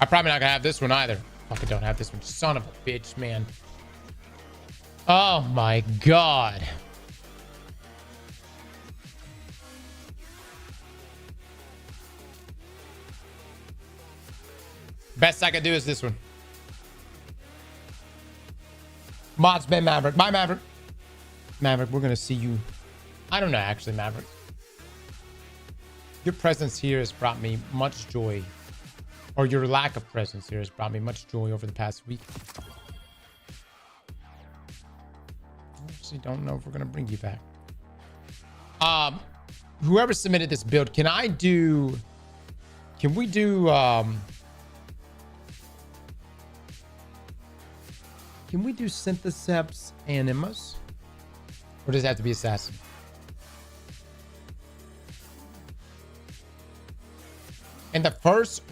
S1: I'm probably not gonna have this one either. Fucking don't have this one. Son of a bitch, man. Oh my god. Best I can do is this one. Mods Ben Maverick. Bye, Maverick. Maverick, we're gonna see you. I don't know, actually, Maverick. Your presence here has brought me much joy. Or your lack of presence here has brought me much joy over the past week. Actually, don't know if we're gonna bring you back. Whoever submitted this build, can we do Syntheseps and Immos? Or does it have to be Assassin? In the first...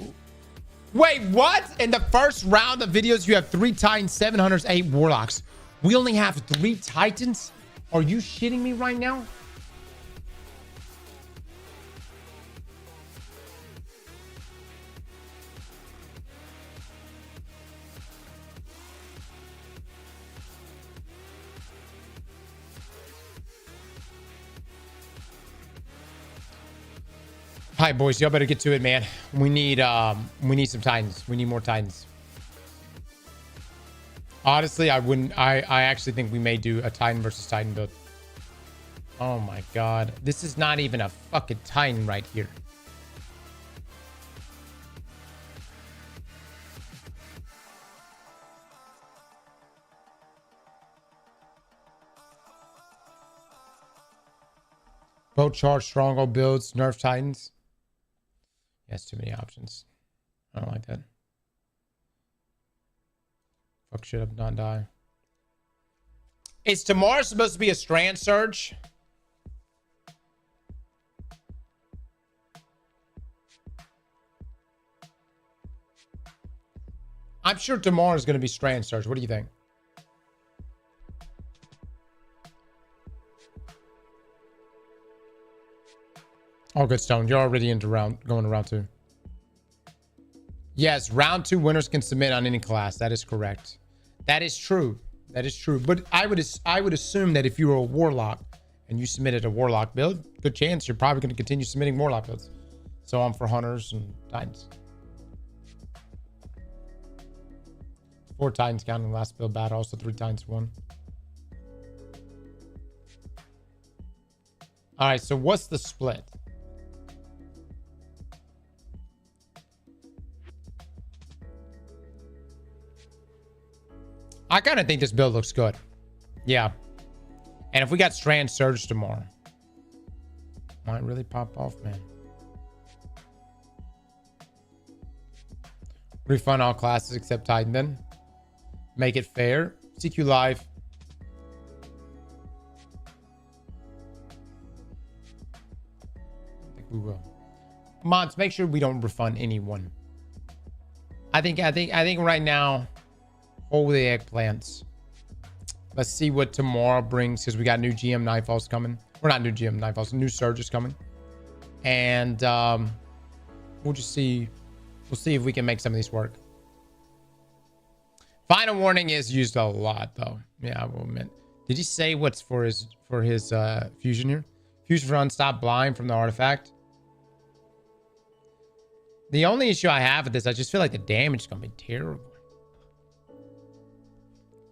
S1: Wait, what? In the first round of videos, you have 3 Titans, 7 Hunters, 8 Warlocks. We only have 3 Titans? Are you shitting me right now? All right, boys, y'all better get to it, man. We need some Titans. We need more Titans. Honestly, I actually think we may do a Titan versus Titan build. Oh my god. This is not even a fucking Titan right here. Boat charge, stronghold builds, nerf Titans. Yes, too many options. I don't like that. Fuck shit up, not die. Is tomorrow supposed to be a strand surge? I'm sure tomorrow is going to be strand surge. What do you think? Oh, good, Stone. You're already into going to round 2. Yes, round 2 winners can submit on any class. That is correct. That is true. That is true. But I would assume that if you were a Warlock and you submitted a Warlock build, good chance you're probably going to continue submitting Warlock builds. So I'm for Hunters and Titans. 4 Titans counting the last build battle. Also 3 Titans won. All right, so what's the split? I kind of think this build looks good. Yeah. And if we got Strand Surge tomorrow, might really pop off, man. Refund all classes except Titan then. Make it fair. CQ Live. I think we will. Mods, make sure we don't refund anyone. I think right now, hold the eggplants. Let's see what tomorrow brings, because we got new GM Nightfalls coming. Or not new GM Nightfalls, new Surges coming. And we'll just see. We'll see if we can make some of these work. Final warning is used a lot, though. Yeah, I will admit. Did he say what's for his fusion here? Fusion for Unstopped Blind from the artifact. The only issue I have with this, I just feel like the damage is gonna be terrible.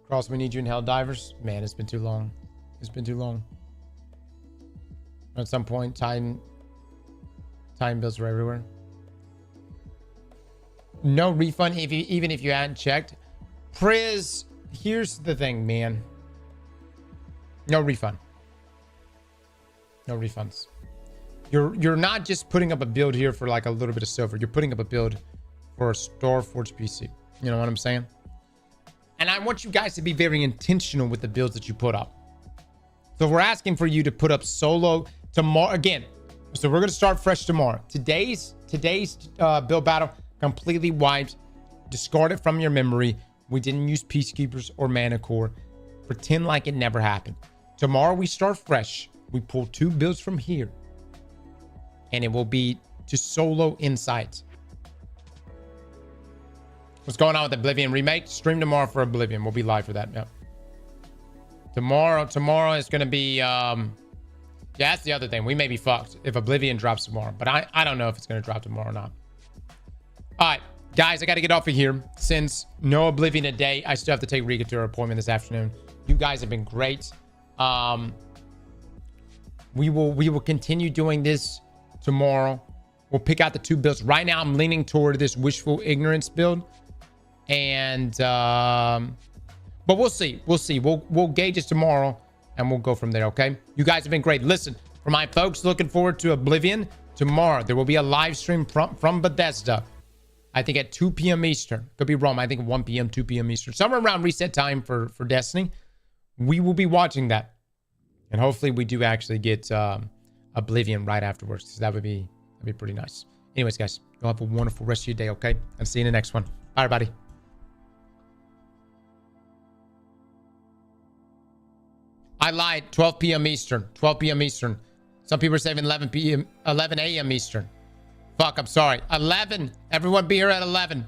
S1: Cross, we need you in Helldivers. Man, it's been too long. It's been too long. At some point, time bills were everywhere. No refund even if you hadn't checked. Priz, here's the thing, man. No refund. No refunds. You're not just putting up a build here for like a little bit of silver. You're putting up a build for a Starforged PC. You know what I'm saying? And I want you guys to be very intentional with the builds that you put up. So we're asking for you to put up solo tomorrow again. So we're gonna start fresh tomorrow. Today's build battle completely wiped. Discard it from your memory. We didn't use Peacekeepers or Mana Core. Pretend like it never happened. Tomorrow we start fresh. We pull 2 builds from here. And it will be to solo insights. What's going on with Oblivion Remake? Stream tomorrow for Oblivion. We'll be live for that. Yep. Tomorrow is going to be... yeah, that's the other thing. We may be fucked if Oblivion drops tomorrow. But I don't know if it's going to drop tomorrow or not. All right. Guys, I got to get off of here. Since no Oblivion today, I still have to take Rika to her appointment this afternoon. You guys have been great. We will continue doing this tomorrow. We'll pick out the 2 builds. Right now, I'm leaning toward this Wishful Ignorance build. And but we'll see. We'll gauge it tomorrow and we'll go from there, okay? You guys have been great. Listen, for my folks looking forward to Oblivion, tomorrow there will be a live stream from Bethesda. I think at 2 p.m. Eastern. Could be wrong. I think 1 p.m., 2 p.m. Eastern. Somewhere around reset time for Destiny. We will be watching that. And hopefully we do actually get Oblivion right afterwards. Because that'd be pretty nice. Anyways, guys, you'll have a wonderful rest of your day, okay? And see you in the next one. Bye, everybody. I lied. 12 p.m. Eastern. 12 p.m. Eastern. Some people are saying 11 a.m. Eastern. Fuck, I'm sorry. 11. Everyone be here at 11.